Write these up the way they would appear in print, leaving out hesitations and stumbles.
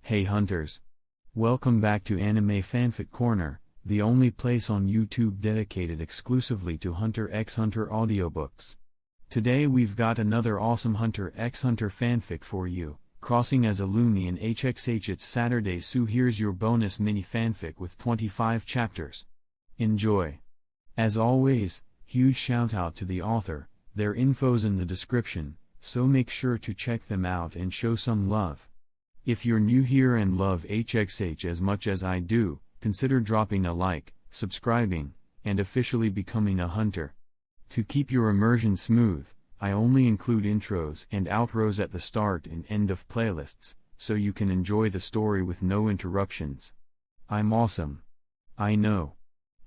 Hey hunters! Welcome back to Anime Fanfic Corner, the only place on YouTube dedicated exclusively to Hunter x Hunter audiobooks. Today we've got another awesome Hunter x Hunter fanfic for you, crossing as a loony in HXH. It's Saturday, so here's your bonus mini fanfic with 25 chapters. Enjoy! As always, huge shout out to the author, their info's in the description, so make sure to check them out and show some love. If you're new here and love HXH as much as I do, consider dropping a like, subscribing, and officially becoming a hunter. To keep your immersion smooth, I only include intros and outros at the start and end of playlists, so you can enjoy the story with no interruptions. I'm awesome. I know.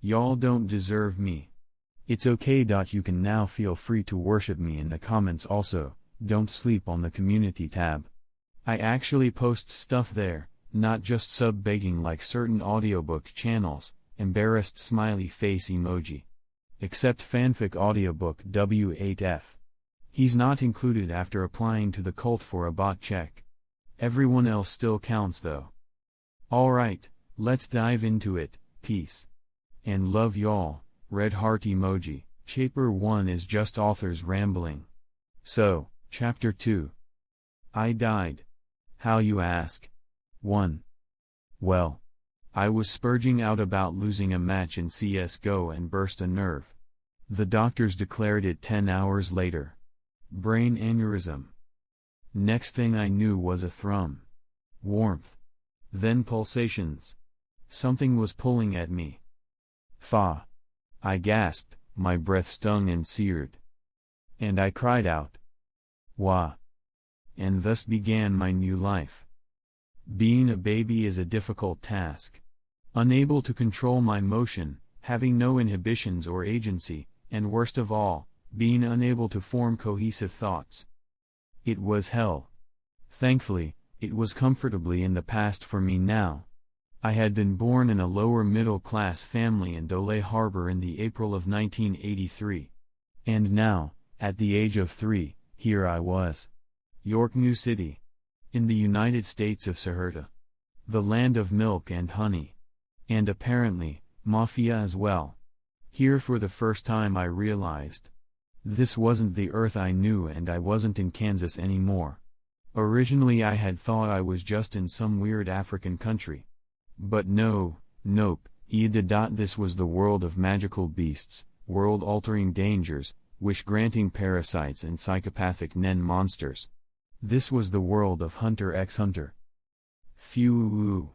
Y'all don't deserve me. It's okay. You can now feel free to worship me in the comments also, don't sleep on the community tab. I actually post stuff there, not just sub-begging like certain audiobook channels, embarrassed smiley face emoji. Except Fanfic Audiobook W8F. He's not included after applying to the cult for a bot check. Everyone else still counts though. Alright, let's dive into it, peace. And love y'all, red heart emoji. Chapter 1 is just authors rambling. So, Chapter 2. I died. How, you ask? 1. Well, I was spurging out about losing a match in CSGO and burst a nerve. The doctors declared it 10 hours later. Brain aneurysm. Next thing I knew was a thrum. Warmth. Then pulsations. Something was pulling at me. Fa. I gasped, my breath stung and seared. And I cried out. Wah. And thus began my new life. Being a baby is a difficult task. Unable to control my motion, having no inhibitions or agency, and worst of all, being unable to form cohesive thoughts. It was hell. Thankfully, it was comfortably in the past for me now. I had been born in a lower middle-class family in Dole Harbor in the April of 1983. And now, at the age of 3, here I was. York New City. In the United States of Saherta. The land of milk and honey. And apparently, mafia as well. Here for the first time I realized. This wasn't the Earth I knew, and I wasn't in Kansas anymore. Originally I had thought I was just in some weird African country. But nope, this was the world of magical beasts, world-altering dangers, wish-granting parasites and psychopathic nen monsters. This was the world of Hunter x Hunter. Phew.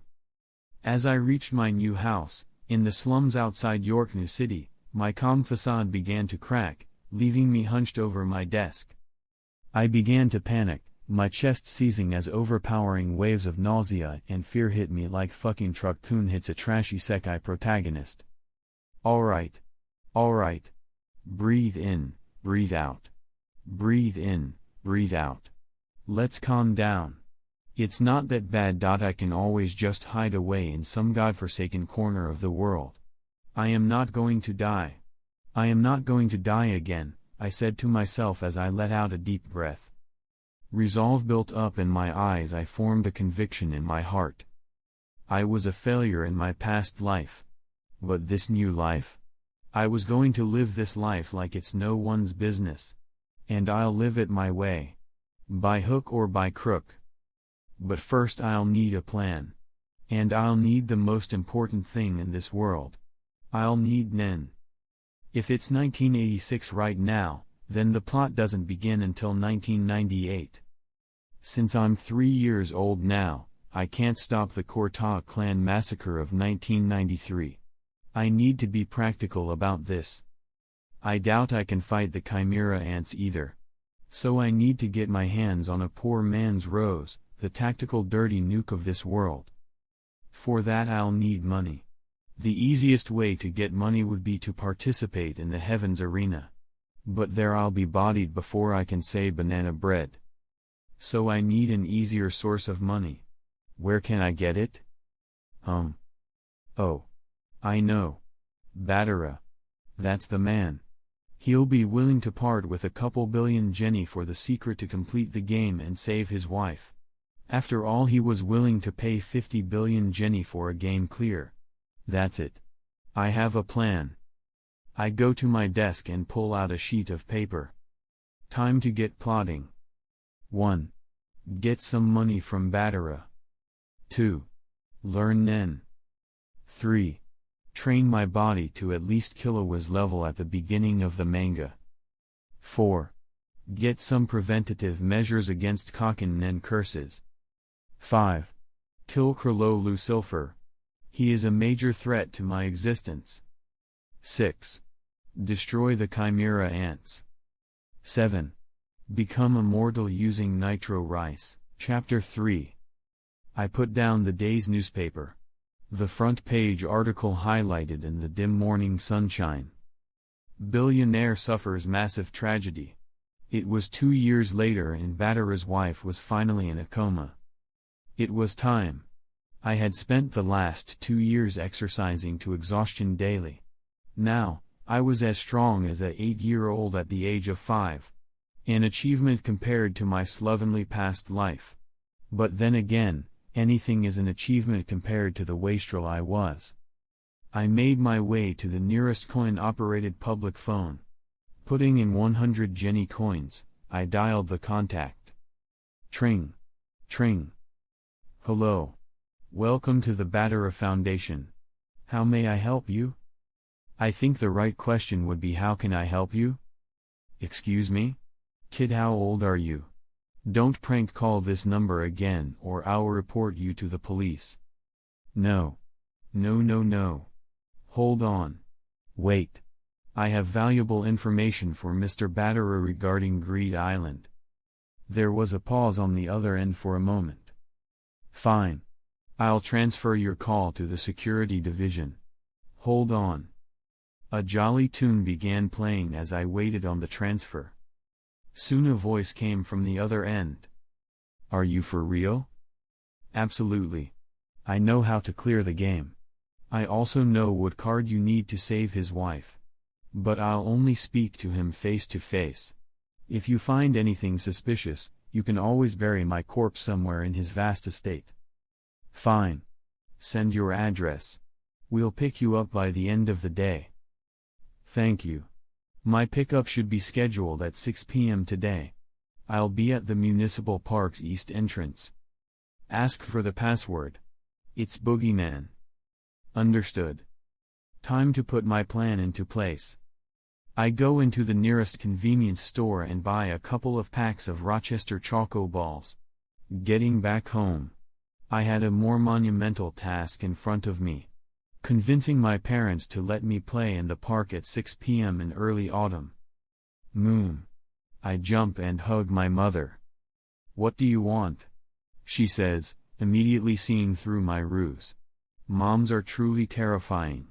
As I reached my new house, in the slums outside York New City, my calm facade began to crack, leaving me hunched over my desk. I began to panic, my chest seizing as overpowering waves of nausea and fear hit me like fucking truck-kun hits a trashy sekai protagonist. Alright. Breathe in, breathe out. Breathe in, breathe out. Let's calm down. It's not that bad. I can always just hide away in some godforsaken corner of the world. I am not going to die. I am not going to die again, I said to myself as I let out a deep breath. Resolve built up in my eyes. I formed a conviction in my heart. I was a failure in my past life. But this new life? I was going to live this life like it's no one's business. And I'll live it my way. By hook or by crook. But first I'll need a plan. And I'll need the most important thing in this world. I'll need Nen. If it's 1986 right now, then the plot doesn't begin until 1998. Since I'm 3 years old now, I can't stop the Korta clan massacre of 1993. I need to be practical about this. I doubt I can fight the Chimera ants either. So I need to get my hands on a poor man's rose, the tactical dirty nuke of this world. For that I'll need money. The easiest way to get money would be to participate in the Heavens Arena. But there I'll be bodied before I can say banana bread. So I need an easier source of money. Where can I get it? Oh. I know. Batara. That's the man. He'll be willing to part with a couple billion Jenny for the secret to complete the game and save his wife. After all, he was willing to pay 50 billion Jenny for a game clear. That's it. I have a plan. I go to my desk and pull out a sheet of paper. Time to get plotting. 1. Get some money from Batara. 2. Learn Nen. 3. Train my body to at least Killow's level at the beginning of the manga. 4. Get some preventative measures against Kakin Nen curses. 5. Kill Krilo Lucifer. He is a major threat to my existence. 6. Destroy the Chimera ants. 7. Become immortal using nitro rice. Chapter 3. I put down the day's newspaper. The front page article highlighted in the dim morning sunshine. Billionaire suffers massive tragedy. It was 2 years later and Batara's wife was finally in a coma. It was time. I had spent the last 2 years exercising to exhaustion daily. Now, I was as strong as a 8-year-old at the age of 5. An achievement compared to my slovenly past life. But then again, anything is an achievement compared to the wastrel I was. I made my way to the nearest coin-operated public phone. Putting in 100 Jenny coins, I dialed the contact. Tring. Tring. Hello. Welcome to the Batara Foundation. How may I help you? I think the right question would be how can I help you? Excuse me? Kid, how old are you? Don't prank call this number again or I'll report you to the police. No. No, no, no. Hold on. Wait. I have valuable information for Mr. Batara regarding Greed Island. There was a pause on the other end for a moment. Fine. I'll transfer your call to the security division. Hold on. A jolly tune began playing as I waited on the transfer. Soon a voice came from the other end. Are you for real? Absolutely. I know how to clear the game. I also know what card you need to save his wife. But I'll only speak to him face to face. If you find anything suspicious, you can always bury my corpse somewhere in his vast estate. Fine. Send your address. We'll pick you up by the end of the day. Thank you. My pickup should be scheduled at 6 p.m. today. I'll be at the Municipal Park's east entrance. Ask for the password. It's Boogeyman. Understood. Time to put my plan into place. I go into the nearest convenience store and buy a couple of packs of Rochester Choco Balls. Getting back home, I had a more monumental task in front of me. Convincing my parents to let me play in the park at 6 p.m. in early autumn. Moon. I jump and hug my mother. What do you want? She says, immediately seeing through my ruse. Moms are truly terrifying.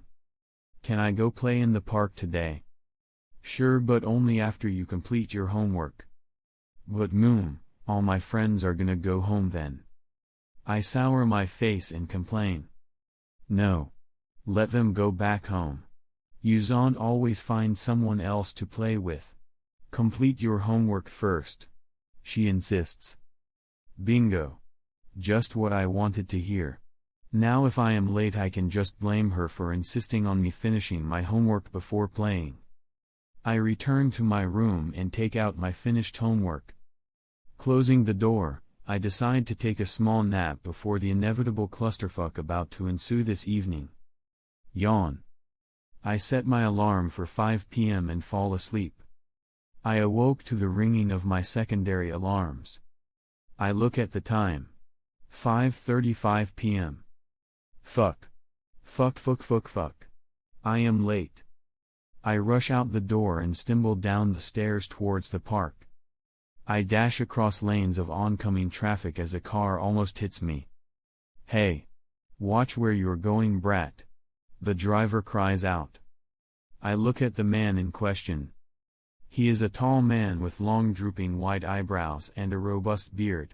Can I go play in the park today? Sure, but only after you complete your homework. But Moon, all my friends are gonna go home then. I sour my face and complain. No. Let them go back home. Yuzan always finds someone else to play with. Complete your homework first. She insists. Bingo. Just what I wanted to hear. Now if I am late I can just blame her for insisting on me finishing my homework before playing. I return to my room and take out my finished homework. Closing the door, I decide to take a small nap before the inevitable clusterfuck about to ensue this evening. Yawn. I set my alarm for 5 p.m. and fall asleep. I awoke to the ringing of my secondary alarms. I look at the time. 5:35 p.m. Fuck. Fuck fuck fuck fuck. I am late. I rush out the door and stumble down the stairs towards the park. I dash across lanes of oncoming traffic as a car almost hits me. Hey! Watch where you're going, brat. The driver cries out. I look at the man in question. He is a tall man with long drooping white eyebrows and a robust beard.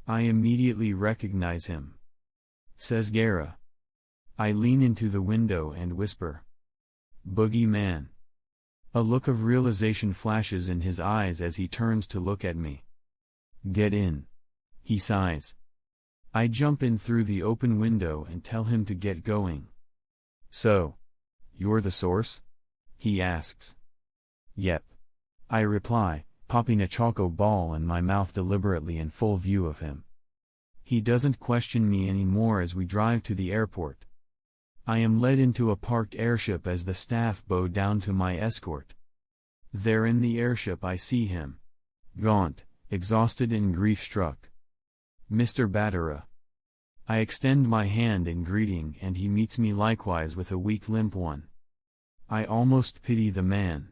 I immediately recognize him. Says Gara. I lean into the window and whisper. Boogeyman. A look of realization flashes in his eyes as he turns to look at me. Get in. He sighs. I jump in through the open window and tell him to get going. So, you're the source? He asks. Yep. I reply, popping a choco ball in my mouth deliberately in full view of him. He doesn't question me anymore as we drive to the airport. I am led into a parked airship as the staff bow down to my escort. There in the airship I see him. Gaunt, exhausted and grief-struck. Mr. Batara. I extend my hand in greeting and he meets me likewise with a weak limp one. I almost pity the man.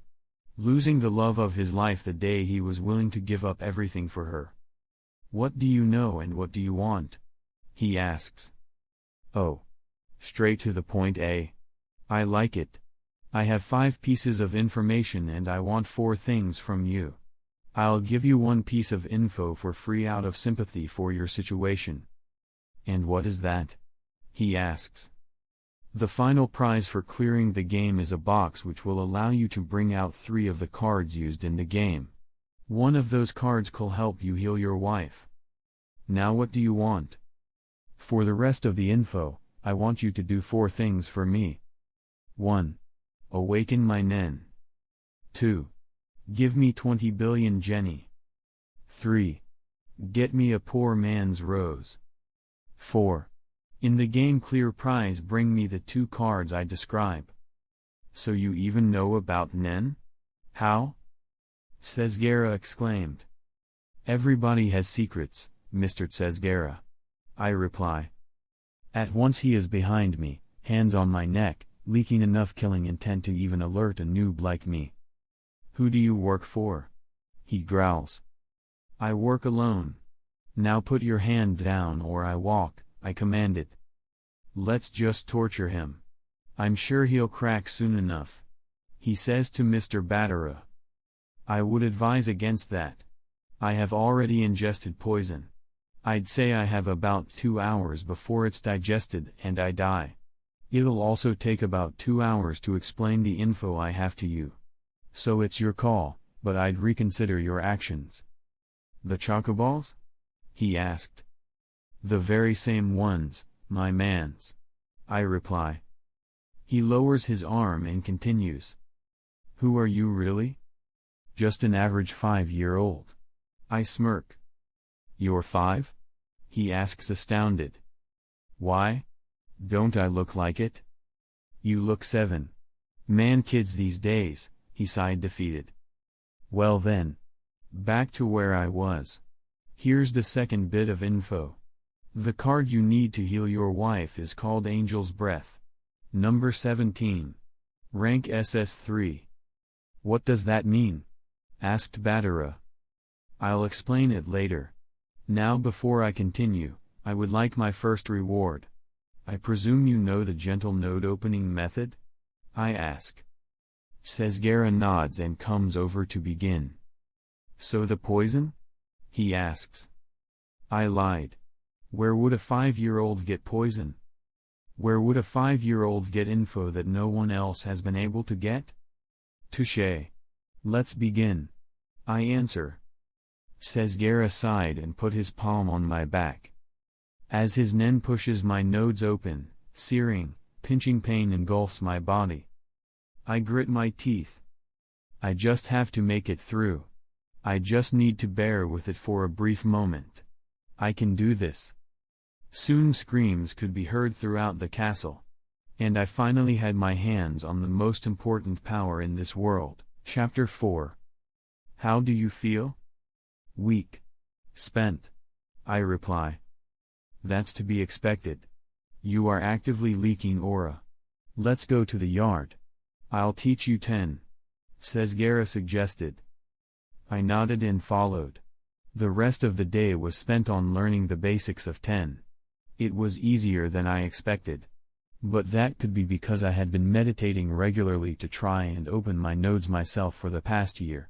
Losing the love of his life the day he was willing to give up everything for her. What do you know and what do you want? He asks. Oh. Straight to the point, eh? I like it. I have 5 pieces of information and I want 4 things from you. I'll give you 1 piece of info for free out of sympathy for your situation. And what is that? He asks. The final prize for clearing the game is a box which will allow you to bring out 3 of the cards used in the game. One of those cards could help you heal your wife. Now what do you want? For the rest of the info, I want you to do 4 things for me. 1. Awaken my Nen. 2. Give me 20 billion Jenny. 3. Get me a poor man's rose. 4. In the game clear prize bring me the 2 cards I describe. So you even know about Nen? How? Cesgara exclaimed. Everybody has secrets, Mr. Cesgara. I reply. At once he is behind me, hands on my neck, leaking enough killing intent to even alert a noob like me. Who do you work for? He growls. I work alone. Now put your hand down or I walk, I commanded. Let's just torture him. I'm sure he'll crack soon enough. He says to Mr. Batara. I would advise against that. I have already ingested poison. I'd say I have about 2 hours before it's digested and I die. It'll also take about 2 hours to explain the info I have to you. So it's your call, but I'd reconsider your actions. The chocoballs? He asked. The very same ones, my mans. I reply. He lowers his arm and continues. Who are you really? Just an average 5-year-old. I smirk. You're 5? He asks astounded. Why? Don't I look like it? You look 7. Man kids these days, he sighed defeated. Well then. Back to where I was. Here's the second bit of info. The card you need to heal your wife is called Angel's Breath. Number 17. Rank SS3. What does that mean? Asked Batara. I'll explain it later. Now before I continue, I would like my first reward. I presume you know the gentle node opening method? I ask. Cesgara nods and comes over to begin. So the poison? He asks. I lied. Where would a 5-year-old get poison? Where would a 5-year-old get info that no one else has been able to get? Touché. Let's begin. I answer. Cesgara sighed and put his palm on my back. As his nen pushes my nodes open, searing, pinching pain engulfs my body. I grit my teeth. I just have to make it through. I just need to bear with it for a brief moment. I can do this. Soon screams could be heard throughout the castle. And I finally had my hands on the most important power in this world. Chapter 4. How do you feel? Weak. Spent. I reply. That's to be expected. You are actively leaking aura. Let's go to the yard. I'll teach you 10. Cesgara suggested. I nodded and followed. The rest of the day was spent on learning the basics of 10. It was easier than I expected. But that could be because I had been meditating regularly to try and open my nodes myself for the past year.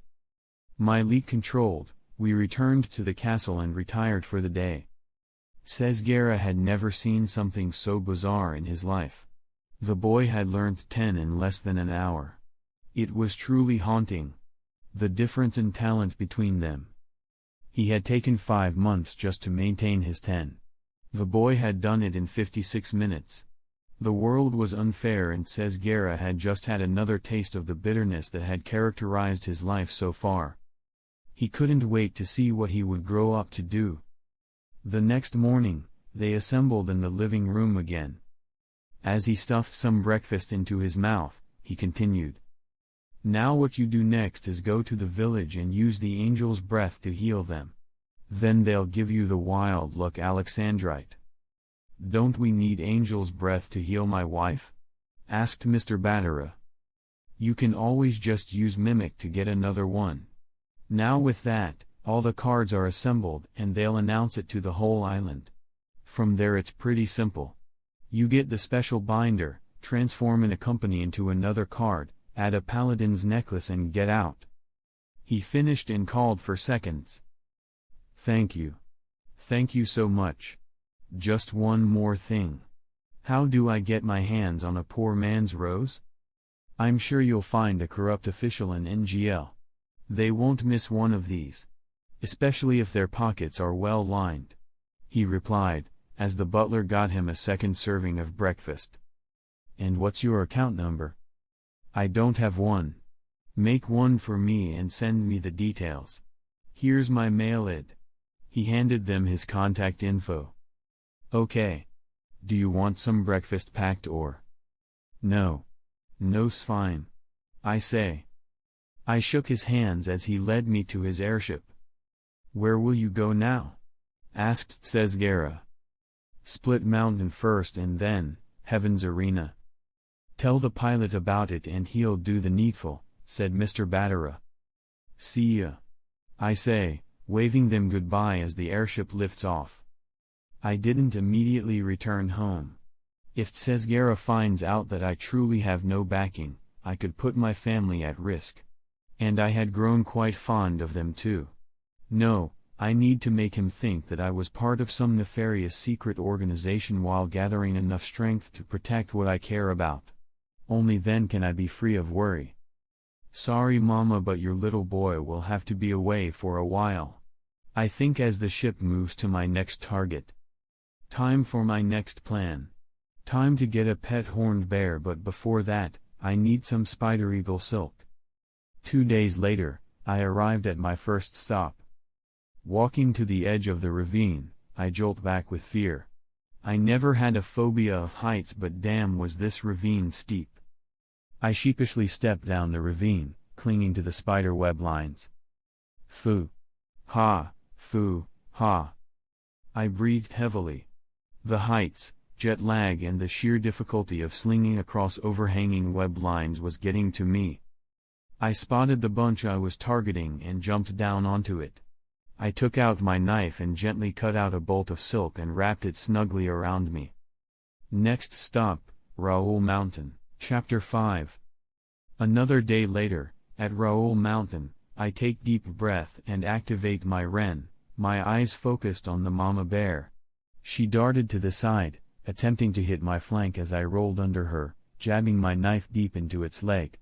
My leak controlled, we returned to the castle and retired for the day. Cesgara had never seen something so bizarre in his life. The boy had learned 10 in less than an hour. It was truly haunting. The difference in talent between them. He had taken 5 months just to maintain his 10. The boy had done it in 56 minutes. The world was unfair, and Cesgera had just had another taste of the bitterness that had characterized his life so far. He couldn't wait to see what he would grow up to do. The next morning, they assembled in the living room again. As he stuffed some breakfast into his mouth, he continued. Now what you do next is go to the village and use the angel's breath to heal them. Then they'll give you the wild look Alexandrite. Don't we need angel's breath to heal my wife? Asked Mr. Badara. You can always just use mimic to get another one. Now with that, all the cards are assembled and they'll announce it to the whole island. From there it's pretty simple. You get the special binder, transform a company into another card, add a paladin's necklace and get out. He finished and called for seconds. Thank you. Thank you so much. Just one more thing. How do I get my hands on a poor man's rose? I'm sure you'll find a corrupt official in NGL. They won't miss one of these. Especially if their pockets are well lined. He replied, as the butler got him a second serving of breakfast. And what's your account number? I don't have one. Make one for me and send me the details. Here's my mail id. He handed them his contact info. Okay. Do you want some breakfast packed or? No. No's fine. I say. I shook his hands as he led me to his airship. Where will you go now? Asked Cesgera. Split Mountain first and then, Heaven's Arena. Tell the pilot about it and he'll do the needful, said Mr. Badara. See ya. I say, waving them goodbye as the airship lifts off. I didn't immediately return home. If Cesgera finds out that I truly have no backing, I could put my family at risk. And I had grown quite fond of them too. No, I need to make him think that I was part of some nefarious secret organization while gathering enough strength to protect what I care about. Only then can I be free of worry. Sorry mama, but your little boy will have to be away for a while. I think as the ship moves to my next target. Time for my next plan. Time to get a pet horned bear, but before that, I need some spider eagle silk. 2 days later, I arrived at my first stop. Walking to the edge of the ravine, I jolt back with fear. I never had a phobia of heights, but damn was this ravine steep. I sheepishly stepped down the ravine, clinging to the spider web lines. Foo. Ha, foo, ha. I breathed heavily. The heights, jet lag and the sheer difficulty of slinging across overhanging web lines was getting to me. I spotted the bunch I was targeting and jumped down onto it. I took out my knife and gently cut out a bolt of silk and wrapped it snugly around me. Next stop, Raoul Mountain. Chapter 5. Another day later, at Raoul Mountain, I take deep breath and activate my Ren, my eyes focused on the mama bear. She darted to the side, attempting to hit my flank as I rolled under her, jabbing my knife deep into its leg.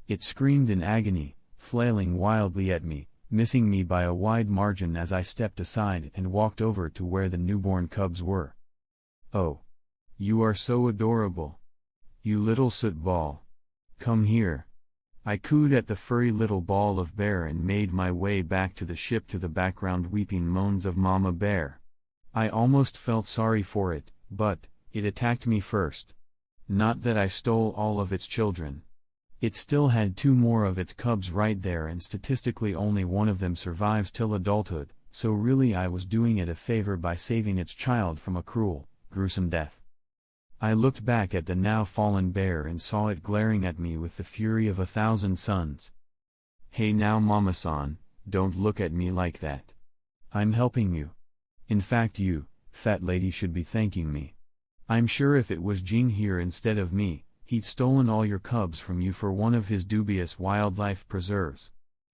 It screamed in agony, flailing wildly at me, missing me by a wide margin as I stepped aside and walked over to where the newborn cubs were. Oh. You are so adorable. You little soot ball. Come here. I cooed at the furry little ball of bear and made my way back to the ship, to the background weeping moans of Mama Bear. I almost felt sorry for it, but it attacked me first. Not that I stole all of its children. It still had 2 more of its cubs right there, and statistically only one of them survives till adulthood, so really I was doing it a favor by saving its child from a cruel, gruesome death. I looked back at the now fallen bear and saw it glaring at me with the fury of 1,000 suns. Hey now Mama-san, don't look at me like that. I'm helping you. In fact you, fat lady, should be thanking me. I'm sure if it was Jing here instead of me, he'd stolen all your cubs from you for one of his dubious wildlife preserves.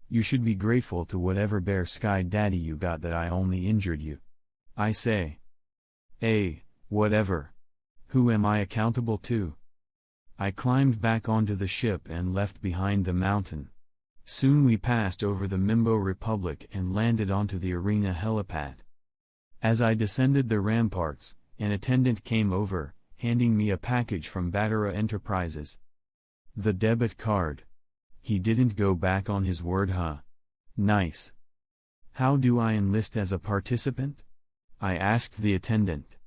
You should be grateful to whatever bear sky daddy you got that I only injured you. I say. Whatever. Who am I accountable to? I climbed back onto the ship and left behind the mountain. Soon we passed over the Mimbo Republic and landed onto the arena helipad. As I descended the ramparts, an attendant came over, handing me a package from Batara Enterprises. The debit card. He didn't go back on his word, huh? Nice. How do I enlist as a participant? I asked the attendant.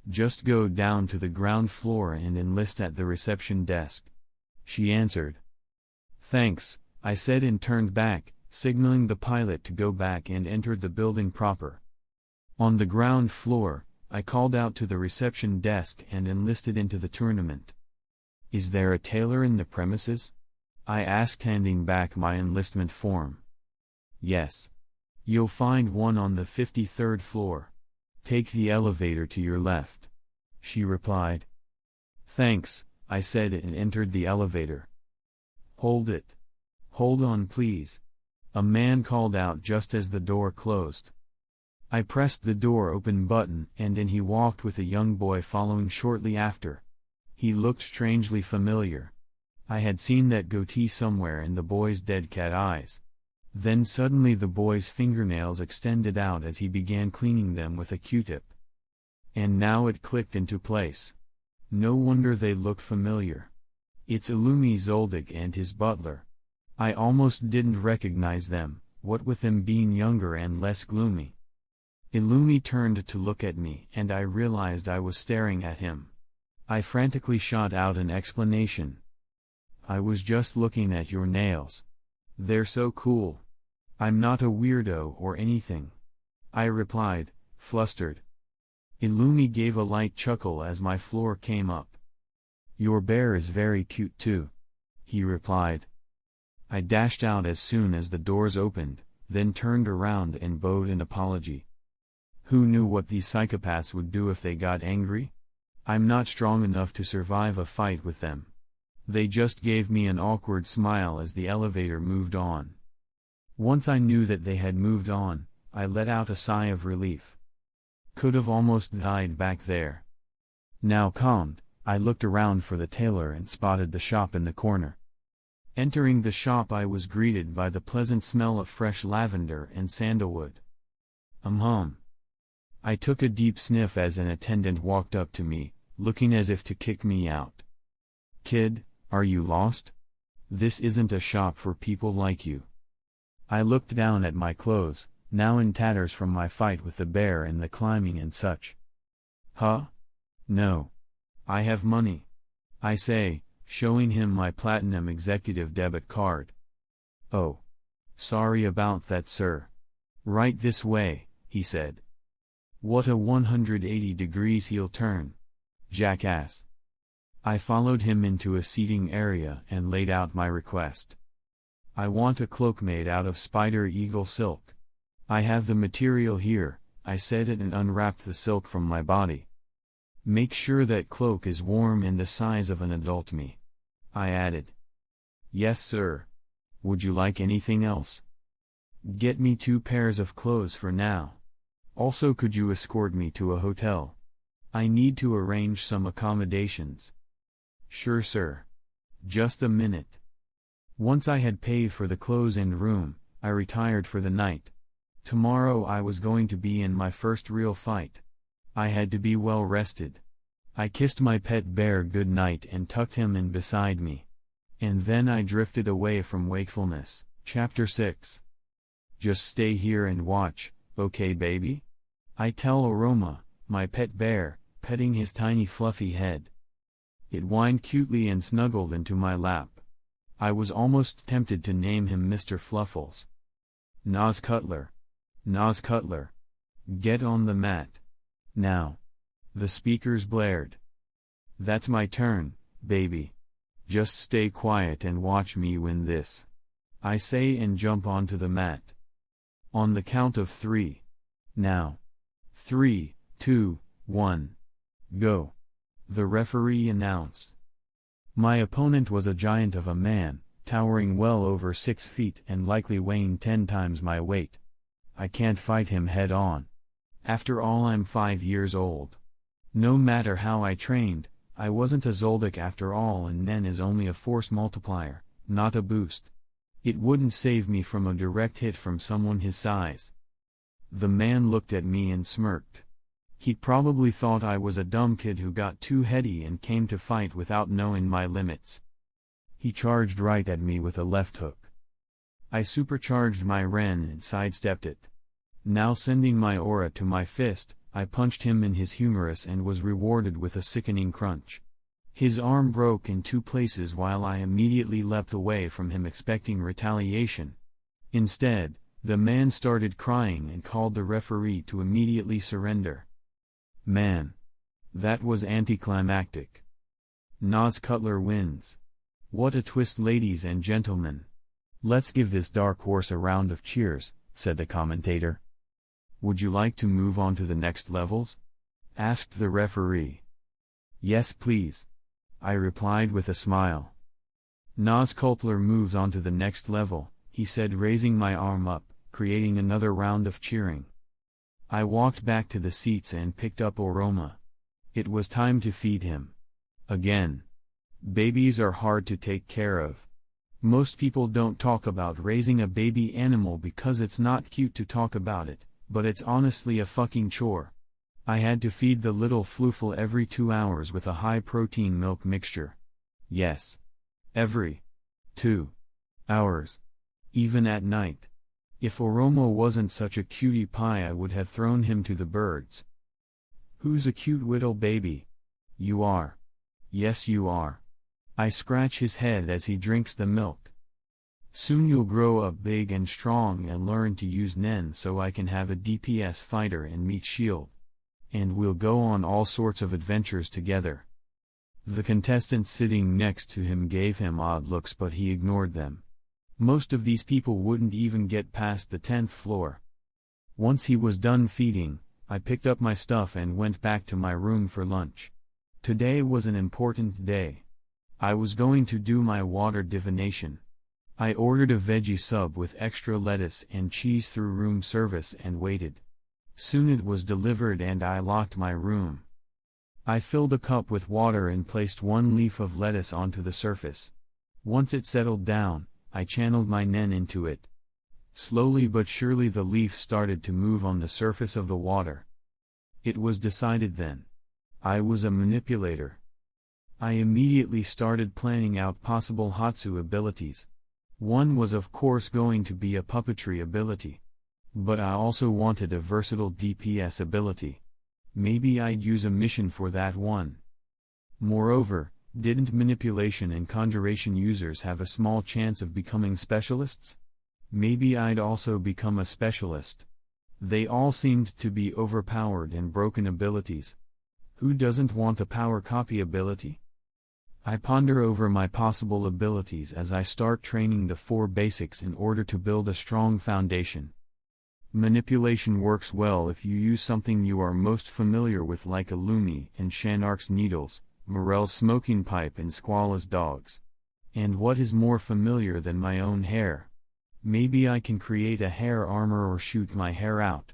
Just go down to the ground floor and enlist at the reception desk, she answered. Thanks, I said and turned back, signaling the pilot to go back, and entered the building proper. On the ground floor, I called out to the reception desk and enlisted into the tournament. Is there a tailor in the premises? I asked, handing back my enlistment form. Yes. You'll find one on the 53rd floor. Take the elevator to your left, she replied. Thanks, I said and entered the elevator. Hold it. Hold on please. A man called out just as the door closed. I pressed the door open button and in he walked with a young boy following shortly after. He looked strangely familiar. I had seen that goatee somewhere in the boy's dead cat eyes. Then suddenly the boy's fingernails extended out as he began cleaning them with a Q-tip. And now it clicked into place. No wonder they look familiar. It's Illumi Zoldyck and his butler. I almost didn't recognize them, what with them being younger and less gloomy. Illumi turned to look at me and I realized I was staring at him. I frantically shot out an explanation. I was just looking at your nails. They're so cool. I'm not a weirdo or anything, I replied, flustered. Illumi gave a light chuckle as my floor came up. Your bear is very cute too, he replied. I dashed out as soon as the doors opened, then turned around and bowed an apology. Who knew what these psychopaths would do if they got angry? I'm not strong enough to survive a fight with them. They just gave me an awkward smile as the elevator moved on. Once I knew that they had moved on, I let out a sigh of relief. Could have almost died back there. Now calmed, I looked around for the tailor and spotted the shop in the corner. Entering the shop, I was greeted by the pleasant smell of fresh lavender and sandalwood. I took a deep sniff as an attendant walked up to me, looking as if to kick me out. Kid, are you lost? This isn't a shop for people like you. I looked down at my clothes, now in tatters from my fight with the bear and the climbing and such. Huh? No. I have money, I say, showing him my platinum executive debit card. Oh. Sorry about that, sir. Right this way, he said. What a 180 degrees heel turn. Jackass. I followed him into a seating area and laid out my request. I want a cloak made out of spider eagle silk. I have the material here, I said it and unwrapped the silk from my body. Make sure that cloak is warm and the size of an adult me, I added. Yes sir. Would you like anything else? Get me 2 pairs of clothes for now. Also, could you escort me to a hotel? I need to arrange some accommodations. Sure sir. Just a minute. Once I had paid for the clothes and room, I retired for the night. Tomorrow I was going to be in my first real fight. I had to be well rested. I kissed my pet bear good night and tucked him in beside me. And then I drifted away from wakefulness. Chapter 6. Just stay here and watch, okay baby? I tell Aroma, my pet bear, petting his tiny fluffy head. It whined cutely and snuggled into my lap. I was almost tempted to name him Mr. Fluffles. Noz Cutler. Noz Cutler. Get on the mat. Now. The speakers blared. That's my turn, baby. Just stay quiet and watch me win this, I say and jump onto the mat. On the count of 3. Now. 3, 2, 1. Go. The referee announced. My opponent was a giant of a man, towering well over 6 feet and likely weighing 10 times my weight. I can't fight him head on. After all, I'm 5 years old. No matter how I trained, I wasn't a Zoldyck after all, and Nen is only a force multiplier, not a boost. It wouldn't save me from a direct hit from someone his size. The man looked at me and smirked. He probably thought I was a dumb kid who got too heady and came to fight without knowing my limits. He charged right at me with a left hook. I supercharged my Ren and sidestepped it. Now sending my aura to my fist, I punched him in his humerus and was rewarded with a sickening crunch. His arm broke in 2 places while I immediately leapt away from him expecting retaliation. Instead, the man started crying and called the referee to immediately surrender. Man. That was anticlimactic. Nas Cutler wins. What a twist, ladies and gentlemen. Let's give this dark horse a round of cheers, said the commentator. Would you like to move on to the next levels? Asked the referee. Yes, please. I replied with a smile. Nas Cutler moves on to the next level, he said, raising my arm up, creating another round of cheering. I walked back to the seats and picked up Oroma. It was time to feed him. Again. Babies are hard to take care of. Most people don't talk about raising a baby animal because it's not cute to talk about it, but it's honestly a fucking chore. I had to feed the little floofle every 2 hours with a high-protein milk mixture. Yes. Every 2 hours. Even at night. If Oromo wasn't such a cutie pie, I would have thrown him to the birds. Who's a cute little baby? You are. Yes, you are. I scratch his head as he drinks the milk. Soon you'll grow up big and strong and learn to use Nen so I can have a DPS fighter and meet Shield. And we'll go on all sorts of adventures together. The contestants sitting next to him gave him odd looks, but he ignored them. Most of these people wouldn't even get past the 10th floor. Once he was done feeding, I picked up my stuff and went back to my room for lunch. Today was an important day. I was going to do my water divination. I ordered a veggie sub with extra lettuce and cheese through room service and waited. Soon it was delivered and I locked my room. I filled a cup with water and placed 1 leaf of lettuce onto the surface. Once it settled down, I channeled my Nen into it. Slowly but surely the leaf started to move on the surface of the water. It was decided then. I was a manipulator. I immediately started planning out possible Hatsu abilities. One was of course going to be a puppetry ability. But I also wanted a versatile DPS ability. Maybe I'd use a mission for that one. Moreover, didn't manipulation and conjuration users have a small chance of becoming specialists? Maybe I'd also become a specialist. They all seemed to be overpowered and broken abilities. Who doesn't want a power copy ability? I ponder over my possible abilities as I start training the 4 basics in order to build a strong foundation. Manipulation works well if you use something you are most familiar with, like Illumi and Shanark's needles, Morel's smoking pipe and Squala's dogs. And what is more familiar than my own hair? Maybe I can create a hair armor or shoot my hair out.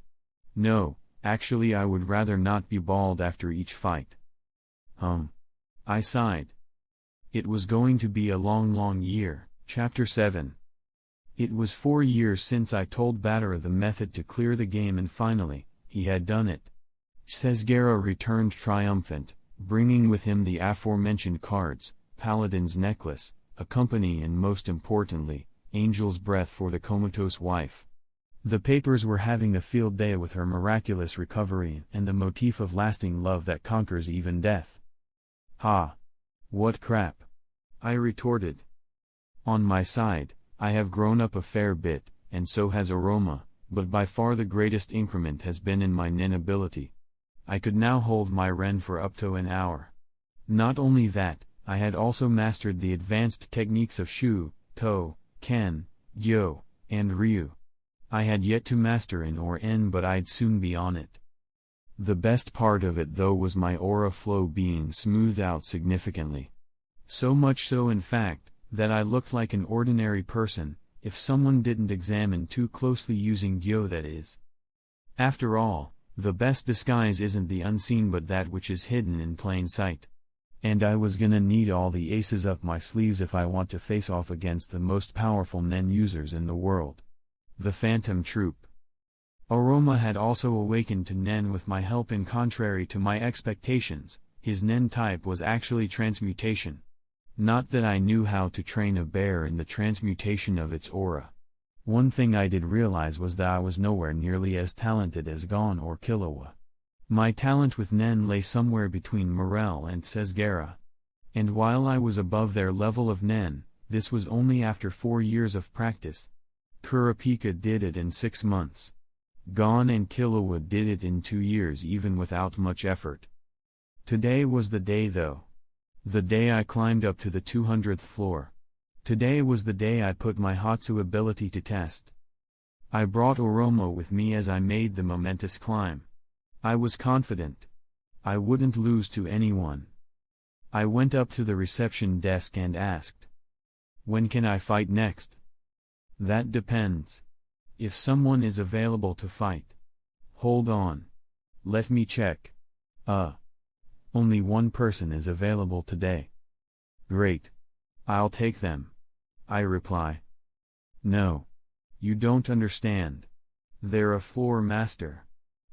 No, actually I would rather not be bald after each fight. I sighed. It was going to be a long year. Chapter 7. It was 4 years since I told Batara the method to clear the game, and finally, he had done it. Sesgara returned triumphant, bringing with him the aforementioned cards, Paladin's necklace, a company, and most importantly, Angel's breath for the comatose wife. The papers were having a field day with her miraculous recovery and the motif of lasting love that conquers even death. Ha! What crap! I retorted. On my side, I have grown up a fair bit, and so has Aroma, but by far the greatest increment has been in my Nen ability. I could now hold my Ren for up to an hour. Not only that, I had also mastered the advanced techniques of Shu, To, Ken, Gyo, and Ryu. I had yet to master N or N, but I'd soon be on it. The best part of it though was my aura flow being smoothed out significantly. So much so in fact, that I looked like an ordinary person, if someone didn't examine too closely using Gyo, that is. After all, the best disguise isn't the unseen but that which is hidden in plain sight. And I was gonna need all the aces up my sleeves if I want to face off against the most powerful Nen users in the world. The Phantom Troop. Aroma had also awakened to Nen with my help, and contrary to my expectations, his Nen type was actually transmutation. Not that I knew how to train a bear in the transmutation of its aura. One thing I did realize was that I was nowhere nearly as talented as Gon or Killua. My talent with Nen lay somewhere between Morel and Sesgera. And while I was above their level of Nen, this was only after 4 years of practice. Kurapika did it in 6 months. Gon and Killua did it in 2 years even without much effort. Today was the day though. The day I climbed up to the 200th floor. Today was the day I put my Hatsu ability to test. I brought Oromo with me as I made the momentous climb. I was confident. I wouldn't lose to anyone. I went up to the reception desk and asked, "When can I fight next?" "That depends. If someone is available to fight." "Hold on. Let me check. Only one person is available today." "Great. I'll take them," I reply. "No. You don't understand. They're a floor master.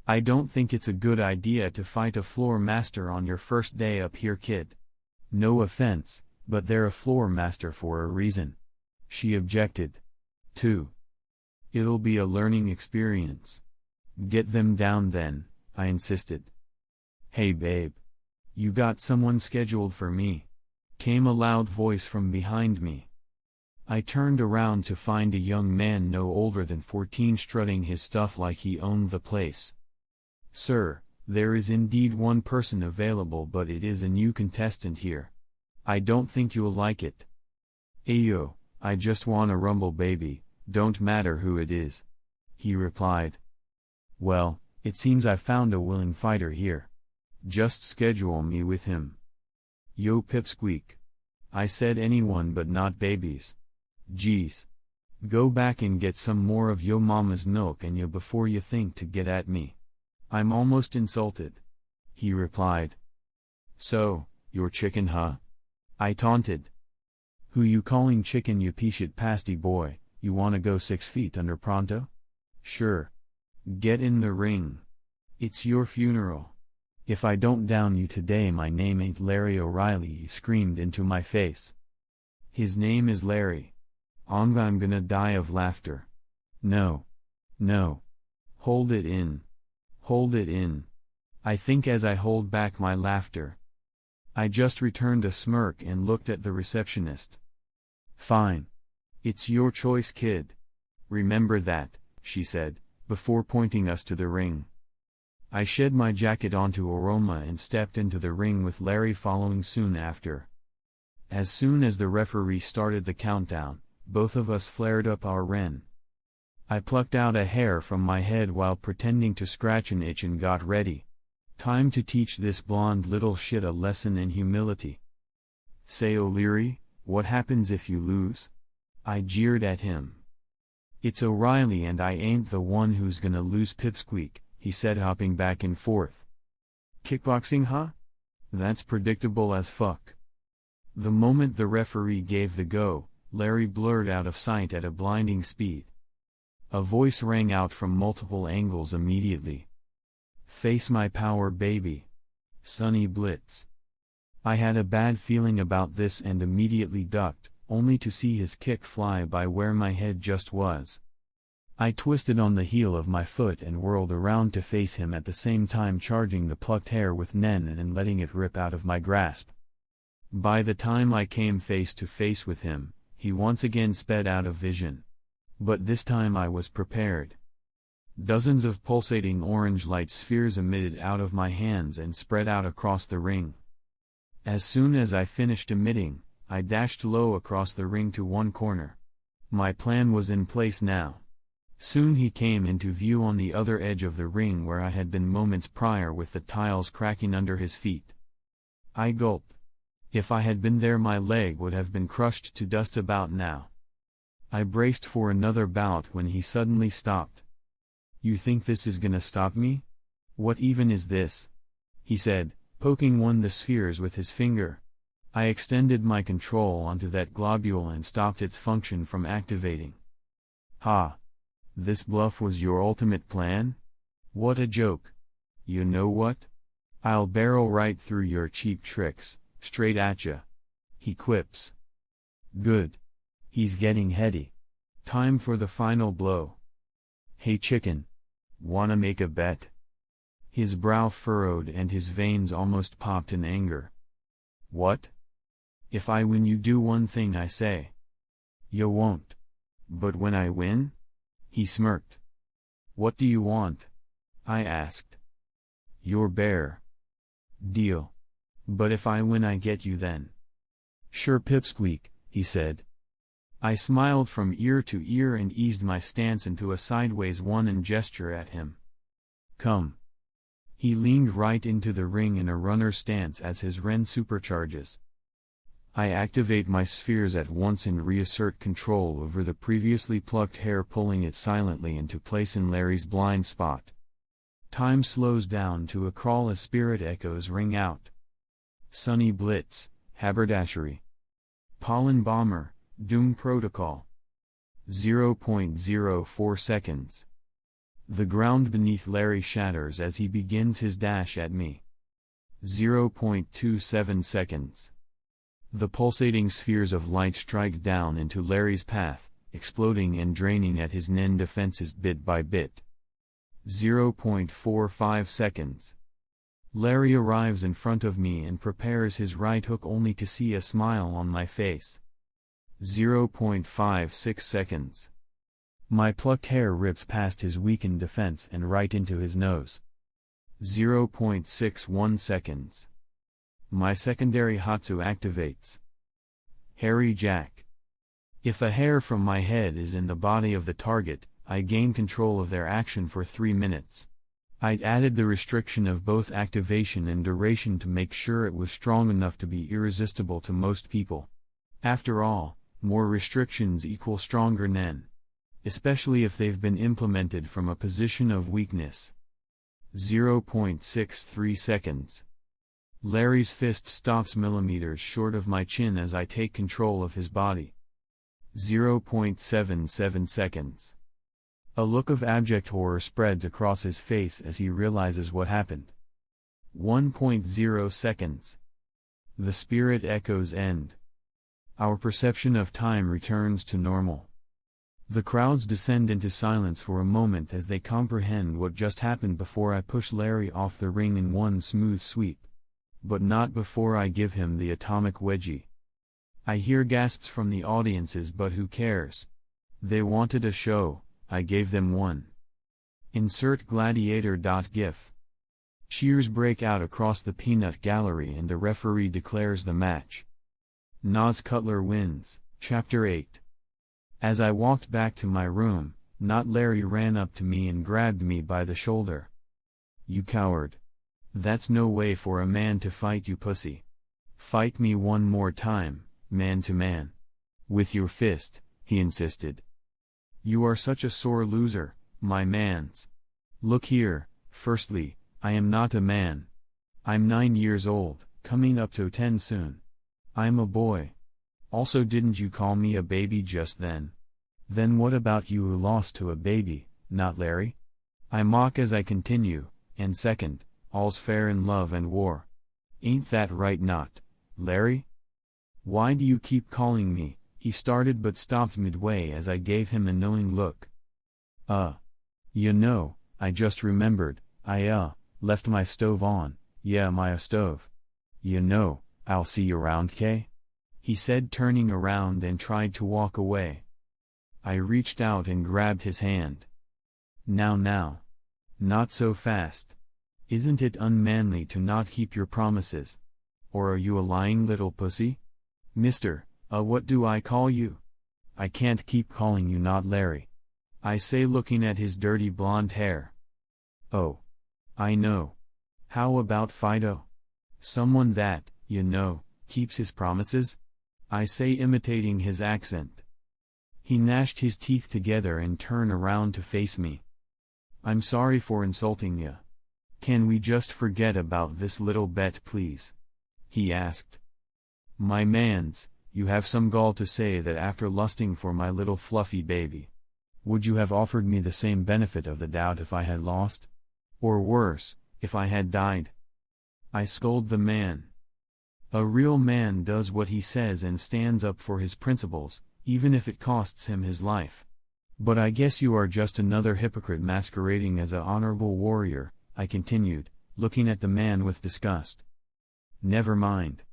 I don't think it's a good idea to fight a floor master on your first day up here, kid. No offense, but they're a floor master for a reason," she objected. 2. "It'll be a learning experience." "Get them down then," I insisted. "Hey babe. You got someone scheduled for me?" came a loud voice from behind me. I turned around to find a young man no older than 14 strutting his stuff like he owned the place. "Sir, there is indeed one person available, but it is a new contestant here. I don't think you'll like it." "Ayo, I just wanna rumble baby, don't matter who it is," he replied. "Well, it seems I found a willing fighter here. Just schedule me with him." "Yo pipsqueak," I said, "anyone but not babies. Geez. Go back and get some more of yo mama's milk and yo before you think to get at me. I'm almost insulted," he replied. "So, you're chicken huh?" I taunted. "Who you calling chicken, you peashit pasty boy? You wanna go 6 feet under pronto?" "Sure. Get in the ring. It's your funeral. If I don't down you today my name ain't Larry O'Reilly," he screamed into my face. "His name is Larry." I'm gonna die of laughter. "No. No. Hold it in. Hold it in," I think as I hold back my laughter. I just returned a smirk and looked at the receptionist. "Fine. It's your choice, kid. Remember that," she said, before pointing us to the ring. I shed my jacket onto Aroma and stepped into the ring with Larry following soon after. As soon as the referee started the countdown, both of us flared up our ren. I plucked out a hair from my head while pretending to scratch an itch and got ready. Time to teach this blonde little shit a lesson in humility. "Say O'Leary, what happens if you lose?" I jeered at him. "It's O'Reilly and I ain't the one who's gonna lose, pipsqueak," he said, hopping back and forth. "Kickboxing huh? That's predictable as fuck." The moment the referee gave the go, Larry blurred out of sight at a blinding speed. A voice rang out from multiple angles immediately. "Face my power, baby. Sonny Blitz." I had a bad feeling about this and immediately ducked, only to see his kick fly by where my head just was. I twisted on the heel of my foot and whirled around to face him, at the same time charging the plucked hair with Nen and letting it rip out of my grasp. By the time I came face to face with him, he once again sped out of vision. But this time I was prepared. Dozens of pulsating orange light spheres emitted out of my hands and spread out across the ring. As soon as I finished emitting, I dashed low across the ring to one corner. My plan was in place now. Soon he came into view on the other edge of the ring where I had been moments prior, with the tiles cracking under his feet. I gulped. If I had been there my leg would have been crushed to dust about now. I braced for another bout when he suddenly stopped. "You think this is gonna stop me? What even is this?" he said, poking one of the spheres with his finger. I extended my control onto that globule and stopped its function from activating. Ha! This bluff was your ultimate plan? What a joke. You know what? I'll barrel right through your cheap tricks, straight at ya. He quips. Good. He's getting heady. Time for the final blow. Hey chicken. Wanna make a bet? His brow furrowed and his veins almost popped in anger. What? If I win you do one thing I say. You won't. But when I win? He smirked. What do you want? I asked. Your bear. Deal. But if I win I get you then. Sure pipsqueak, he said. I smiled from ear to ear and eased my stance into a sideways one and gesture at him. Come. He leaned right into the ring in a runner stance as his Ren supercharges. I activate my spheres at once and reassert control over the previously plucked hair, pulling it silently into place in Larry's blind spot. Time slows down to a crawl as spirit echoes ring out. Sunny Blitz, Haberdashery. Pollen Bomber, Doom Protocol. 0.04 seconds. The ground beneath Larry shatters as he begins his dash at me. 0.27 seconds. The pulsating spheres of light strike down into Larry's path, exploding and draining at his Nen defenses bit by bit. 0.45 seconds. Larry arrives in front of me and prepares his right hook only to see a smile on my face. 0.56 seconds. My plucked hair rips past his weakened defense and right into his nose. 0.61 seconds. My secondary Hatsu activates. Hairy Jack. If a hair from my head is in the body of the target, I gain control of their action for 3 minutes. I'd added the restriction of both activation and duration to make sure it was strong enough to be irresistible to most people. After all, more restrictions equal stronger Nen. Especially if they've been implemented from a position of weakness. 0.63 seconds. Larry's fist stops millimeters short of my chin as I take control of his body. 0.77 seconds. A look of abject horror spreads across his face as he realizes what happened. 1.0 seconds. The spirit echoes end. Our perception of time returns to normal. The crowds descend into silence for a moment as they comprehend what just happened before I push Larry off the ring in one smooth sweep. But not before I give him the atomic wedgie. I hear gasps from the audiences, but who cares? They wanted a show, I gave them one. Insert gladiator.gif. Cheers break out across the peanut gallery and the referee declares the match. Nas Cutler wins, Chapter 8. As I walked back to my room, Not Larry ran up to me and grabbed me by the shoulder. You coward. That's no way for a man to fight you, pussy. Fight me one more time, man to man. With your fist, he insisted. You are such a sore loser, my mans. Look here, firstly, I am not a man. I'm 9 years old, coming up to 10 soon. I'm a boy. Also, didn't you call me a baby just then? Then what about you who lost to a baby, not Larry? I mock as I continue, and second, all's fair in love and war. Ain't that right, not, Larry? Why do you keep calling me? He started but stopped midway as I gave him a knowing look. You know, I just remembered, I left my stove on, yeah my stove. You know, I'll see you around, K? He said, turning around and tried to walk away. I reached out and grabbed his hand. Now. Not so fast. Isn't it unmanly to not keep your promises? Or are you a lying little pussy? Mister, what do I call you? I can't keep calling you not Larry. I say, looking at his dirty blonde hair. Oh. I know. How about Fido? Someone that, you know, keeps his promises? I say, imitating his accent. He gnashed his teeth together and turned around to face me. I'm sorry for insulting ya. Can we just forget about this little bet, please? He asked. My mans, you have some gall to say that after lusting for my little fluffy baby. Would you have offered me the same benefit of the doubt if I had lost? Or worse, if I had died? I scold the man. A real man does what he says and stands up for his principles, even if it costs him his life. But I guess you are just another hypocrite masquerading as an honorable warrior, I continued, looking at the man with disgust. Never mind.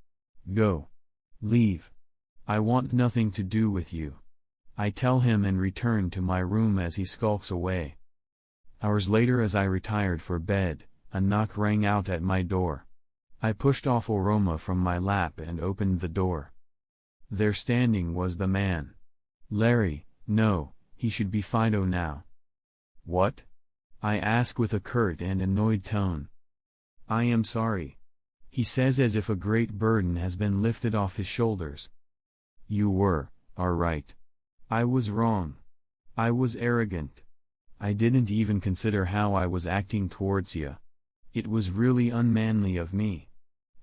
Go. Leave. I want nothing to do with you. I tell him and return to my room as he skulks away. Hours later, as I retired for bed, a knock rang out at my door. I pushed off Oroma from my lap and opened the door. There standing was the man. Larry, no, he should be Fido now. What? I ask with a curt and annoyed tone. I am sorry. He says as if a great burden has been lifted off his shoulders. You are right. I was wrong. I was arrogant. I didn't even consider how I was acting towards you. It was really unmanly of me.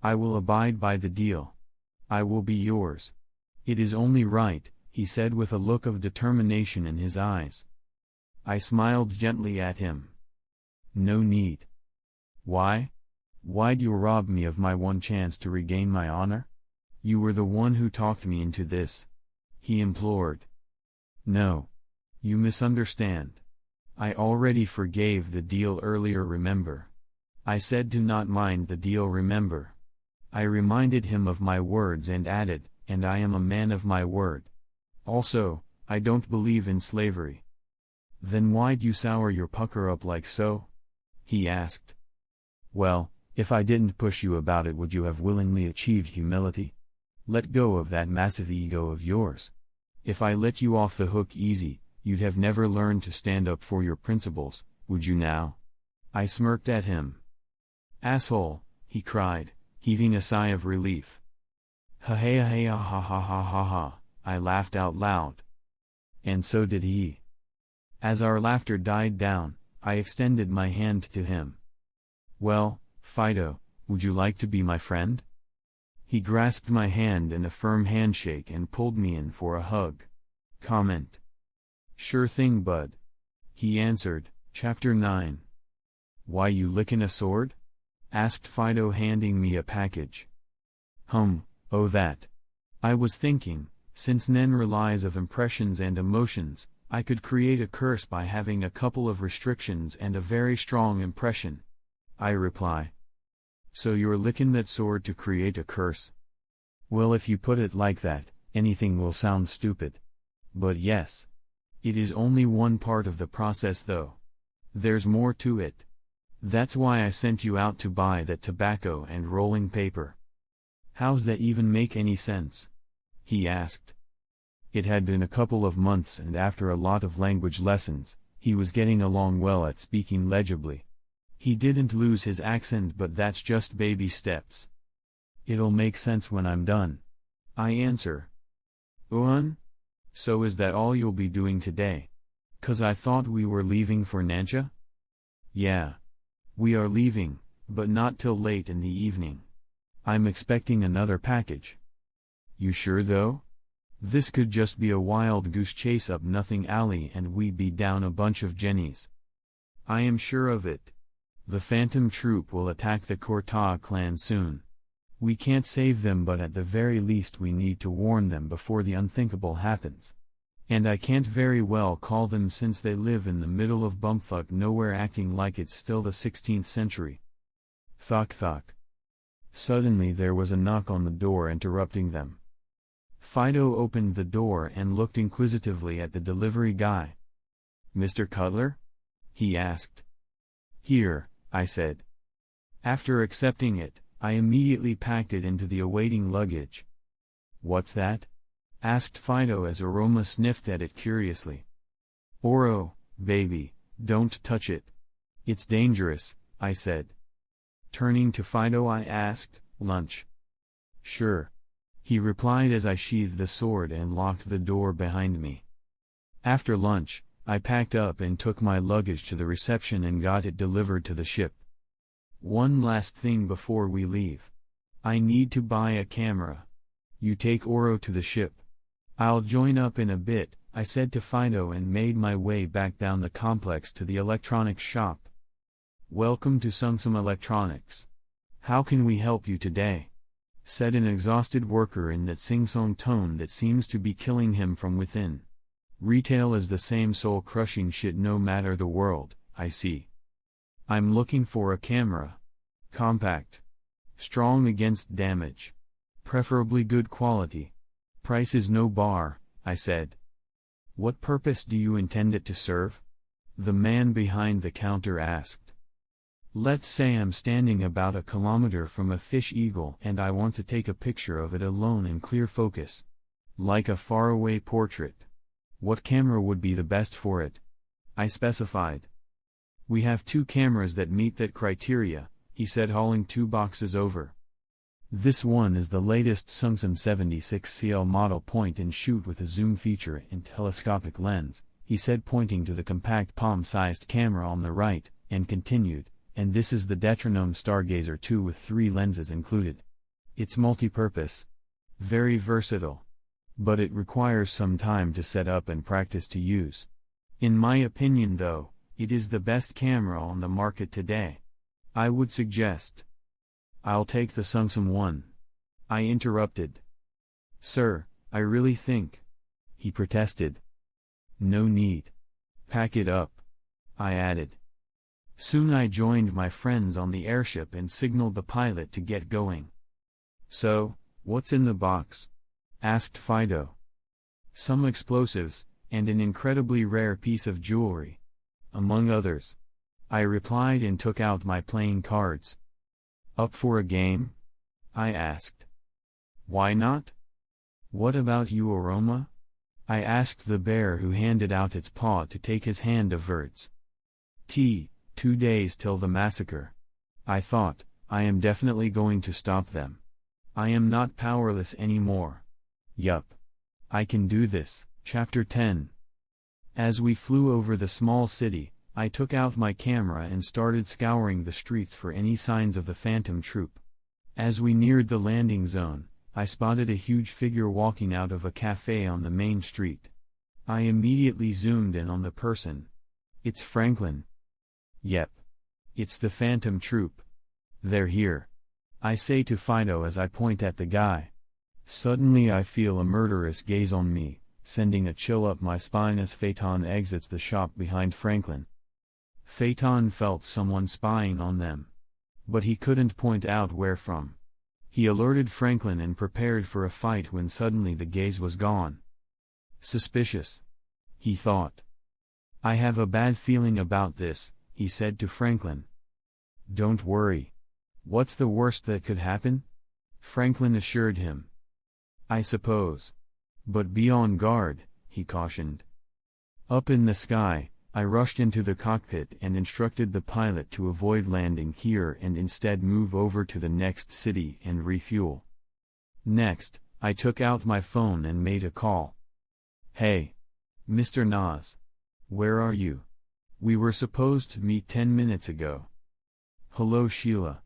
I will abide by the deal. I will be yours. It is only right, he said with a look of determination in his eyes. I smiled gently at him. No need. Why? Why'd you rob me of my one chance to regain my honor? You were the one who talked me into this. He implored. No. You misunderstand. I already forgave the deal earlier, remember? I said to not mind the deal, remember? I reminded him of my words and added, and I am a man of my word. Also, I don't believe in slavery. Then why'd you sour your pucker up like so? He asked. Well, if I didn't push you about it, would you have willingly achieved humility? Let go of that massive ego of yours. If I let you off the hook easy, you'd have never learned to stand up for your principles, would you now? I smirked at him. Asshole, he cried, heaving a sigh of relief. Ha ha ha ha ha ha ha ha, I laughed out loud. And so did he. As our laughter died down, I extended my hand to him. Well, Fido, would you like to be my friend? He grasped my hand in a firm handshake and pulled me in for a hug. Comment. Sure thing, bud. He answered. Chapter 9. Why you lickin' a sword? Asked Fido, handing me a package. Oh that. I was thinking, since Nen relies of impressions and emotions, I could create a curse by having a couple of restrictions and a very strong impression. I reply. So you're licking that sword to create a curse? Well, if you put it like that, anything will sound stupid. But yes. It is only one part of the process though. There's more to it. That's why I sent you out to buy that tobacco and rolling paper. How's that even make any sense? He asked. It had been a couple of months, and after a lot of language lessons, he was getting along well at speaking legibly. He didn't lose his accent, but that's just baby steps. It'll make sense when I'm done. I answer. So is that all you'll be doing today? 'Cause I thought we were leaving for Nancha? Yeah. We are leaving, but not till late in the evening. I'm expecting another package. You sure though? This could just be a wild goose chase up nothing alley and we'd be down a bunch of jennies. I am sure of it. The Phantom Troop will attack the Korta clan soon. We can't save them, but at the very least we need to warn them before the unthinkable happens. And I can't very well call them since they live in the middle of bumfuck nowhere, acting like it's still the 16th century. Thok. Suddenly there was a knock on the door interrupting them. Fido opened the door and looked inquisitively at the delivery guy. Mr. Cutler? He asked. Here, I said. After accepting it, I immediately packed it into the awaiting luggage. What's that? Asked Fido as Oroma sniffed at it curiously. Oro, baby, don't touch it. It's dangerous, I said. Turning to Fido I asked, lunch? Sure. He replied as I sheathed the sword and locked the door behind me. After lunch, I packed up and took my luggage to the reception and got it delivered to the ship. One last thing before we leave. I need to buy a camera. You take Oro to the ship. I'll join up in a bit, I said to Fido and made my way back down the complex to the electronics shop. Welcome to Sungsum Electronics. How can we help you today? Said an exhausted worker in that sing-song tone that seems to be killing him from within. Retail is the same soul-crushing shit no matter the world, I see. I'm looking for a camera. Compact. Strong against damage. Preferably good quality. Price is no bar, I said. What purpose do you intend it to serve? The man behind the counter asked. Let's say I'm standing about a kilometer from a fish eagle and I want to take a picture of it alone in clear focus. Like a faraway portrait. What camera would be the best for it? I specified. We have 2 cameras that meet that criteria, he said, hauling 2 boxes over. This one is the latest Sungsum 76CL model point-and-shoot with a zoom feature and telescopic lens, he said, pointing to the compact palm-sized camera on the right, and continued, and this is the Detronome Stargazer 2 with 3 lenses included. It's multi-purpose. Very versatile. But it requires some time to set up and practice to use. In my opinion though, it is the best camera on the market today. I would suggest. I'll take the Sungsum one. I interrupted. Sir, I really think. He protested. No need. Pack it up. I added. Soon I joined my friends on the airship and signaled the pilot to get going. So, what's in the box? Asked Fido. Some explosives, and an incredibly rare piece of jewelry. Among others. I replied and took out my playing cards. Up for a game? I asked. Why not? What about you, Oroma? I asked the bear who handed out its paw to take his hand of words. 2 days till the massacre. I thought, I am definitely going to stop them. I am not powerless anymore. Yup. I can do this. Chapter 10. As we flew over the small city, I took out my camera and started scouring the streets for any signs of the Phantom Troop. As we neared the landing zone, I spotted a huge figure walking out of a cafe on the main street. I immediately zoomed in on the person. It's Franklin. Yep. It's the Phantom Troop. They're here. I say to Fido as I point at the guy. Suddenly I feel a murderous gaze on me, sending a chill up my spine as Phaeton exits the shop behind Franklin. Phaeton felt someone spying on them. But he couldn't point out where from. He alerted Franklin and prepared for a fight when suddenly the gaze was gone. Suspicious. He thought. I have a bad feeling about this, he said to Franklin. Don't worry. What's the worst that could happen? Franklin assured him. I suppose. But be on guard, he cautioned. Up in the sky, I rushed into the cockpit and instructed the pilot to avoid landing here and instead move over to the next city and refuel. Next, I took out my phone and made a call. Hey. Mr. Nas. Where are you? We were supposed to meet 10 minutes ago. Hello, Sheila.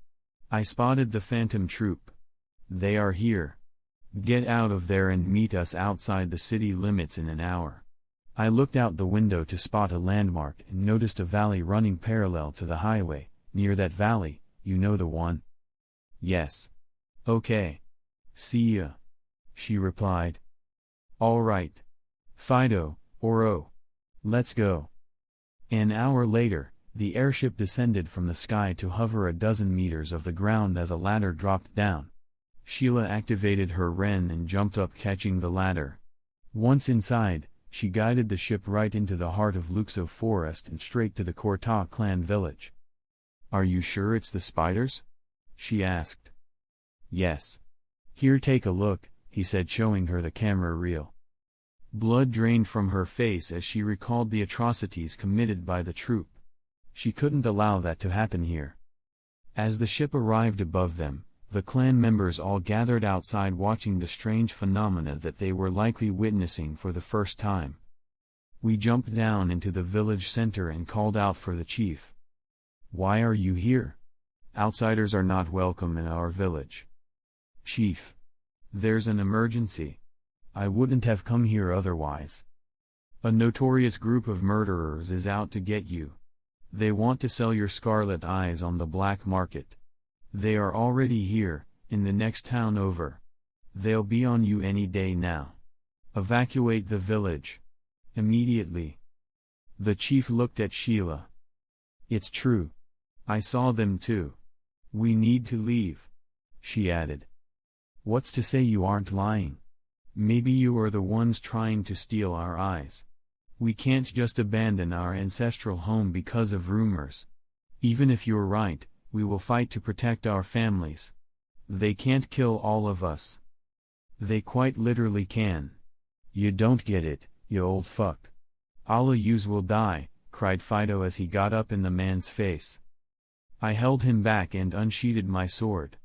I spotted the Phantom Troop. They are here. Get out of there and meet us outside the city limits in an hour. I looked out the window to spot a landmark and noticed a valley running parallel to the highway. Near that valley, you know the one? Yes. Okay. See ya. She replied. All right. Fido, Oro. Let's go. An hour later, the airship descended from the sky to hover a dozen meters of the ground as a ladder dropped down. Sheila activated her wren and jumped up, catching the ladder. Once inside, she guided the ship right into the heart of Luxo Forest and straight to the Korta clan village. Are you sure it's the spiders? She asked. Yes. Here, take a look, he said, showing her the camera reel. Blood drained from her face as she recalled the atrocities committed by the troop. She couldn't allow that to happen here. As the ship arrived above them, the clan members all gathered outside watching the strange phenomena that they were likely witnessing for the first time. We jumped down into the village center and called out for the chief. Why are you here? Outsiders are not welcome in our village. Chief. There's an emergency. I wouldn't have come here otherwise. A notorious group of murderers is out to get you. They want to sell your scarlet eyes on the black market. They are already here, in the next town over. They'll be on you any day now. Evacuate the village. Immediately. The chief looked at Sheila. It's true. I saw them too. We need to leave. She added. What's to say you aren't lying? Maybe you are the ones trying to steal our eyes. We can't just abandon our ancestral home because of rumors. Even if you're right, we will fight to protect our families. They can't kill all of us. They quite literally can. You don't get it, you old fuck. All of yous will die, cried Fido as he got up in the man's face. I held him back and unsheathed my sword.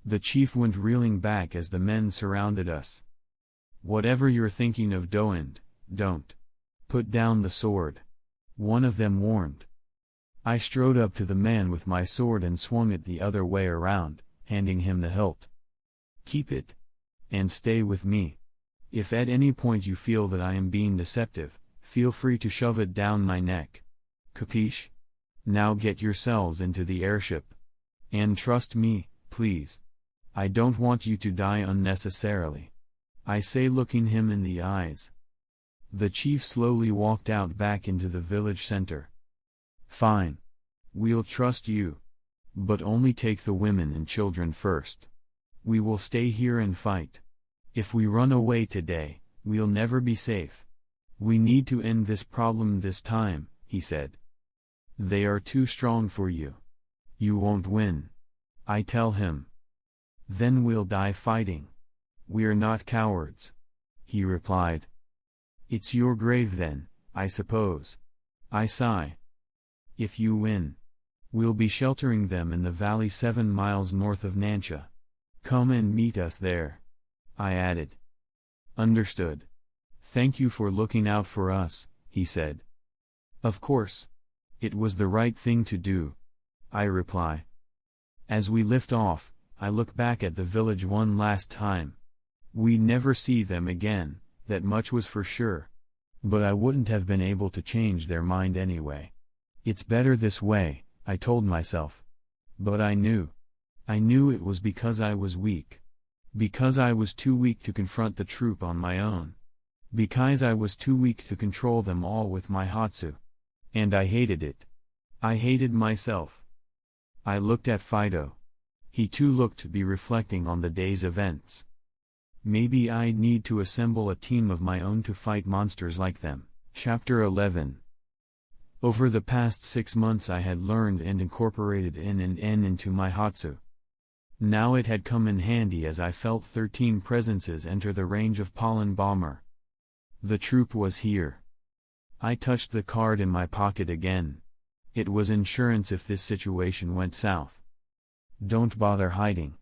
The chief went reeling back as the men surrounded us. Whatever you're thinking of doing, don't. Put down the sword. One of them warned. I strode up to the man with my sword and swung it the other way around, handing him the hilt. Keep it. And stay with me. If at any point you feel that I am being deceptive, feel free to shove it down my neck. Capiche? Now get yourselves into the airship. And trust me, please. I don't want you to die unnecessarily. I say, looking him in the eyes. The chief slowly walked out back into the village center. Fine. We'll trust you. But only take the women and children first. We will stay here and fight. If we run away today, we'll never be safe. We need to end this problem this time, he said. They are too strong for you. You won't win. I tell him. Then we'll die fighting. We're not cowards. He replied. It's your grave then, I suppose. I sigh. If you win, we'll be sheltering them in the valley 7 miles north of Nancha. Come and meet us there. I added. Understood. Thank you for looking out for us, he said. Of course. It was the right thing to do. I reply. As we lift off, I look back at the village one last time. We never see them again, that much was for sure. But I wouldn't have been able to change their mind anyway. It's better this way, I told myself. But I knew. I knew it was because I was weak. Because I was too weak to confront the troop on my own. Because I was too weak to control them all with my Hatsu. And I hated it. I hated myself. I looked at Fido. He too looked to be reflecting on the day's events. Maybe I'd need to assemble a team of my own to fight monsters like them. Chapter 11. Over the past 6 months I had learned and incorporated N and N into my Hatsu. Now it had come in handy as I felt 13 presences enter the range of Pollen Bomber. The troop was here. I touched the card in my pocket again. It was insurance if this situation went south. Don't bother hiding.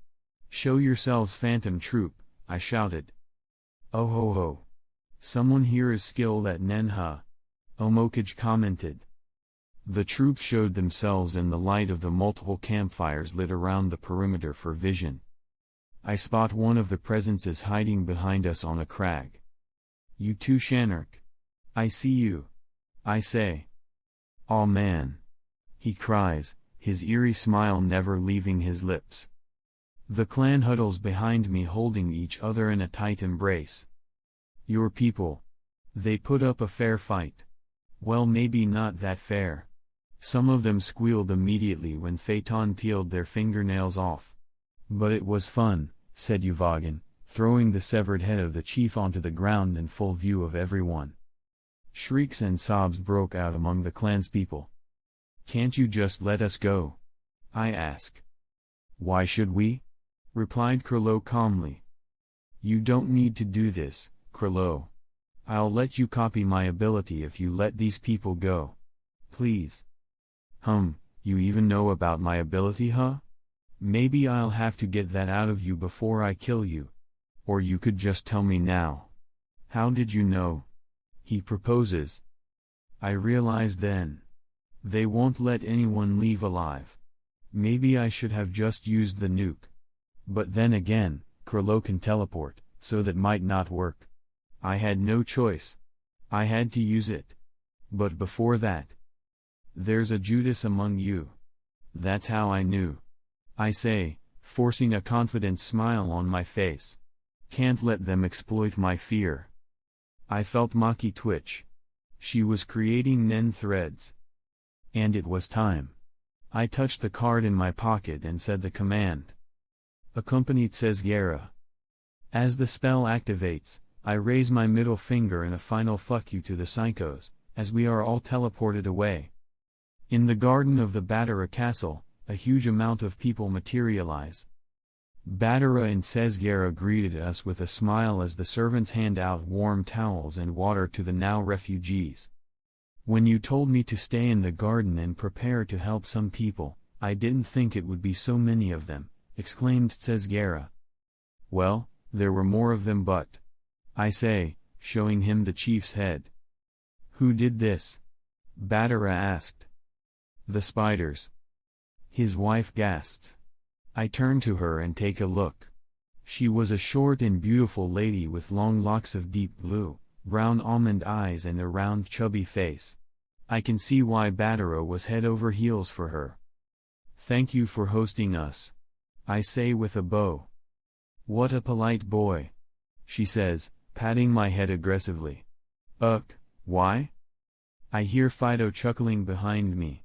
Show yourselves, Phantom Troop, I shouted. Oh ho ho. Someone here is skilled at Nenha. Omokage commented. The troops showed themselves in the light of the multiple campfires lit around the perimeter for vision. I spot one of the presences hiding behind us on a crag. You too, Shanark. I see you. I say. Aw man. He cries, his eerie smile never leaving his lips. The clan huddles behind me holding each other in a tight embrace. Your people. They put up a fair fight. Well, maybe not that fair. Some of them squealed immediately when Phaeton peeled their fingernails off. But it was fun, said Uvagan, throwing the severed head of the chief onto the ground in full view of everyone. Shrieks and sobs broke out among the clan's people. Can't you just let us go? I ask. Why should we? Replied Krilo calmly. You don't need to do this, Krilo. I'll let you copy my ability if you let these people go. Please. You even know about my ability, huh? Maybe I'll have to get that out of you before I kill you. Or you could just tell me now. How did you know? He proposes. I realize then. They won't let anyone leave alive. Maybe I should have just used the nuke. But then again, Krilo can teleport, so that might not work. I had no choice. I had to use it. But before that, there's a Judas among you. That's how I knew. I say, forcing a confident smile on my face. Can't let them exploit my fear. I felt Maki twitch. She was creating Nen threads. And it was time. I touched the card in my pocket and said the command. Accompanied says Gera. As the spell activates, I raise my middle finger in a final fuck you to the psychos, as we are all teleported away. In the garden of the Battara castle, a huge amount of people materialize. Battara and Sesgera greeted us with a smile as the servants hand out warm towels and water to the now refugees. When you told me to stay in the garden and prepare to help some people, I didn't think it would be so many of them, exclaimed Sesgera. Well, there were more of them but, I say, showing him the chief's head. Who did this? Battara asked. The spiders. His wife gasped. I turn to her and take a look. She was a short and beautiful lady with long locks of deep blue, brown almond eyes and a round chubby face. I can see why Battara was head over heels for her. Thank you for hosting us. I say with a bow. What a polite boy. She says, patting my head aggressively. Why? I hear Fido chuckling behind me.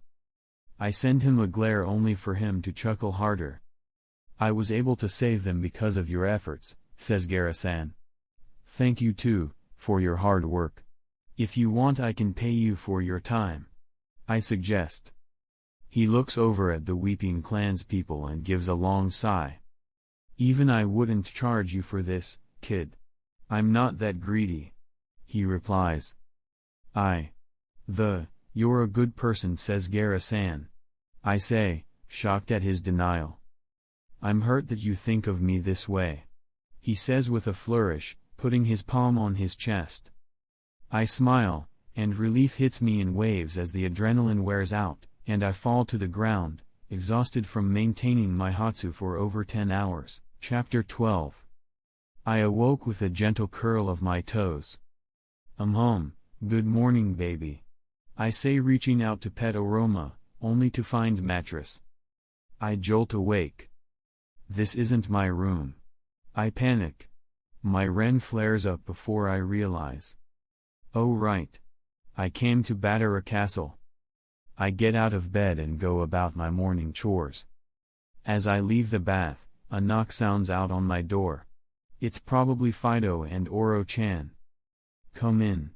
I send him a glare only for him to chuckle harder. I was able to save them because of your efforts, says Gera-san. Thank you too, for your hard work. If you want I can pay you for your time. I suggest. He looks over at the weeping clanspeople and gives a long sigh. Even I wouldn't charge you for this, kid. I'm not that greedy. He replies. You're a good person, says Gera-san. I say, shocked at his denial. I'm hurt that you think of me this way. He says with a flourish, putting his palm on his chest. I smile, and relief hits me in waves as the adrenaline wears out, and I fall to the ground, exhausted from maintaining my Hatsu for over 10 hours. Chapter 12. I awoke with a gentle curl of my toes. Good morning baby. I say reaching out to pet Aroma, only to find mattress. I jolt awake. This isn't my room. I panic. My Ren flares up before I realize. Oh right. I came to Battara Castle. I get out of bed and go about my morning chores. As I leave the bath, a knock sounds out on my door. It's probably Fido and Oro-chan. Come in.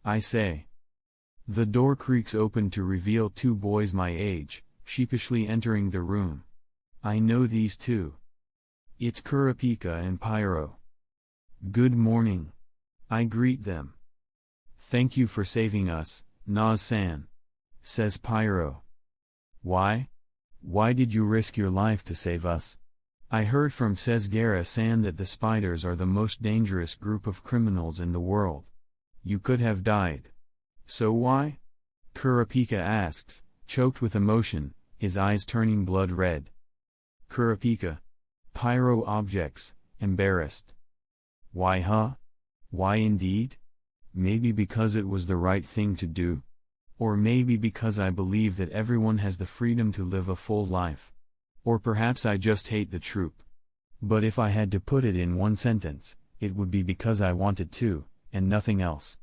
I say. The door creaks open to reveal two boys my age, sheepishly entering the room. I know these two. It's Kurapika and Pyro. Good morning. I greet them. Thank you for saving us, Naz-san, says Pyro. Why? Why did you risk your life to save us? I heard from Sesgera-san that the spiders are the most dangerous group of criminals in the world. You could have died. So why? Kurapika asks, choked with emotion, his eyes turning blood red. Kurapika. Pyro objects, embarrassed. Why huh? Why indeed? Maybe because it was the right thing to do? Or maybe because I believe that everyone has the freedom to live a full life. Or perhaps I just hate the troop. But if I had to put it in one sentence, it would be because I wanted to, and nothing else.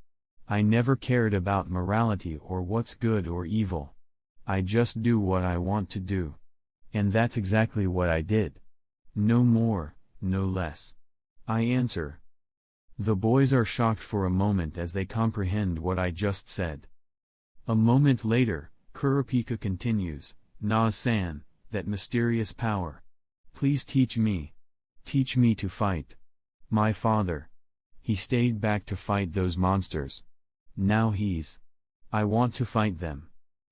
I never cared about morality or what's good or evil. I just do what I want to do. And that's exactly what I did. No more, no less. I answer. The boys are shocked for a moment as they comprehend what I just said. A moment later, Kurapika continues, Naz-san, that mysterious power. Please teach me. Teach me to fight. My father. He stayed back to fight those monsters. Now I want to fight them.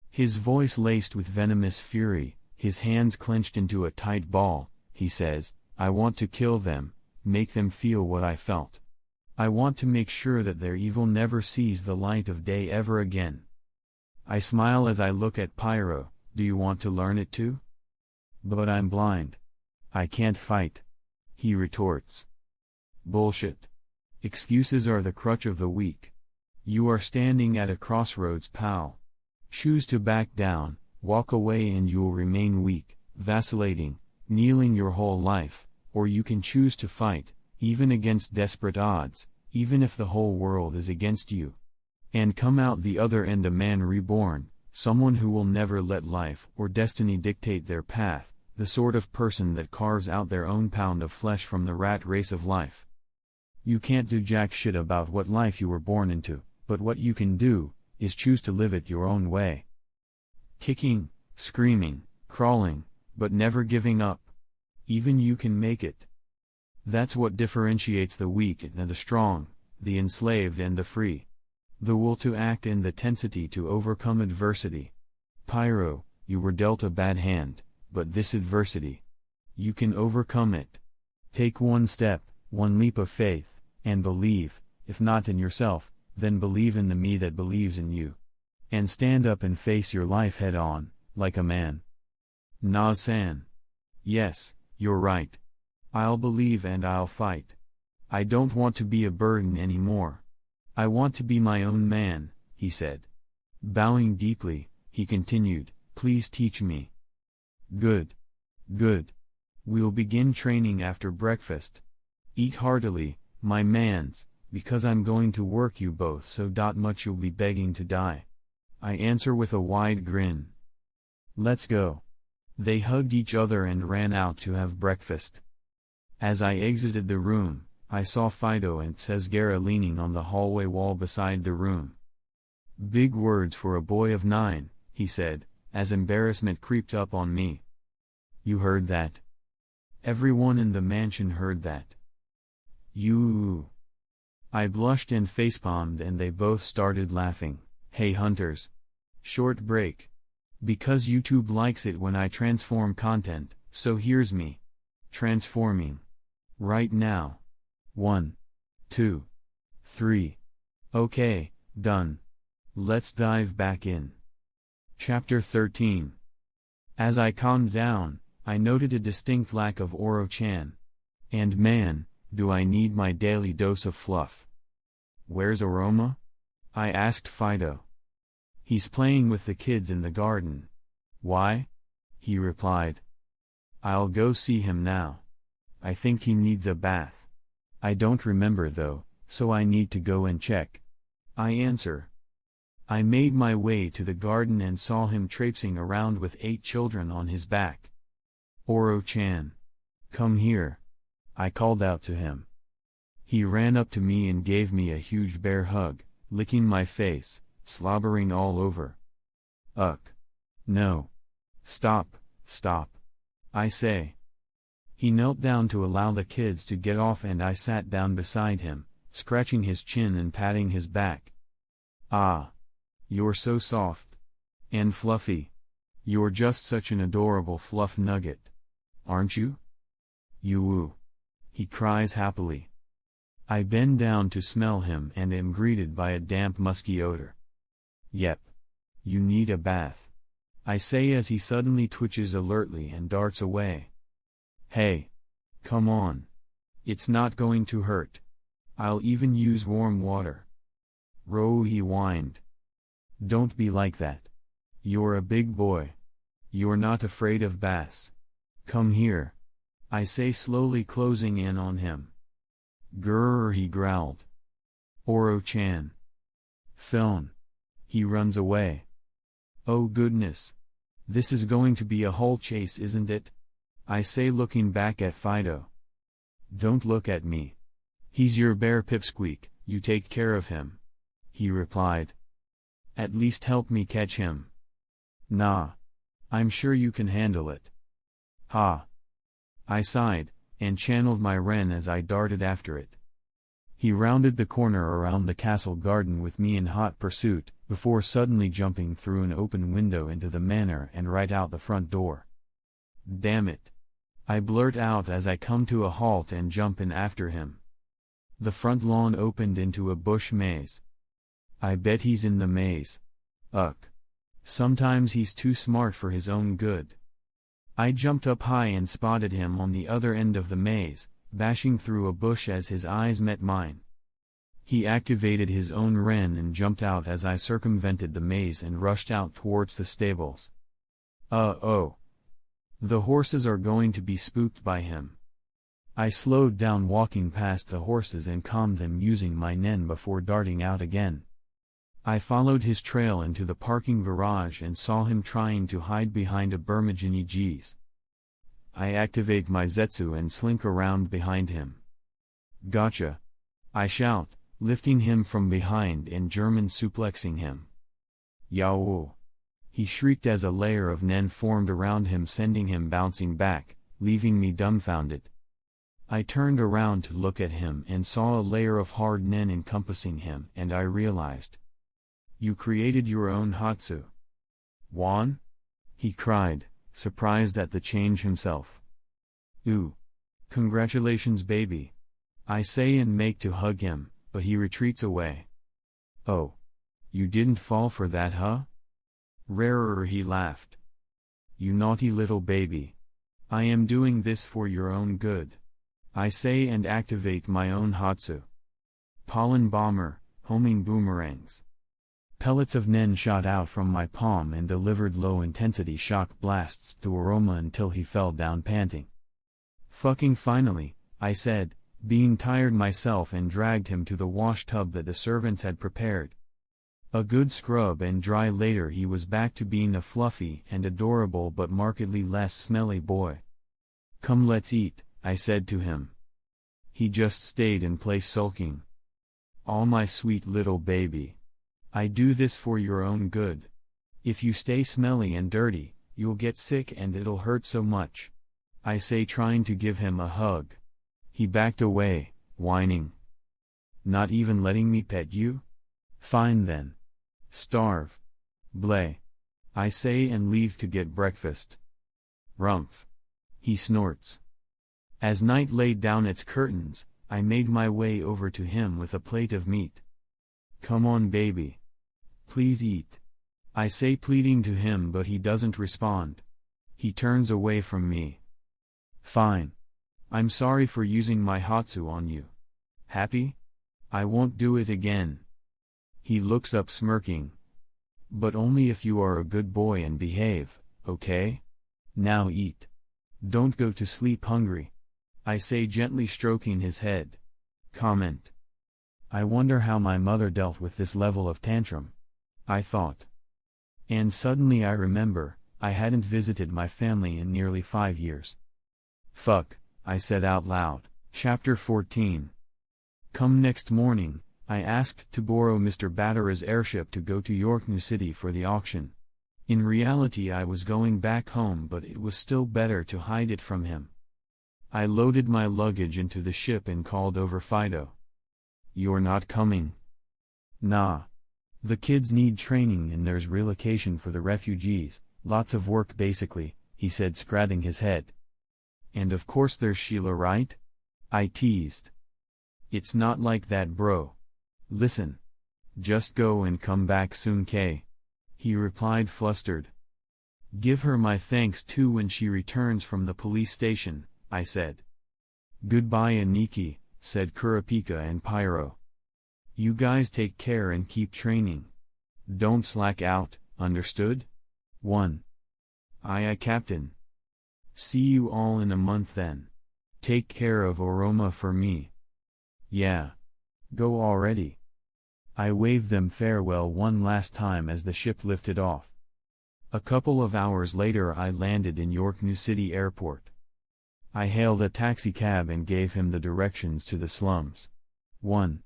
His voice laced with venomous fury, his hands clenched into a tight ball, he says, I want to kill them, make them feel what I felt. I want to make sure that their evil never sees the light of day ever again. I smile as I look at Pyro. Do you want to learn it too? But I'm blind. I can't fight. He retorts. Bullshit. Excuses are the crutch of the weak. You are standing at a crossroads, pal. Choose to back down, walk away, and you'll remain weak, vacillating, kneeling your whole life, or you can choose to fight, even against desperate odds, even if the whole world is against you. And come out the other end a man reborn, someone who will never let life or destiny dictate their path, the sort of person that carves out their own pound of flesh from the rat race of life. You can't do jack shit about what life you were born into, but what you can do, is choose to live it your own way. Kicking, screaming, crawling, but never giving up. Even you can make it. That's what differentiates the weak and the strong, the enslaved and the free. The will to act and the tensity to overcome adversity. Pyro, you were dealt a bad hand, but this adversity, you can overcome it. Take one step, one leap of faith, and believe, if not in yourself, then believe in the me that believes in you. And stand up and face your life head on, like a man. Naz-san. Yes, you're right. I'll believe and I'll fight. I don't want to be a burden anymore. I want to be my own man, he said. Bowing deeply, he continued, please teach me. Good. Good. We'll begin training after breakfast. Eat heartily, my mans, because I'm going to work you both so much you'll be begging to die. I answer with a wide grin. Let's go. They hugged each other and ran out to have breakfast. As I exited the room, I saw Fido and Cesgara leaning on the hallway wall beside the room. Big words for a boy of 9, he said, as embarrassment creeped up on me. You heard that? Everyone in the mansion heard that. You. I blushed and facepalmed and they both started laughing. Hey hunters. Short break. Because YouTube likes it when I transform content, so here's me. Transforming. Right now. 1, 2, 3. Okay, done. Let's dive back in. Chapter 13. As I calmed down, I noted a distinct lack of Oro-chan. And man, do I need my daily dose of fluff. Where's Aroma? I asked Fido. He's playing with the kids in the garden. Why? He replied. I'll go see him now. I think he needs a bath. I don't remember though, so I need to go and check. I answer. I made my way to the garden and saw him traipsing around with 8 children on his back. Oro-chan. Come here. I called out to him. He ran up to me and gave me a huge bear hug, licking my face, slobbering all over. No. Stop, stop. I say. He knelt down to allow the kids to get off and I sat down beside him, scratching his chin and patting his back. Ah. You're so soft. And fluffy. You're just such an adorable fluff nugget. Aren't you? You woo. He cries happily. I bend down to smell him and am greeted by a damp musky odor. Yep. You need a bath. I say as he suddenly twitches alertly and darts away. Hey. Come on. It's not going to hurt. I'll even use warm water. Ro, he whined. Don't be like that. You're a big boy. You're not afraid of baths. Come here. I say slowly closing in on him. Grrr, he growled. Oro-chan. Phone. He runs away. Oh goodness. This is going to be a whole chase, isn't it? I say looking back at Fido. Don't look at me. He's your bear pipsqueak, you take care of him. He replied. At least help me catch him. Nah. I'm sure you can handle it. Ha. I sighed, and channeled my wren as I darted after it. He rounded the corner around the castle garden with me in hot pursuit, before suddenly jumping through an open window into the manor and right out the front door. Damn it. I blurt out as I come to a halt and jump in after him. The front lawn opened into a bush maze. I bet he's in the maze. Sometimes he's too smart for his own good. I jumped up high and spotted him on the other end of the maze, bashing through a bush as his eyes met mine. He activated his own wren and jumped out as I circumvented the maze and rushed out towards the stables. Oh. The horses are going to be spooked by him. I slowed down walking past the horses and calmed them using my nen before darting out again. I followed his trail into the parking garage and saw him trying to hide behind a Burmajini G's. I activate my Zetsu and slink around behind him. Gotcha! I shout, lifting him from behind and German suplexing him. Yow! He shrieked as a layer of nen formed around him, sending him bouncing back, leaving me dumbfounded. I turned around to look at him and saw a layer of hard nen encompassing him, and I realized. You created your own Hatsu. Juan? He cried, surprised at the change himself. Ooh. Congratulations, baby. I say and make to hug him, but he retreats away. Oh. You didn't fall for that, huh? Rarer, he laughed. You naughty little baby. I am doing this for your own good. I say and activate my own Hatsu. Pollen bomber, homing boomerangs. Pellets of nen shot out from my palm and delivered low-intensity shock blasts to Aroma until he fell down panting. Fucking finally, I said, being tired myself, and dragged him to the wash tub that the servants had prepared. A good scrub and dry later he was back to being a fluffy and adorable but markedly less smelly boy. Come, let's eat, I said to him. He just stayed in place sulking. All my sweet little baby. I do this for your own good. If you stay smelly and dirty, you'll get sick and it'll hurt so much. I say, trying to give him a hug. He backed away, whining. Not even letting me pet you? Fine then. Starve. Bleh. I say and leave to get breakfast. Rumph. He snorts. As night laid down its curtains, I made my way over to him with a plate of meat. Come on, baby. Please eat. I say, pleading to him, but he doesn't respond. He turns away from me. Fine. I'm sorry for using my Hatsu on you. Happy? I won't do it again. He looks up smirking. But only if you are a good boy and behave, okay? Now eat. Don't go to sleep hungry. I say, gently stroking his head. Comment. I wonder how my mother dealt with this level of tantrum. I thought. And suddenly I remember, I hadn't visited my family in nearly 5 years. Fuck, I said out loud. Chapter 14. Come next morning, I asked to borrow Mr. Battera's airship to go to York New City for the auction. In reality I was going back home, but it was still better to hide it from him. I loaded my luggage into the ship and called over Fido. You're not coming? Nah. The kids need training and there's relocation for the refugees, lots of work basically, he said, scratching his head. And of course there's Sheila, right? I teased. It's not like that, bro. Listen. Just go and come back soon, Kay. He replied, flustered. Give her my thanks too when she returns from the police station, I said. Goodbye, Aniki, said Kurapika and Pyro. You guys take care and keep training. Don't slack out, understood? 1. Aye, Captain. See you all in a month then. Take care of Oroma for me. Yeah. Go already. I waved them farewell one last time as the ship lifted off. A couple of hours later I landed in York New City Airport. I hailed a taxicab and gave him the directions to the slums. 1.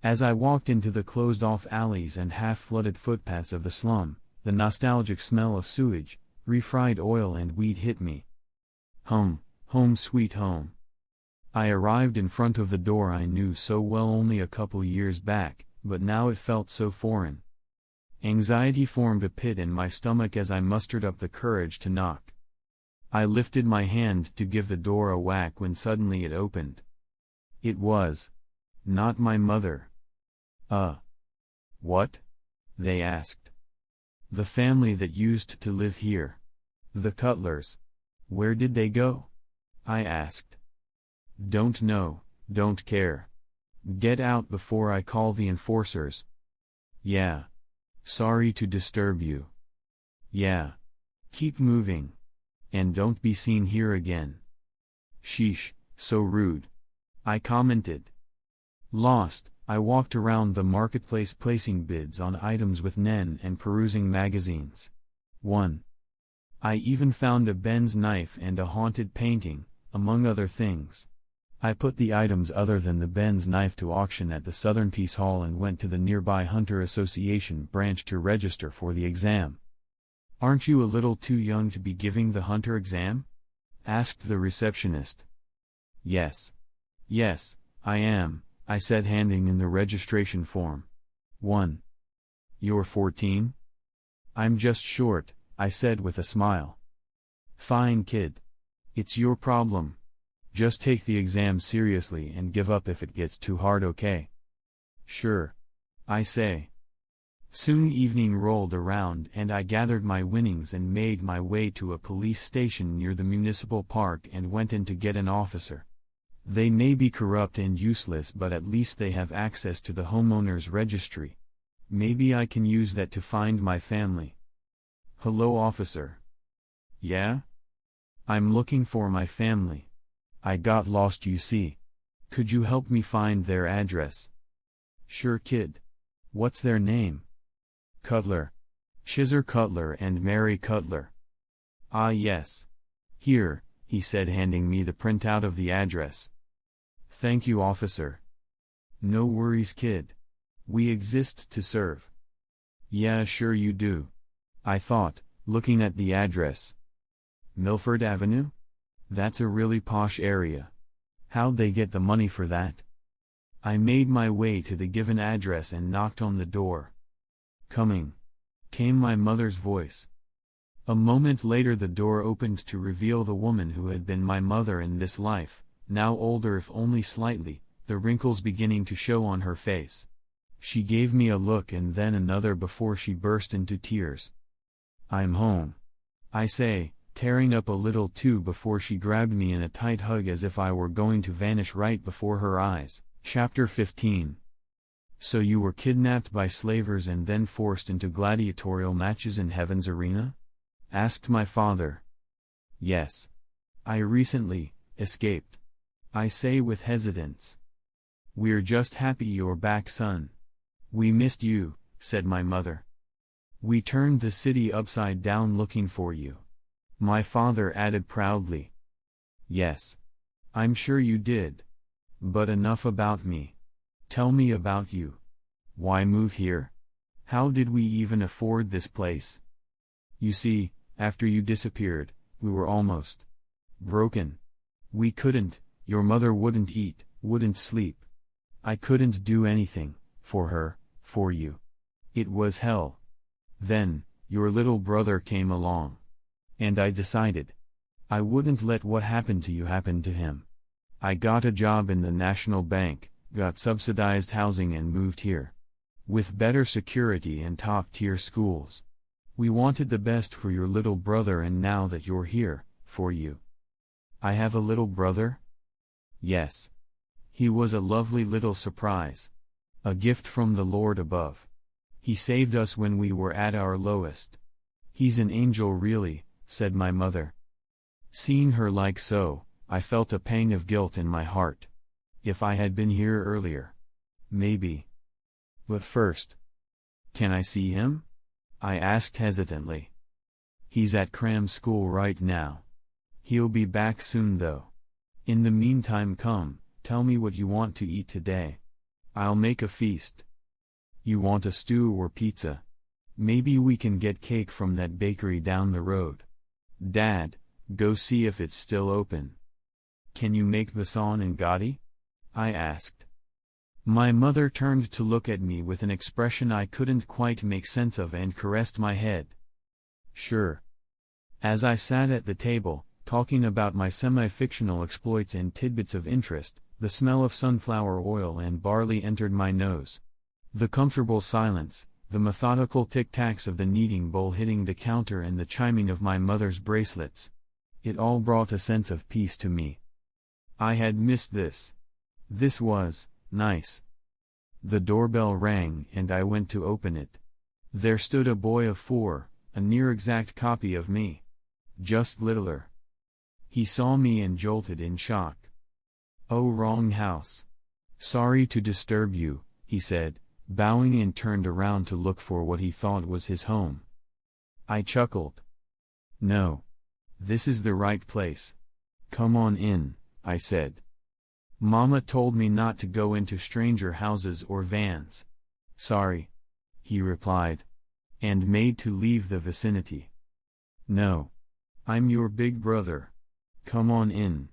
As I walked into the closed-off alleys and half-flooded footpaths of the slum, the nostalgic smell of sewage, refried oil and weed hit me. Home, home sweet home. I arrived in front of the door I knew so well only a couple years back, but now it felt so foreign. Anxiety formed a pit in my stomach as I mustered up the courage to knock. I lifted my hand to give the door a whack when suddenly it opened. It was not my mother. What? They asked. The family that used to live here. The Cutlers. Where did they go? I asked. Don't know, don't care. Get out before I call the enforcers. Yeah. Sorry to disturb you. Yeah. Keep moving. And don't be seen here again. Sheesh, so rude. I commented. Lost, I walked around the marketplace placing bids on items with Nen and perusing magazines. 1. I even found a Ben's knife and a haunted painting, among other things. I put the items other than the Ben's knife to auction at the Southern Peace Hall and went to the nearby Hunter Association branch to register for the exam. Aren't you a little too young to be giving the Hunter exam? Asked the receptionist. Yes. Yes, I am, I said, handing in the registration form. 1. You're 14? I'm just short, I said with a smile. Fine, kid. It's your problem. Just take the exam seriously and give up if it gets too hard, okay? Sure. I say. Soon evening rolled around and I gathered my winnings and made my way to a police station near the municipal park and went in to get an officer. They may be corrupt and useless, but at least they have access to the homeowner's registry. Maybe I can use that to find my family. Hello, officer. Yeah? I'm looking for my family. I got lost, you see. Could you help me find their address? Sure, kid. What's their name? Cutler. Chizzer Cutler and Mary Cutler. Ah, yes. Here, he said, handing me the printout of the address. Thank you, officer. No worries, kid. We exist to serve. Yeah, sure you do. I thought, looking at the address. Milford Avenue? That's a really posh area. How'd they get the money for that? I made my way to the given address and knocked on the door. Coming, came my mother's voice. A moment later the door opened to reveal the woman who had been my mother in this life, now older if only slightly, the wrinkles beginning to show on her face. She gave me a look and then another before she burst into tears. I'm home. I say, tearing up a little too before she grabbed me in a tight hug as if I were going to vanish right before her eyes. Chapter 15. So you were kidnapped by slavers and then forced into gladiatorial matches in Heaven's arena? Asked my father. Yes. I recently escaped. I say with hesitance. We're just happy you're back, son. We missed you, said my mother. We turned the city upside down looking for you. My father added proudly. Yes. I'm sure you did. But enough about me. Tell me about you. Why move here? How did we even afford this place? You see, after you disappeared, we were almost broken. We couldn't, your mother wouldn't eat, wouldn't sleep. I couldn't do anything, for her, for you. It was hell. Then, your little brother came along. And I decided. I wouldn't let what happened to you happen to him. I got a job in the National Bank, got subsidized housing and moved here. With better security and top-tier schools. We wanted the best for your little brother, and now that you're here, for you. I have a little brother? Yes. He was a lovely little surprise. A gift from the Lord above. He saved us when we were at our lowest. He's an angel really, said my mother. Seeing her like so, I felt a pang of guilt in my heart. If I had been here earlier. Maybe. But first. Can I see him? I asked hesitantly. He's at cram school right now. He'll be back soon though. In the meantime, come, tell me what you want to eat today. I'll make a feast. You want a stew or pizza? Maybe we can get cake from that bakery down the road. Dad, go see if it's still open. Can you make besan and gatti? I asked. My mother turned to look at me with an expression I couldn't quite make sense of and caressed my head. Sure. As I sat at the table, talking about my semi-fictional exploits and tidbits of interest, the smell of sunflower oil and barley entered my nose. The comfortable silence, the methodical tic-tacs of the kneading bowl hitting the counter and the chiming of my mother's bracelets. It all brought a sense of peace to me. I had missed this. This was nice. The doorbell rang and I went to open it. There stood a boy of 4, a near exact copy of me. Just littler. He saw me and jolted in shock. "Oh, wrong house. Sorry to disturb you," he said, bowing, and turned around to look for what he thought was his home. I chuckled. "No. This is the right place. Come on in," I said. "Mama told me not to go into stranger houses or vans." "Sorry," he replied, and made to leave the vicinity. "No. I'm your big brother. Come on in."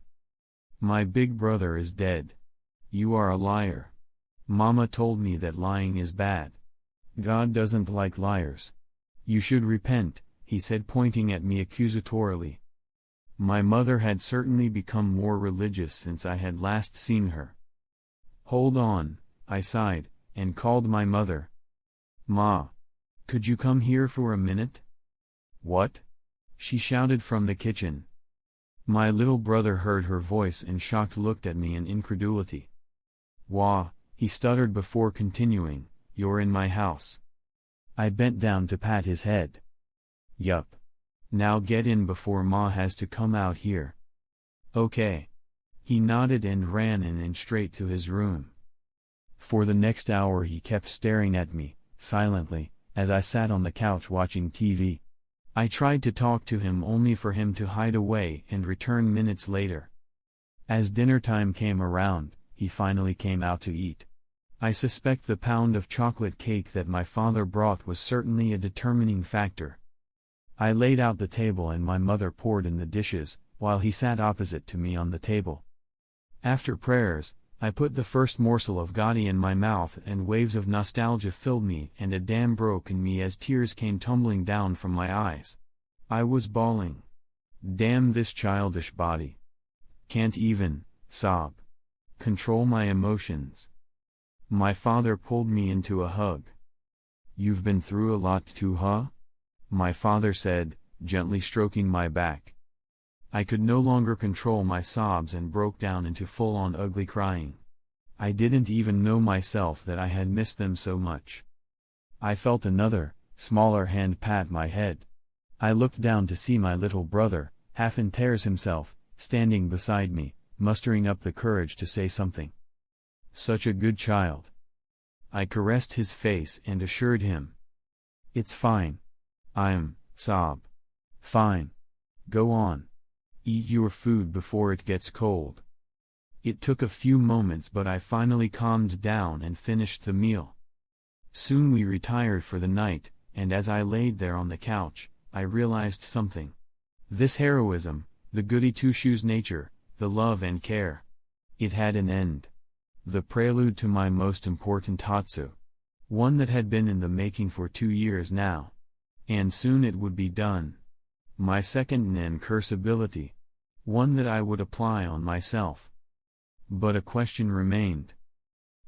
"My big brother is dead." "You are a liar. Mama told me that lying is bad. God doesn't like liars. You should repent," he said, pointing at me accusatorily. My mother had certainly become more religious since I had last seen her. "Hold on," I sighed, and called my mother. "Ma, could you come here for a minute?" "What?" she shouted from the kitchen. My little brother heard her voice and shocked looked at me in incredulity. "Wah," he stuttered before continuing, "you're in my house." I bent down to pat his head. "Yup. Now get in before Ma has to come out here." "Okay." He nodded and ran in and straight to his room. For the next hour he kept staring at me, silently, as I sat on the couch watching TV. I tried to talk to him only for him to hide away and return minutes later. As dinner time came around, he finally came out to eat. I suspect the pound of chocolate cake that my father brought was certainly a determining factor. I laid out the table and my mother poured in the dishes, while he sat opposite to me on the table. After prayers, I put the first morsel of Gotti in my mouth and waves of nostalgia filled me and a dam broke in me as tears came tumbling down from my eyes. I was bawling. Damn this childish body. Can't even sob. Control my emotions. My father pulled me into a hug. "You've been through a lot too, huh?" my father said, gently stroking my back. I could no longer control my sobs and broke down into full-on ugly crying. I didn't even know myself that I had missed them so much. I felt another, smaller hand pat my head. I looked down to see my little brother, half in tears himself, standing beside me, mustering up the courage to say something. Such a good child. I caressed his face and assured him. "It's fine. I'm fine. Go on. Eat your food before it gets cold." It took a few moments, but I finally calmed down and finished the meal. Soon we retired for the night, and as I laid there on the couch, I realized something. This heroism, the goody two-shoes nature, the love and care. It had an end. The prelude to my most important tatsu. One that had been in the making for 2 years now. And soon it would be done. My second nen curse ability. One that I would apply on myself. But a question remained.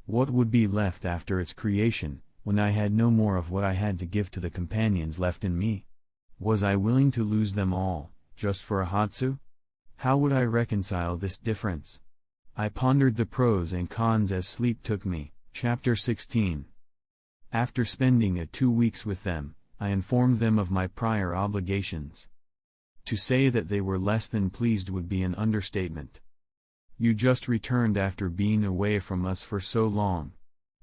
What would be left after its creation, when I had no more of what I had to give to the companions left in me? Was I willing to lose them all, just for a hatsu? How would I reconcile this difference? I pondered the pros and cons as sleep took me. Chapter 16. After spending 2 weeks with them, I informed them of my prior obligations. To say that they were less than pleased would be an understatement. "You just returned after being away from us for so long.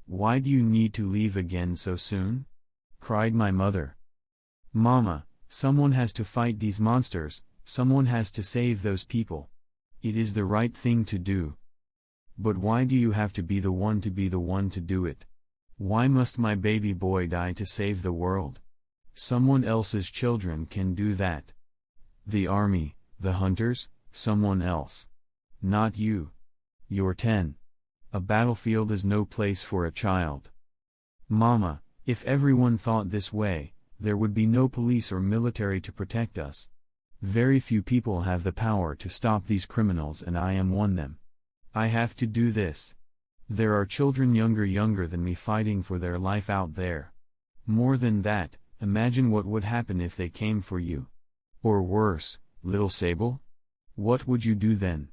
Why do you need to leave again so soon?" cried my mother. "Mama, someone has to fight these monsters, someone has to save those people. It is the right thing to do. But why do you have to be the one to do it? Why must my baby boy die to save the world? Someone else's children can do that. The army, the hunters, someone else. Not you. You're 10. A battlefield is no place for a child. Mama, if everyone thought this way, there would be no police or military to protect us. Very few people have the power to stop these criminals, and I am one of them. I have to do this. There are children younger than me fighting for their life out there. More than that, imagine what would happen if they came for you. Or worse, little Sable? What would you do then?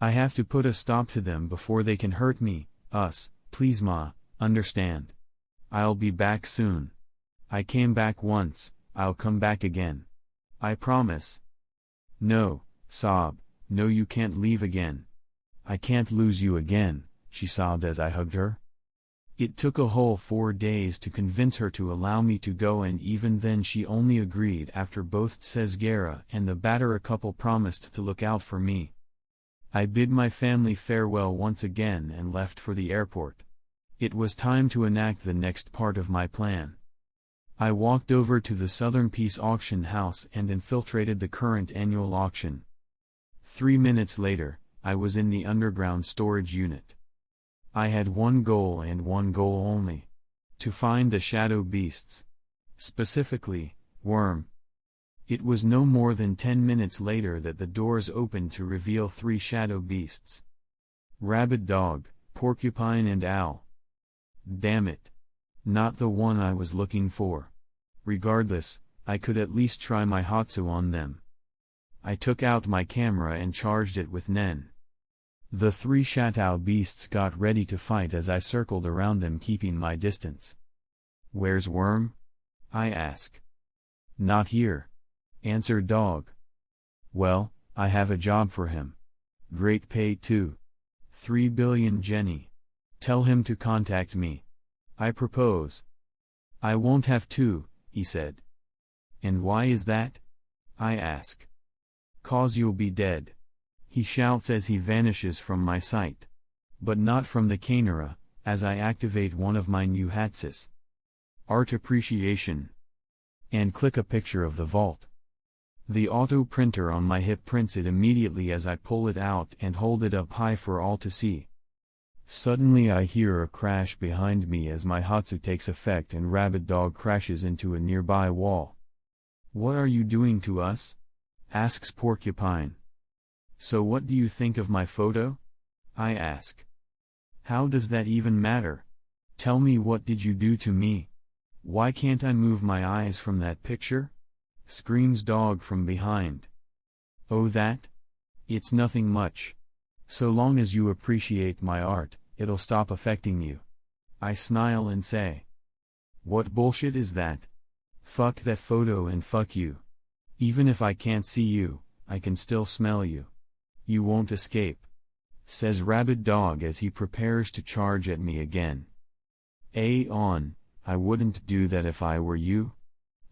I have to put a stop to them before they can hurt me, us, please ma, understand. I'll be back soon. I came back once, I'll come back again. I promise. No, sob, no you can't leave again. I can't lose you again, she sobbed as I hugged her. It took a whole 4 days to convince her to allow me to go, and even then she only agreed after both Cesgera and the Batera couple promised to look out for me. I bid my family farewell once again and left for the airport. It was time to enact the next part of my plan. I walked over to the Southern Peace auction house and infiltrated the current annual auction. 3 minutes later, I was in the underground storage unit. I had one goal and one goal only. To find the shadow beasts. Specifically, Worm. It was no more than 10 minutes later that the doors opened to reveal 3 shadow beasts. Rabbit dog, porcupine and owl. Damn it. Not the one I was looking for. Regardless, I could at least try my Hatsu on them. I took out my camera and charged it with Nen. The 3 shadow beasts got ready to fight as I circled around them, keeping my distance. Where's Worm? I ask. Not here. Answered dog. Well, I have a job for him. Great pay too. 3 billion Jenny. Tell him to contact me. I propose. I won't have to, he said. And why is that? I ask. 'Cause you'll be dead. He shouts as he vanishes from my sight. But not from the camera, as I activate one of my new Hatsus. Art appreciation. And click a picture of the vault. The auto printer on my hip prints it immediately as I pull it out and hold it up high for all to see. Suddenly I hear a crash behind me as my Hatsu takes effect and Rabbit Dog crashes into a nearby wall. What are you doing to us? Asks Porcupine. So what do you think of my photo? I ask. How does that even matter? Tell me, what did you do to me? Why can't I move my eyes from that picture? Screams Dog from behind. Oh that? It's nothing much. So long as you appreciate my art, it'll stop affecting you. I snarl and say. What bullshit is that? Fuck that photo and fuck you. Even if I can't see you, I can still smell you. You won't escape. Says Rabbit Dog as he prepares to charge at me again. I wouldn't do that if I were you.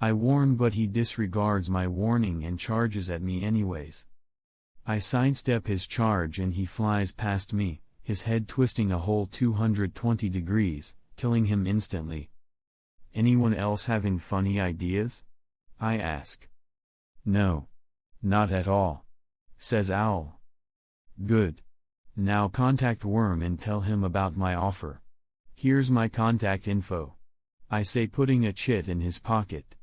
I warn, but he disregards my warning and charges at me anyways. I sidestep his charge and he flies past me, his head twisting a whole 220 degrees, killing him instantly. Anyone else having funny ideas? I ask. No. Not at all. Says Owl. Good. Now contact Worm and tell him about my offer. Here's my contact info. I say, putting a chit in his pocket.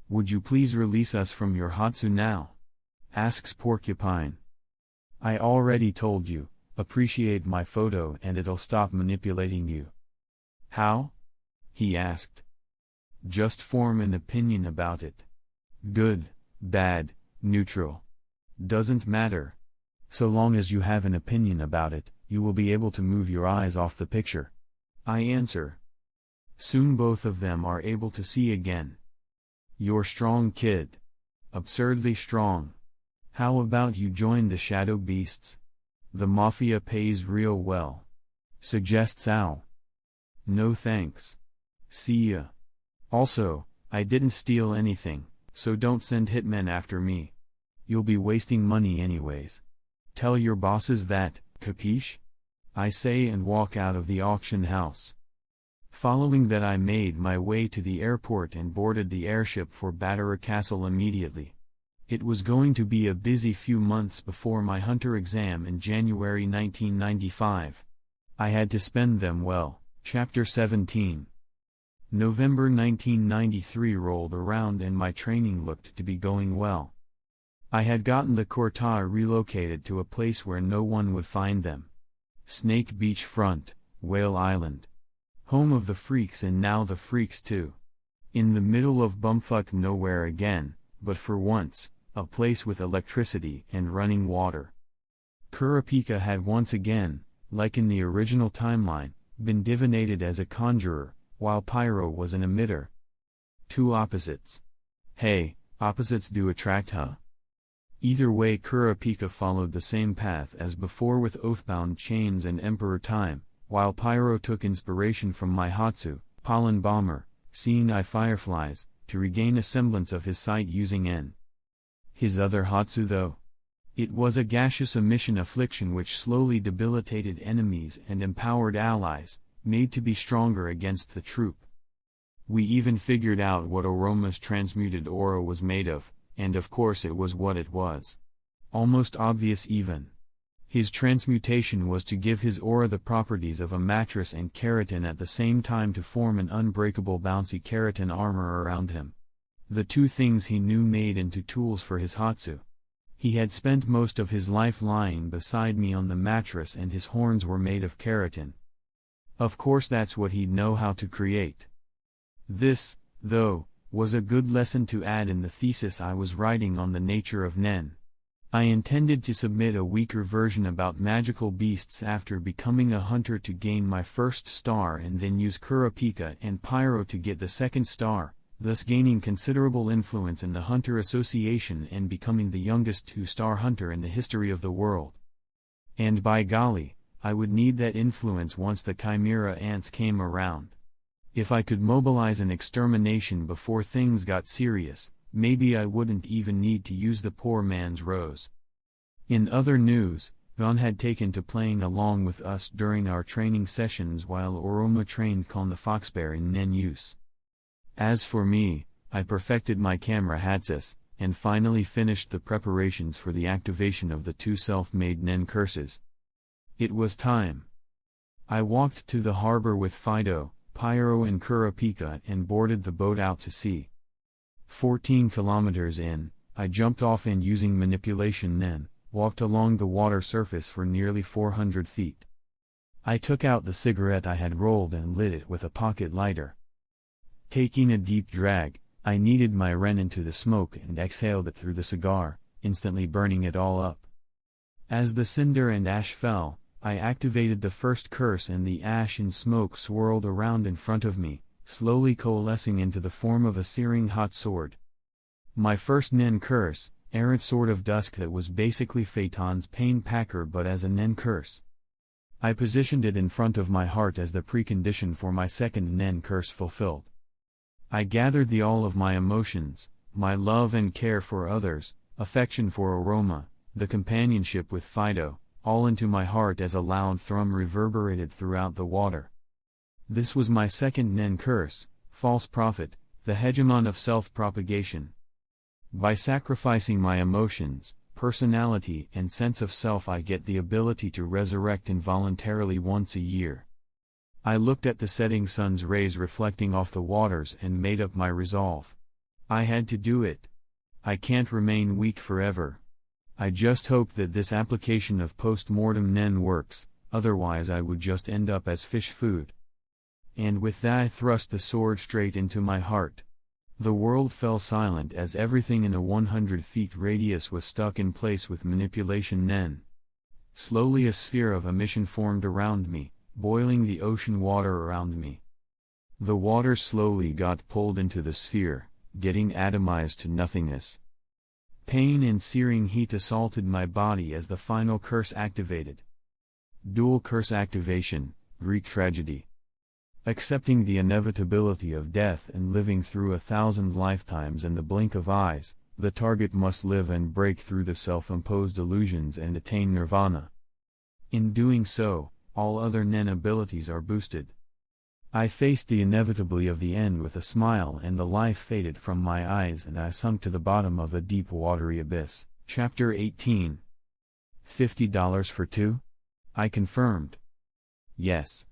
Would you please release us from your Hatsu now? Asks Porcupine. I already told you, appreciate my photo and it'll stop manipulating you. How? He asked. Just form an opinion about it. Good, bad, neutral. Doesn't matter. So long as you have an opinion about it, you will be able to move your eyes off the picture. I answer. Soon both of them are able to see again. You're strong, kid. Absurdly strong. How about you join the Shadow Beasts? The Mafia pays real well. Suggests Owl. No thanks. See ya. Also, I didn't steal anything, so don't send hitmen after me. You'll be wasting money anyways. Tell your bosses that, capiche? I say and walk out of the auction house. Following that, I made my way to the airport and boarded the airship for Batera Castle immediately. It was going to be a busy few months before my Hunter exam in January 1995. I had to spend them well. Chapter 17. November 1993 rolled around and my training looked to be going well. I had gotten the Cortai relocated to a place where no one would find them. Snake Beach Front, Whale Island. Home of the freaks and now the freaks too. In the middle of bumfuck nowhere again, but for once, a place with electricity and running water. Kurapika had once again, like in the original timeline, been divinated as a conjurer, while Pyro was an emitter. Two opposites. Hey, opposites do attract, huh? Either way, Kurapika followed the same path as before with Oathbound Chains and Emperor Time, while Pyro took inspiration from Maihatsu, Pollen Bomber, Seeing Eye Fireflies, to regain a semblance of his sight using N. His other Hatsu though? It was a gaseous emission affliction which slowly debilitated enemies and empowered allies, made to be stronger against the troop. We even figured out what Oroma's transmuted aura was made of, and of course it was what it was. Almost obvious even. His transmutation was to give his aura the properties of a mattress and keratin at the same time to form an unbreakable bouncy keratin armor around him. The two things he knew made into tools for his Hatsu. He had spent most of his life lying beside me on the mattress and his horns were made of keratin. Of course that's what he'd know how to create. This, though, was a good lesson to add in the thesis I was writing on the nature of Nen. I intended to submit a weaker version about magical beasts after becoming a hunter to gain my first star and then use Kurapika and Pyro to get the second star, thus gaining considerable influence in the Hunter Association and becoming the youngest two-star hunter in the history of the world. And by golly, I would need that influence once the Chimera ants came around. If I could mobilize an extermination before things got serious, maybe I wouldn't even need to use the poor man's rose. In other news, Gon had taken to playing along with us during our training sessions while Oroma trained Kon the Foxbear in Nen use. As for me, I perfected my camera Hatsus, and finally finished the preparations for the activation of the two self-made Nen curses. It was time. I walked to the harbor with Fido, Pyro and Kurapika and boarded the boat out to sea. 14 kilometers in, I jumped off and using manipulation Nen, walked along the water surface for nearly 400 feet. I took out the cigarette I had rolled and lit it with a pocket lighter. Taking a deep drag, I kneaded my Ren into the smoke and exhaled it through the cigar, instantly burning it all up. As the cinder and ash fell, I activated the first curse and the ash and smoke swirled around in front of me, slowly coalescing into the form of a searing hot sword. My first Nen curse, Errant Sword of Dusk, that was basically Phaeton's Pain Packer but as a Nen curse. I positioned it in front of my heart as the precondition for my second Nen curse fulfilled. I gathered the all of my emotions, my love and care for others, affection for Oroma, the companionship with Fido, all into my heart as a loud thrum reverberated throughout the water. This was my second Nen curse, False Prophet, the hegemon of self-propagation. By sacrificing my emotions, personality and sense of self, I get the ability to resurrect involuntarily once a year. I looked at the setting sun's rays reflecting off the waters and made up my resolve. I had to do it. I can't remain weak forever. I just hope that this application of post-mortem Nen works, otherwise I would just end up as fish food. And with that I thrust the sword straight into my heart. The world fell silent as everything in a 100 feet radius was stuck in place with manipulation Nen. Slowly a sphere of emission formed around me, boiling the ocean water around me. The water slowly got pulled into the sphere, getting atomized to nothingness. Pain and searing heat assaulted my body as the final curse activated. Dual curse activation, Greek tragedy. Accepting the inevitability of death and living through 1,000 lifetimes in the blink of eyes, the target must live and break through the self-imposed illusions and attain nirvana. In doing so, all other Nen abilities are boosted. I faced the inevitably of the end with a smile and the life faded from my eyes and I sunk to the bottom of a deep watery abyss. Chapter 18. $50 for two? I confirmed. Yes.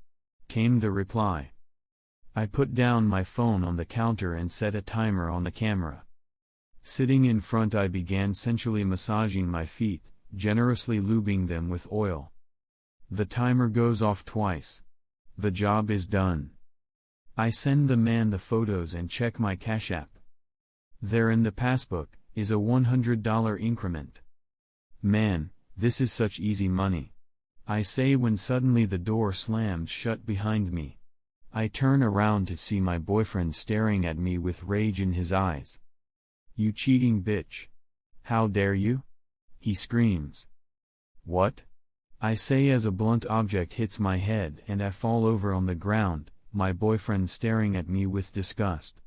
Came the reply. I put down my phone on the counter and set a timer on the camera. Sitting in front I began sensually massaging my feet, generously lubing them with oil. The timer goes off twice. The job is done. I send the man the photos and check my Cash App. They're in the passbook, is a $100 increment. Man, this is such easy money. I say when suddenly the door slammed shut behind me. I turn around to see my boyfriend staring at me with rage in his eyes. "You cheating bitch. How dare you?" he screams. "What?" I say as a blunt object hits my head and I fall over on the ground, my boyfriend staring at me with disgust.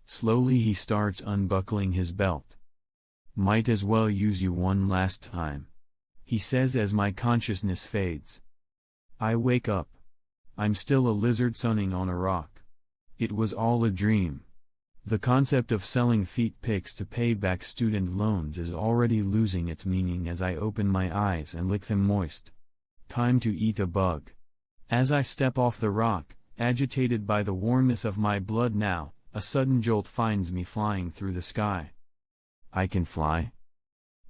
Slowly he starts unbuckling his belt. "Might as well use you one last time," he says as my consciousness fades. I wake up. I'm still a lizard sunning on a rock. It was all a dream. The concept of selling feet pics to pay back student loans is already losing its meaning as I open my eyes and lick them moist. Time to eat a bug. As I step off the rock, agitated by the warmness of my blood now, a sudden jolt finds me flying through the sky. I can fly?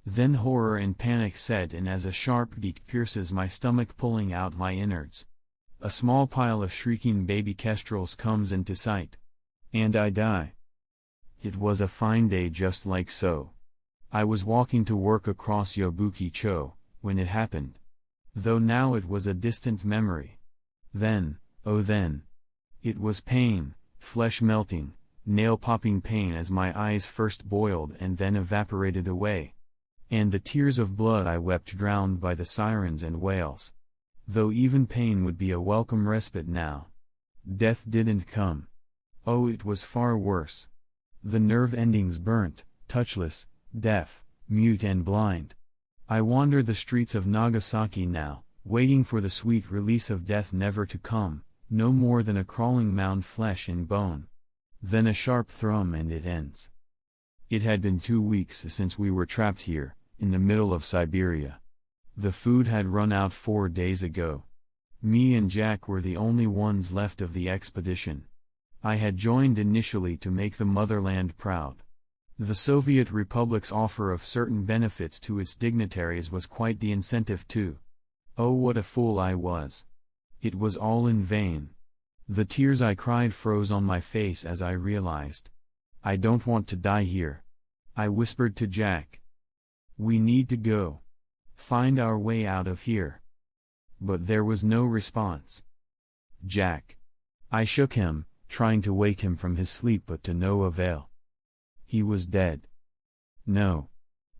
Then horror and panic set in as a sharp beak pierces my stomach, pulling out my innards. A small pile of shrieking baby kestrels comes into sight. And I die. It was a fine day just like so. I was walking to work across Yobuki-cho, when it happened. Though now it was a distant memory. Then, oh then. It was pain, flesh melting, nail-popping pain as my eyes first boiled and then evaporated away. And the tears of blood I wept drowned by the sirens and wails. Though even pain would be a welcome respite now. Death didn't come. Oh, it was far worse. The nerve endings burnt, touchless, deaf, mute and blind. I wander the streets of Nagasaki now, waiting for the sweet release of death never to come, no more than a crawling mound, flesh and bone. Then a sharp thrum and it ends. It had been 2 weeks since we were trapped here, in the middle of Siberia. The food had run out 4 days ago. Me and Jack were the only ones left of the expedition. I had joined initially to make the motherland proud. The Soviet Republic's offer of certain benefits to its dignitaries was quite the incentive too. Oh, what a fool I was. It was all in vain. The tears I cried froze on my face as I realized. I don't want to die here. I whispered to Jack. We need to go. Find our way out of here. But there was no response. Jack. I shook him, trying to wake him from his sleep, but to no avail. He was dead. No.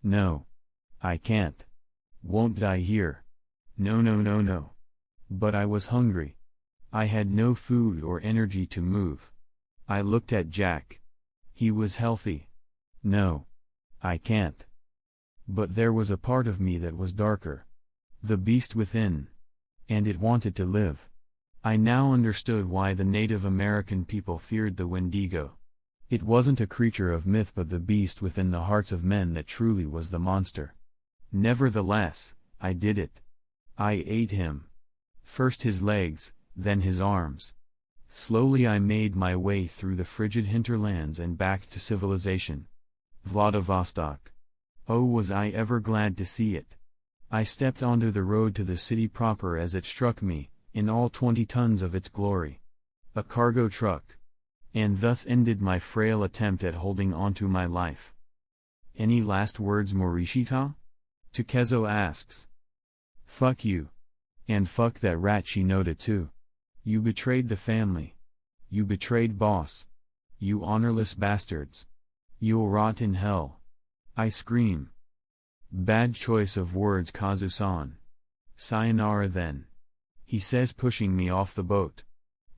No. I can't. Won't die here. No, no, no, no. But I was hungry. I had no food or energy to move. I looked at Jack. He was healthy. No. I can't. But there was a part of me that was darker. The beast within. And it wanted to live. I now understood why the Native American people feared the Wendigo. It wasn't a creature of myth but the beast within the hearts of men that truly was the monster. Nevertheless, I did it. I ate him. First his legs, then his arms. Slowly I made my way through the frigid hinterlands and back to civilization. Vladivostok. Oh, was I ever glad to see it. I stepped onto the road to the city proper as it struck me, in all 20 tons of its glory. A cargo truck. And thus ended my frail attempt at holding onto my life. Any last words, Morishita? Takezo asks. Fuck you. And fuck that rat Shinoda too. You betrayed the family. You betrayed boss. You honorless bastards. You'll rot in hell. I scream. Bad choice of words, Kazu-san. Sayonara then. He says, pushing me off the boat.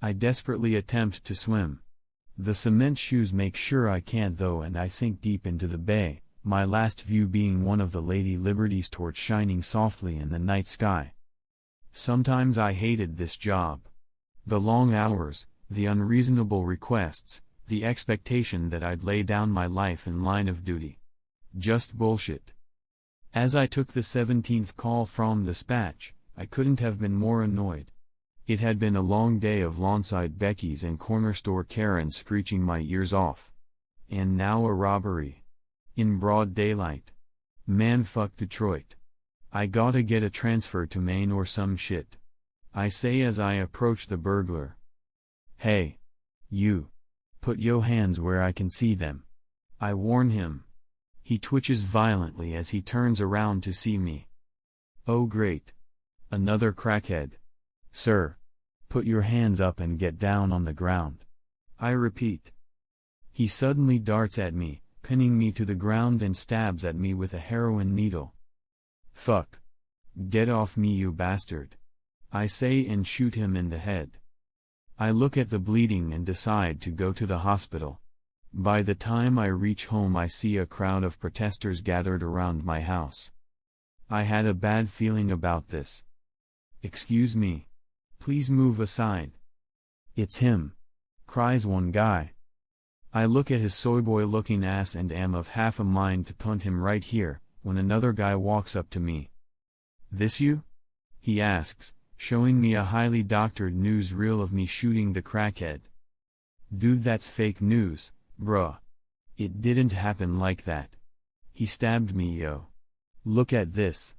I desperately attempt to swim. The cement shoes make sure I can't though, and I sink deep into the bay, my last view being one of the Lady Liberty's torch shining softly in the night sky. Sometimes I hated this job. The long hours, the unreasonable requests, the expectation that I'd lay down my life in line of duty. Just bullshit. As I took the 17th call from dispatch, I couldn't have been more annoyed. It had been a long day of lawnside Becky's and corner store Karen screeching my ears off. And now a robbery. In broad daylight. Man, fuck Detroit. I gotta get a transfer to Maine or some shit. I say as I approach the burglar. Hey. You. Put yo hands where I can see them. I warn him. He twitches violently as he turns around to see me. Oh great! Another crackhead. Sir! Put your hands up and get down on the ground. I repeat. He suddenly darts at me, pinning me to the ground and stabs at me with a heroin needle. Fuck! Get off me, you bastard! I say and shoot him in the head. I look at the bleeding and decide to go to the hospital. By the time I reach home, I see a crowd of protesters gathered around my house. I had a bad feeling about this. Excuse me. Please move aside. It's him! Cries one guy. I look at his soyboy looking ass and am of half a mind to punt him right here, when another guy walks up to me. This you? He asks, showing me a highly doctored newsreel of me shooting the crackhead. Dude, that's fake news, bruh. It didn't happen like that. He stabbed me, yo. Look at this.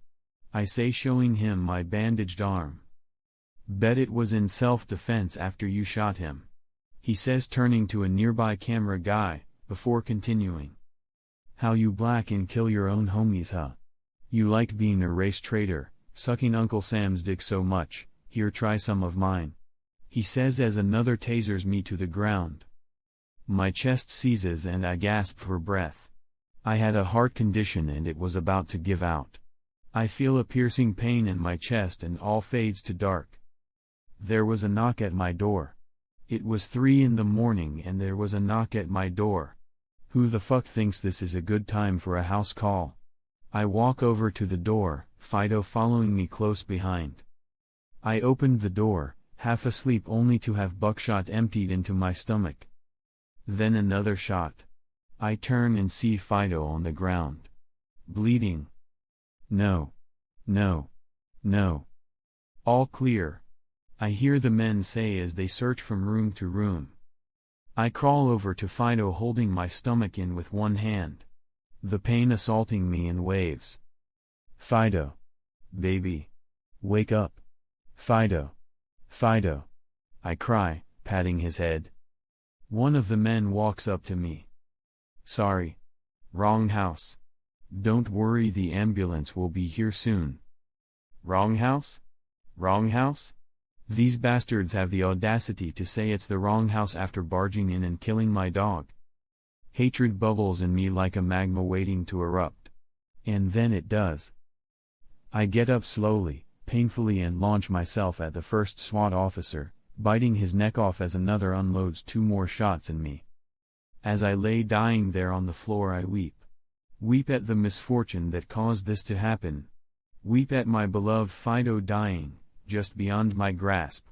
I say, showing him my bandaged arm. Bet it was in self-defense after you shot him. He says, turning to a nearby camera guy, before continuing. How you black and kill your own homies, huh? You like being a race traitor, sucking Uncle Sam's dick so much, here try some of mine. He says as another tasers me to the ground. My chest seizes and I gasp for breath. I had a heart condition and it was about to give out. I feel a piercing pain in my chest and all fades to dark. There was a knock at my door. It was 3 in the morning and there was a knock at my door. Who the fuck thinks this is a good time for a house call? I walk over to the door, Fido following me close behind. I opened the door, half asleep, only to have buckshot emptied into my stomach. Then another shot. I turn and see Fido on the ground. Bleeding. No. No. No. All clear. I hear the men say as they search from room to room. I crawl over to Fido holding my stomach in with one hand. The pain assaulting me in waves. Fido. Baby. Wake up. Fido. Fido. I cry, patting his head. One of the men walks up to me. Sorry. Wrong house. Don't worry, the ambulance will be here soon. Wrong house? Wrong house? These bastards have the audacity to say it's the wrong house after barging in and killing my dog. Hatred bubbles in me like a magma waiting to erupt. And then it does. I get up slowly, painfully, and launch myself at the first SWAT officer, biting his neck off as another unloads 2 more shots in me. As I lay dying there on the floor, I weep. Weep at the misfortune that caused this to happen. Weep at my beloved Fido dying, just beyond my grasp.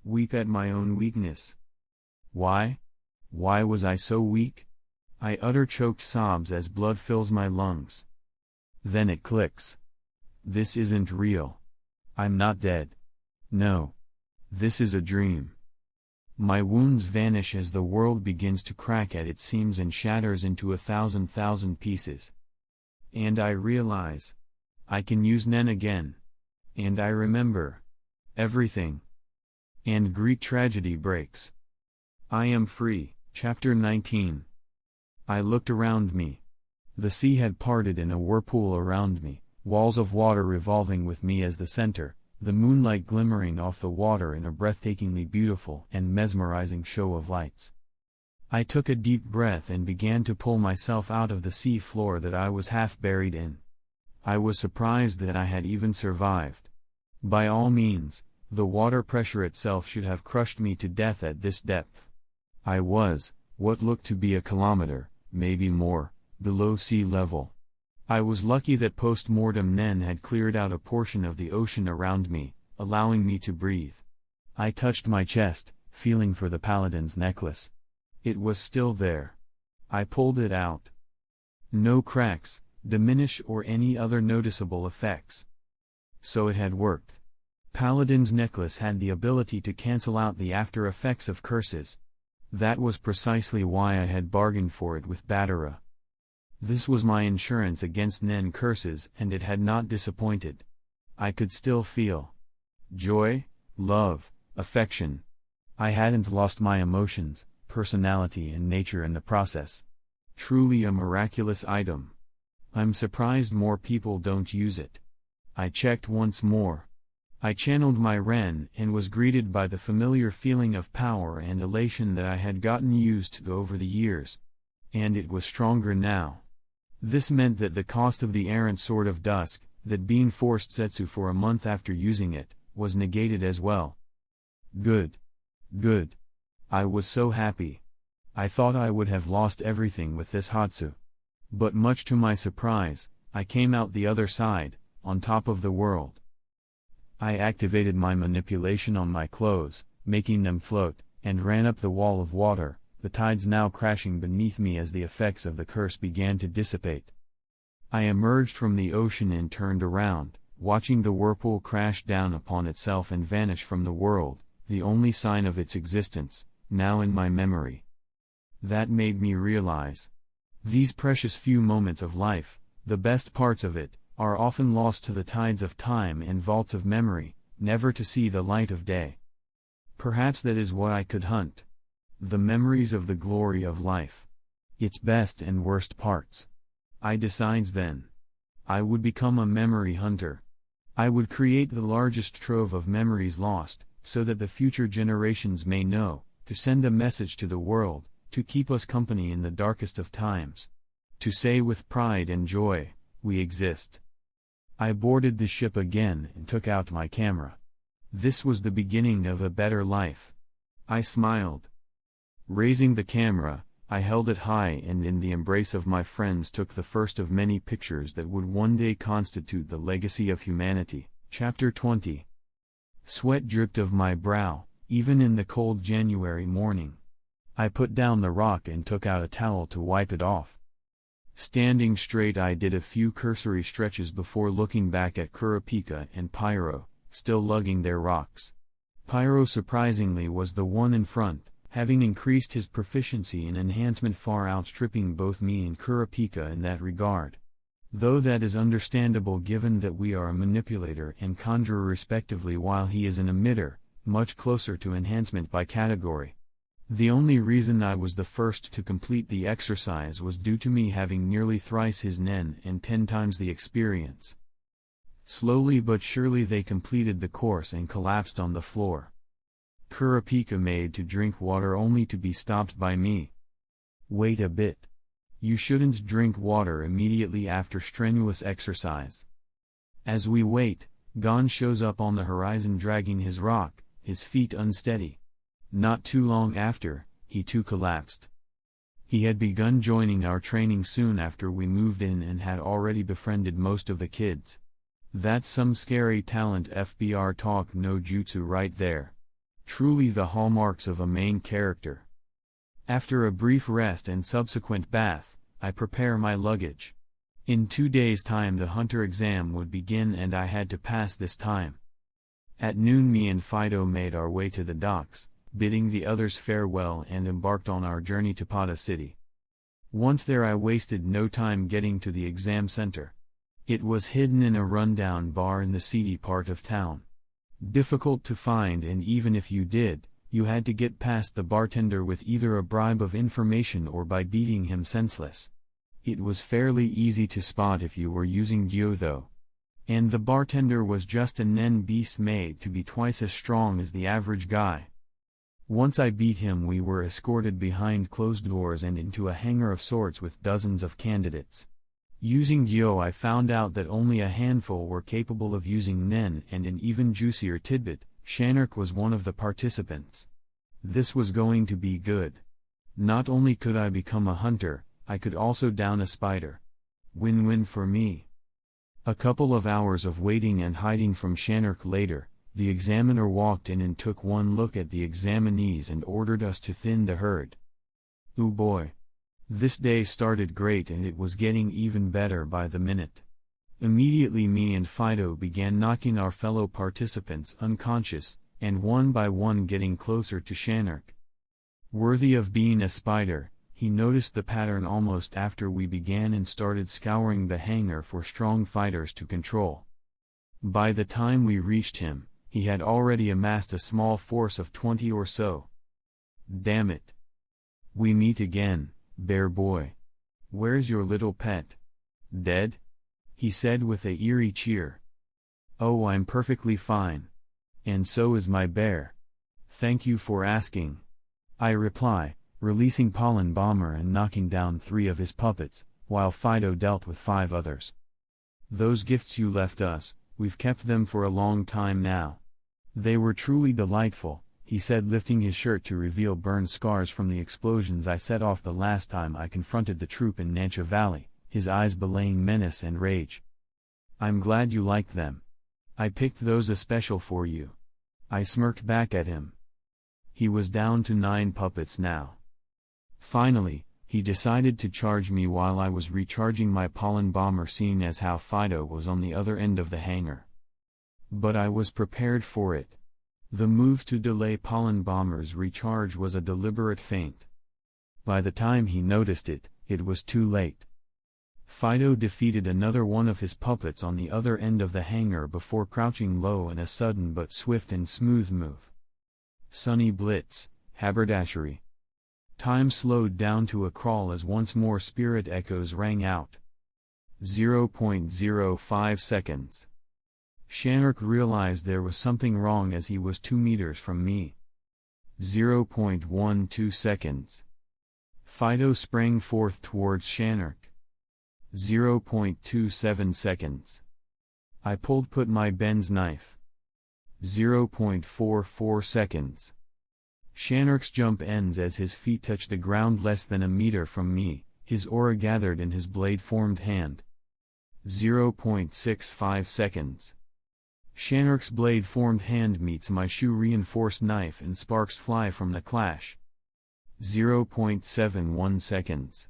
Weep at my own weakness. Why? Why was I so weak? I utter choked sobs as blood fills my lungs. Then it clicks. This isn't real. I'm not dead. No. This is a dream. My wounds vanish as the world begins to crack at its seams and shatters into 1,000 pieces. And I realize I can use Nen again. And I remember everything. And Greek tragedy breaks. I am free. Chapter 19. I looked around me. The sea had parted in a whirlpool around me, walls of water revolving with me as the center, the moonlight glimmering off the water in a breathtakingly beautiful and mesmerizing show of lights. I took a deep breath and began to pull myself out of the sea floor that I was half buried in. I was surprised that I had even survived. By all means, the water pressure itself should have crushed me to death at this depth. I was, what looked to be a kilometer, maybe more, below sea level. I was lucky that post-mortem Nen had cleared out a portion of the ocean around me, allowing me to breathe. I touched my chest, feeling for the paladin's necklace. It was still there. I pulled it out. No cracks, diminish or any other noticeable effects. So it had worked. Paladin's necklace had the ability to cancel out the after effects of curses. That was precisely why I had bargained for it with Batara. This was my insurance against Nen curses, and it had not disappointed. I could still feel joy, love, affection. I hadn't lost my emotions, personality and nature in the process. Truly a miraculous item. I'm surprised more people don't use it. I checked once more. I channeled my Ren and was greeted by the familiar feeling of power and elation that I had gotten used to over the years. And it was stronger now. This meant that the cost of the errant Sword of Dusk, that being forced Setsu for a month after using it, was negated as well. Good. Good. I was so happy. I thought I would have lost everything with this Hatsu. But much to my surprise, I came out the other side, on top of the world. I activated my manipulation on my clothes, making them float, and ran up the wall of water, the tides now crashing beneath me as the effects of the curse began to dissipate. I emerged from the ocean and turned around, watching the whirlpool crash down upon itself and vanish from the world, the only sign of its existence, now in my memory. That made me realize. These precious few moments of life, the best parts of it, are often lost to the tides of time and vaults of memory, never to see the light of day. Perhaps that is what I could hunt. The memories of the glory of life. Its best and worst parts. I decides then. I would become a memory hunter. I would create the largest trove of memories lost, so that the future generations may know, to send a message to the world, to keep us company in the darkest of times. To say with pride and joy, we exist. I boarded the ship again and took out my camera. This was the beginning of a better life. I smiled. Raising the camera, I held it high and in the embrace of my friends took the first of many pictures that would one day constitute the legacy of humanity. Chapter 20. Sweat dripped of my brow, even in the cold January morning. I put down the rock and took out a towel to wipe it off. Standing straight I did a few cursory stretches before looking back at Kurapika and Pyro, still lugging their rocks. Pyro surprisingly was the one in front, having increased his proficiency in enhancement far outstripping both me and Kurapika in that regard. Though that is understandable given that we are a manipulator and conjurer respectively while he is an emitter, much closer to enhancement by category. The only reason I was the first to complete the exercise was due to me having nearly thrice his nen and 10 times the experience. Slowly but surely they completed the course and collapsed on the floor. Kurapika made to drink water only to be stopped by me. Wait a bit. You shouldn't drink water immediately after strenuous exercise. As we wait, Gon shows up on the horizon dragging his rock, his feet unsteady. Not too long after, he too collapsed. He had begun joining our training soon after we moved in and had already befriended most of the kids. That's some scary talent FBR talk no jutsu right there. Truly the hallmarks of a main character. After a brief rest and subsequent bath, I prepare my luggage. In 2 days' time the hunter exam would begin and I had to pass this time. At noon me and Fido made our way to the docks, bidding the others farewell and embarked on our journey to Pada City. Once there I wasted no time getting to the exam center. It was hidden in a rundown bar in the seedy part of town. Difficult to find and even if you did, you had to get past the bartender with either a bribe of information or by beating him senseless. It was fairly easy to spot if you were using Gyo though. And the bartender was just a nen beast made to be twice as strong as the average guy. Once I beat him we were escorted behind closed doors and into a hangar of sorts with dozens of candidates. Using Gyo I found out that only a handful were capable of using Nen and an even juicier tidbit, Shanark was one of the participants. This was going to be good. Not only could I become a hunter, I could also down a spider. Win-win for me. A couple of hours of waiting and hiding from Shanark later, the examiner walked in and took one look at the examinees and ordered us to thin the herd. Ooh boy. This day started great and it was getting even better by the minute. Immediately me and Fido began knocking our fellow participants unconscious, and one by one getting closer to Shanark. Worthy of being a spider, he noticed the pattern almost after we began and started scouring the hangar for strong fighters to control. By the time we reached him, he had already amassed a small force of 20 or so. Damn it. We meet again, bear boy. Where's your little pet? Dead? He said with a eerie cheer. Oh, I'm perfectly fine. And so is my bear. Thank you for asking. I reply, releasing Pollen Bomber and knocking down 3 of his puppets, while Fido dealt with 5 others. Those gifts you left us, we've kept them for a long time now. They were truly delightful, he said, lifting his shirt to reveal burned scars from the explosions I set off the last time I confronted the troop in Nancha Valley, his eyes belaying menace and rage. I'm glad you liked them. I picked those especial for you. I smirked back at him. He was down to 9 puppets now. Finally, he decided to charge me while I was recharging my Pollen Bomber, seeing as how Fido was on the other end of the hangar. But I was prepared for it. The move to delay Pollen Bomber's recharge was a deliberate feint. By the time he noticed it, it was too late. Fido defeated another one of his puppets on the other end of the hangar before crouching low in a sudden but swift and smooth move. Sunny Blitz, haberdashery. Time slowed down to a crawl as once more spirit echoes rang out. 0.05 seconds. Shanark realized there was something wrong as he was 2 meters from me. 0.12 seconds. Fido sprang forth towards Shanark. 0.27 seconds. I put my Ben's knife. 0.44 seconds. Shanark's jump ends as his feet touch the ground less than a meter from me, his aura gathered in his blade-formed hand. 0.65 seconds. Shanark's blade-formed hand meets my shoe-reinforced knife and sparks fly from the clash. 0.71 seconds.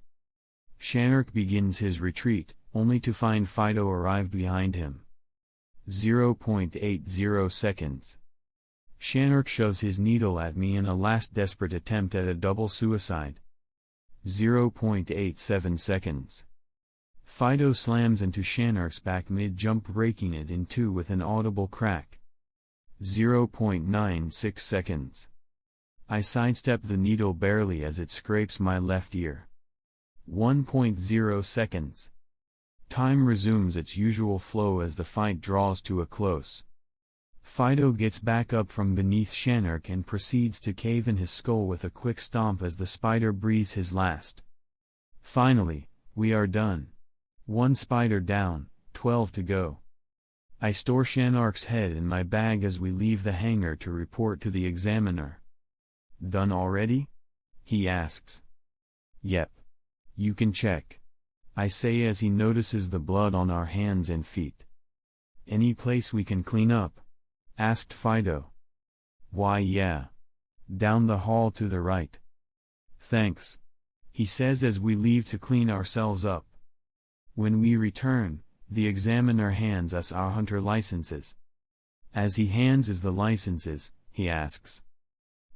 Shanark begins his retreat, only to find Fido arrive behind him. 0.80 seconds. Shanark shoves his needle at me in a last desperate attempt at a double suicide. 0.87 seconds. Fido slams into Shanark's back mid-jump, breaking it in 2 with an audible crack. 0.96 seconds. I sidestep the needle barely as it scrapes my left ear. 1.0 seconds. Time resumes its usual flow as the fight draws to a close. Fido gets back up from beneath Shanark and proceeds to cave in his skull with a quick stomp as the spider breathes his last. Finally, we are done. 1 spider down, 12 to go. I store Shanark's head in my bag as we leave the hangar to report to the examiner. Done already? He asks. Yep. You can check. I say as he notices the blood on our hands and feet. Any place we can clean up? Asked Fido. Why, yeah. Down the hall to the right. Thanks. He says as we leave to clean ourselves up. When we return, the examiner hands us our hunter licenses. As he hands us the licenses, he asks.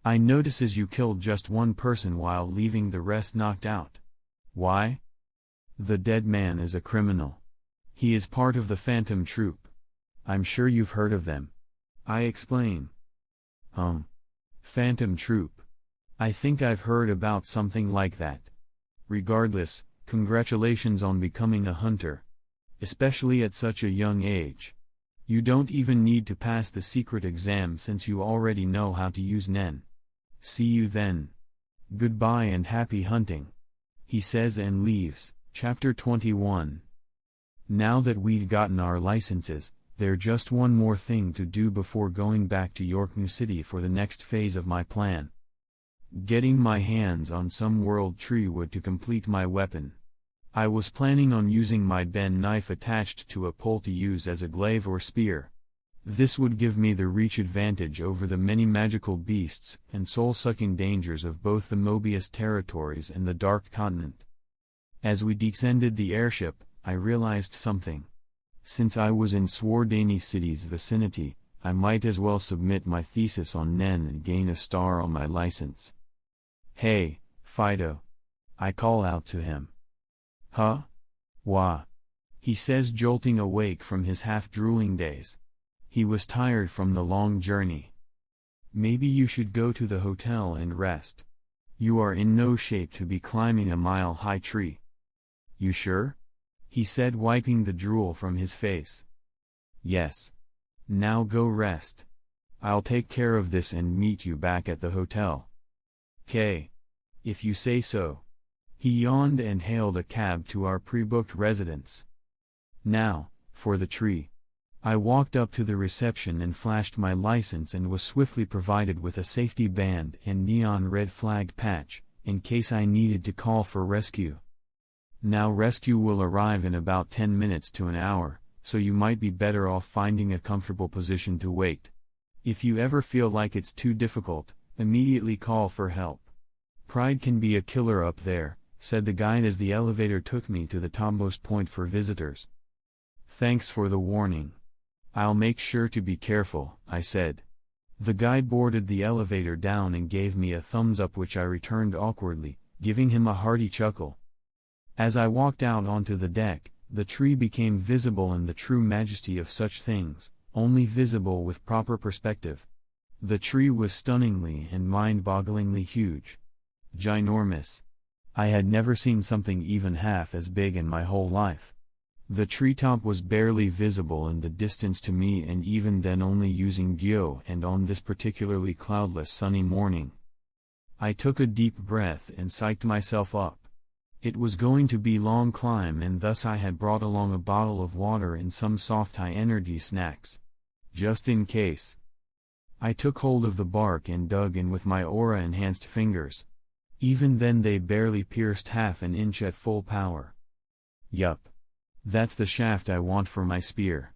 I notices you killed just 1 person while leaving the rest knocked out. Why? The dead man is a criminal. He is part of the Phantom Troop. I'm sure you've heard of them. I explain. Phantom Troop. I think I've heard about something like that. Regardless, congratulations on becoming a hunter. Especially at such a young age. You don't even need to pass the secret exam since you already know how to use Nen. See you then. Goodbye and happy hunting. He says and leaves. Chapter 21. Now that we'd gotten our licenses, there's just one more thing to do before going back to York New City for the next phase of my plan. Getting my hands on some world tree wood to complete my weapon. I was planning on using my Ben knife attached to a pole to use as a glaive or spear. This would give me the reach advantage over the many magical beasts and soul-sucking dangers of both the Mobius territories and the Dark Continent. As we descended the airship, I realized something. Since I was in Swardani City's vicinity, I might as well submit my thesis on Nen and gain a star on my license. Hey, Fido. I call out to him. Huh? Wah. He says, jolting awake from his half-drooling daze. He was tired from the long journey. Maybe you should go to the hotel and rest. You are in no shape to be climbing a mile-high tree. You sure? he said, wiping the drool from his face. Yes. Now go rest. I'll take care of this and meet you back at the hotel. "'Kay. If you say so." He yawned and hailed a cab to our pre-booked residence. Now, for the tree. I walked up to the reception and flashed my license and was swiftly provided with a safety band and neon red flag patch, in case I needed to call for rescue. Now rescue will arrive in about 10 minutes to an hour, so you might be better off finding a comfortable position to wait. If you ever feel like it's too difficult, immediately call for help. Pride can be a killer up there, said the guide as the elevator took me to the topmost point for visitors. Thanks for the warning. I'll make sure to be careful, I said. The guide boarded the elevator down and gave me a thumbs up, which I returned awkwardly, giving him a hearty chuckle. As I walked out onto the deck, the tree became visible in the true majesty of such things, only visible with proper perspective. The tree was stunningly and mind-bogglingly huge. Ginormous. I had never seen something even half as big in my whole life. The treetop was barely visible in the distance to me, and even then only using geo and on this particularly cloudless sunny morning. I took a deep breath and psyched myself up. It was going to be a long climb, and thus I had brought along a bottle of water and some soft high-energy snacks. Just in case. I took hold of the bark and dug in with my aura-enhanced fingers. Even then they barely pierced half an inch at full power. Yup. That's the shaft I want for my spear.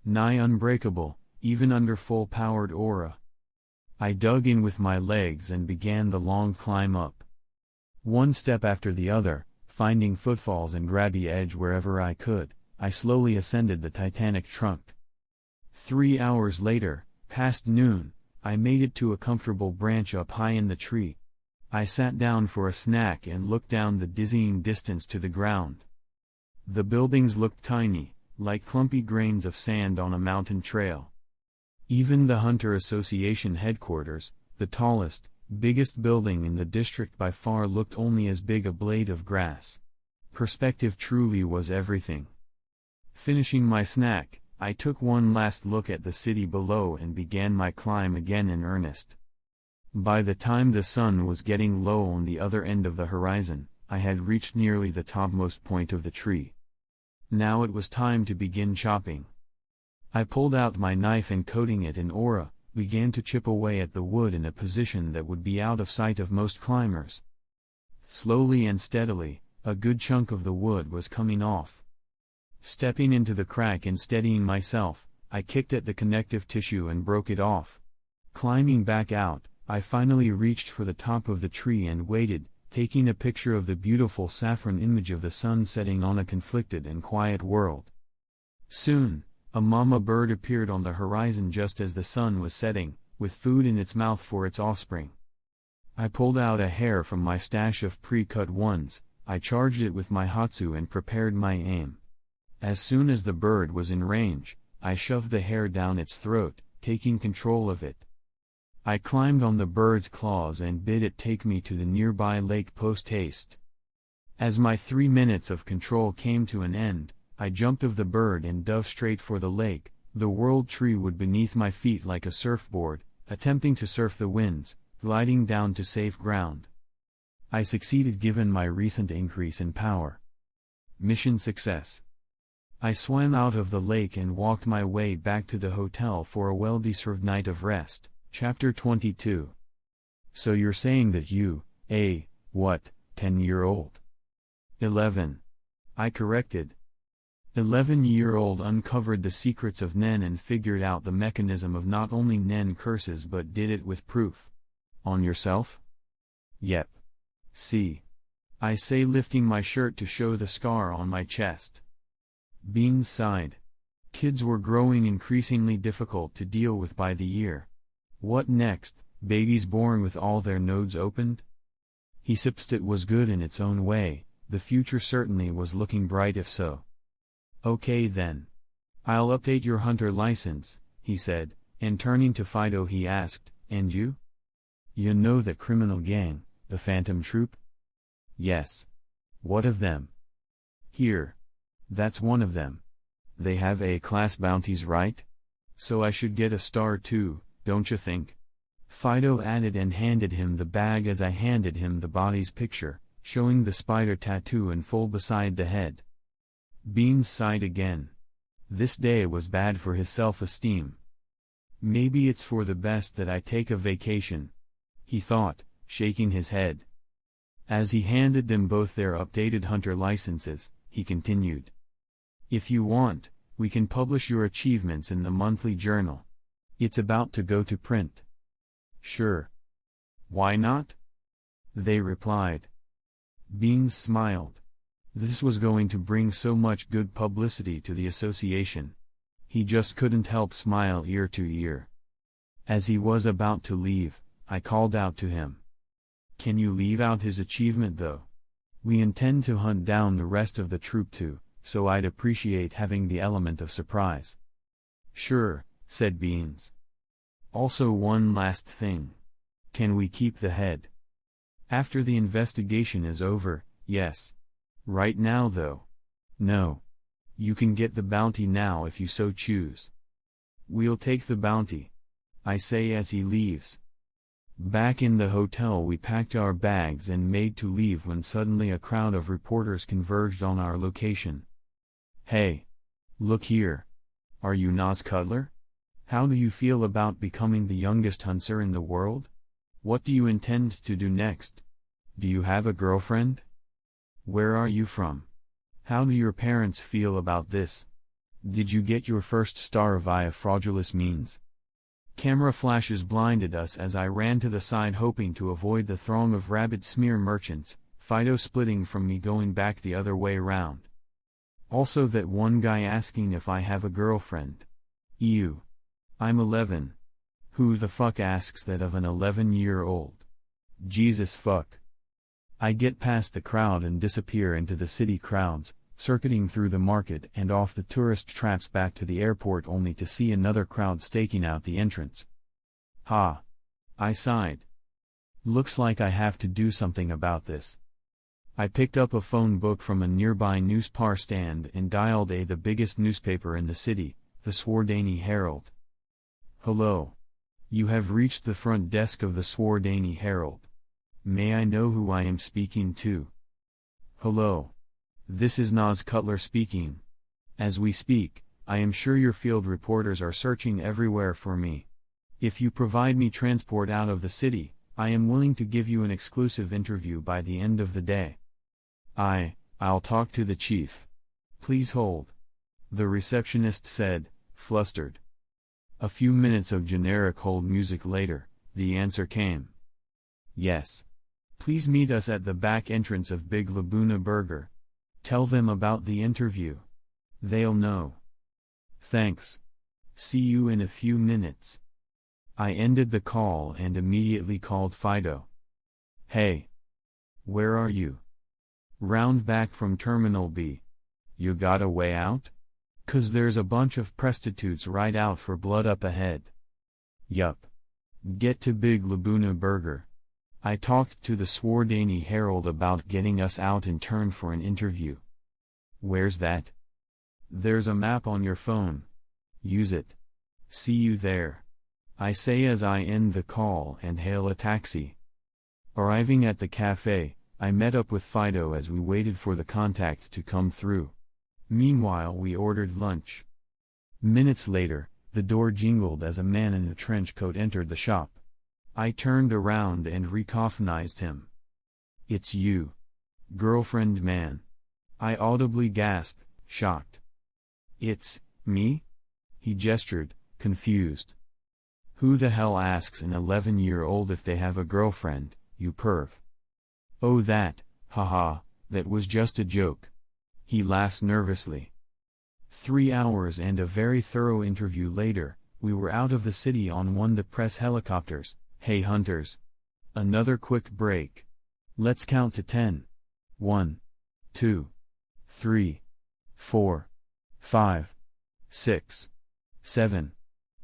Nigh unbreakable, even under full-powered aura. I dug in with my legs and began the long climb up. One step after the other, finding footfalls and grabby edge wherever I could, I slowly ascended the titanic trunk. 3 hours later, past noon, I made it to a comfortable branch up high in the tree. I sat down for a snack and looked down the dizzying distance to the ground. The buildings looked tiny, like clumpy grains of sand on a mountain trail. Even the Hunter Association headquarters, the tallest, biggest building in the district by far, looked only as big a blade of grass. Perspective truly was everything. Finishing my snack, I took one last look at the city below and began my climb again in earnest. By the time the sun was getting low on the other end of the horizon, I had reached nearly the topmost point of the tree. Now it was time to begin chopping. I pulled out my knife and, coating it in aura, began to chip away at the wood in a position that would be out of sight of most climbers. Slowly and steadily, a good chunk of the wood was coming off. Stepping into the crack and steadying myself, I kicked at the connective tissue and broke it off. Climbing back out, I finally reached for the top of the tree and waited, taking a picture of the beautiful saffron image of the sun setting on a conflicted and quiet world. Soon, a mama bird appeared on the horizon just as the sun was setting, with food in its mouth for its offspring. I pulled out a hair from my stash of pre-cut ones, I charged it with my Hatsu and prepared my aim. As soon as the bird was in range, I shoved the hair down its throat, taking control of it. I climbed on the bird's claws and bid it take me to the nearby lake post-haste. As my 3 minutes of control came to an end, I jumped off the bird and dove straight for the lake. The world tree would beneath my feet like a surfboard, attempting to surf the winds, gliding down to safe ground. I succeeded given my recent increase in power. Mission success. I swam out of the lake and walked my way back to the hotel for a well-deserved night of rest. Chapter 22. So you're saying that you, 10-year-old? 11. I corrected. 11-year-old uncovered the secrets of Nen and figured out the mechanism of not only Nen curses but did it with proof. On yourself? Yep. See. I say, lifting my shirt to show the scar on my chest. Beans sighed. Kids were growing increasingly difficult to deal with by the year. What next, babies born with all their nodes opened? He sipped. It was good in its own way, the future certainly was looking bright if so. Okay then. I'll update your hunter license, he said, and turning to Fido he asked, and you? You know that criminal gang, the Phantom Troop? Yes. What of them? Here. That's one of them. They have A-class bounties, right? So I should get a star too, don't you think? Fido added and handed him the bag as I handed him the body's picture, showing the spider tattoo in full beside the head. Beans sighed again. This day was bad for his self-esteem. Maybe it's for the best that I take a vacation, he thought, shaking his head. As he handed them both their updated hunter licenses, he continued. If you want, we can publish your achievements in the monthly journal. It's about to go to print. Sure. Why not? They replied. Beans smiled. This was going to bring so much good publicity to the association. He just couldn't help smile ear to ear. As he was about to leave, I called out to him. Can you leave out his achievement though? We intend to hunt down the rest of the troop too, so I'd appreciate having the element of surprise. Sure, said Beans. Also one last thing. Can we keep the head? After the investigation is over, yes. Right now though. No. You can get the bounty now if you so choose. We'll take the bounty, I say as he leaves. Back in the hotel we packed our bags and made to leave when suddenly a crowd of reporters converged on our location. Hey! Look here! Are you Nas Cutler? How do you feel about becoming the youngest hunter in the world? What do you intend to do next? Do you have a girlfriend? Where are you from? How do your parents feel about this? Did you get your first star via fraudulent means? Camera flashes blinded us as I ran to the side hoping to avoid the throng of rabbit smear merchants, Fido splitting from me going back the other way round. Also that one guy asking if I have a girlfriend. Ew. I'm 11. Who the fuck asks that of an 11-year-old? Jesus fuck. I get past the crowd and disappear into the city crowds, circuiting through the market and off the tourist traps back to the airport only to see another crowd staking out the entrance. Ha! I sighed. Looks like I have to do something about this. I picked up a phone book from a nearby newspaper stand and dialed the biggest newspaper in the city, the Swardani Herald. Hello. You have reached the front desk of the Swardani Herald. May I know who I am speaking to? Hello. This is Nas Cutler speaking. As we speak, I am sure your field reporters are searching everywhere for me. If you provide me transport out of the city, I am willing to give you an exclusive interview by the end of the day. I'll talk to the chief. Please hold. The receptionist said, flustered. A few minutes of generic hold music later, the answer came. Yes. Please meet us at the back entrance of Big Laguna Burger. Tell them about the interview. They'll know. Thanks. See you in a few minutes. I ended the call and immediately called Fido. Hey. Where are you? Round back from Terminal B. You got a way out? 'Cause there's a bunch of prostitutes right out for blood up ahead. Yup. Get to Big Laguna Burger. I talked to the Swardani Herald about getting us out in turn for an interview. Where's that? There's a map on your phone. Use it. See you there. I say as I end the call and hail a taxi. Arriving at the cafe, I met up with Fido as we waited for the contact to come through. Meanwhile we ordered lunch. Minutes later, the door jingled as a man in a trench coat entered the shop. I turned around and recognized him. It's you. Girlfriend man. I audibly gasped, shocked. It's me? He gestured, confused. Who the hell asks an 11-year-old if they have a girlfriend, you perv? Oh that, haha, that was just a joke. He laughs nervously. 3 hours and a very thorough interview later, we were out of the city on one of the press helicopters. Hey hunters. Another quick break. Let's count to 10. 1, 2, 3, 4, 5, 6, 7,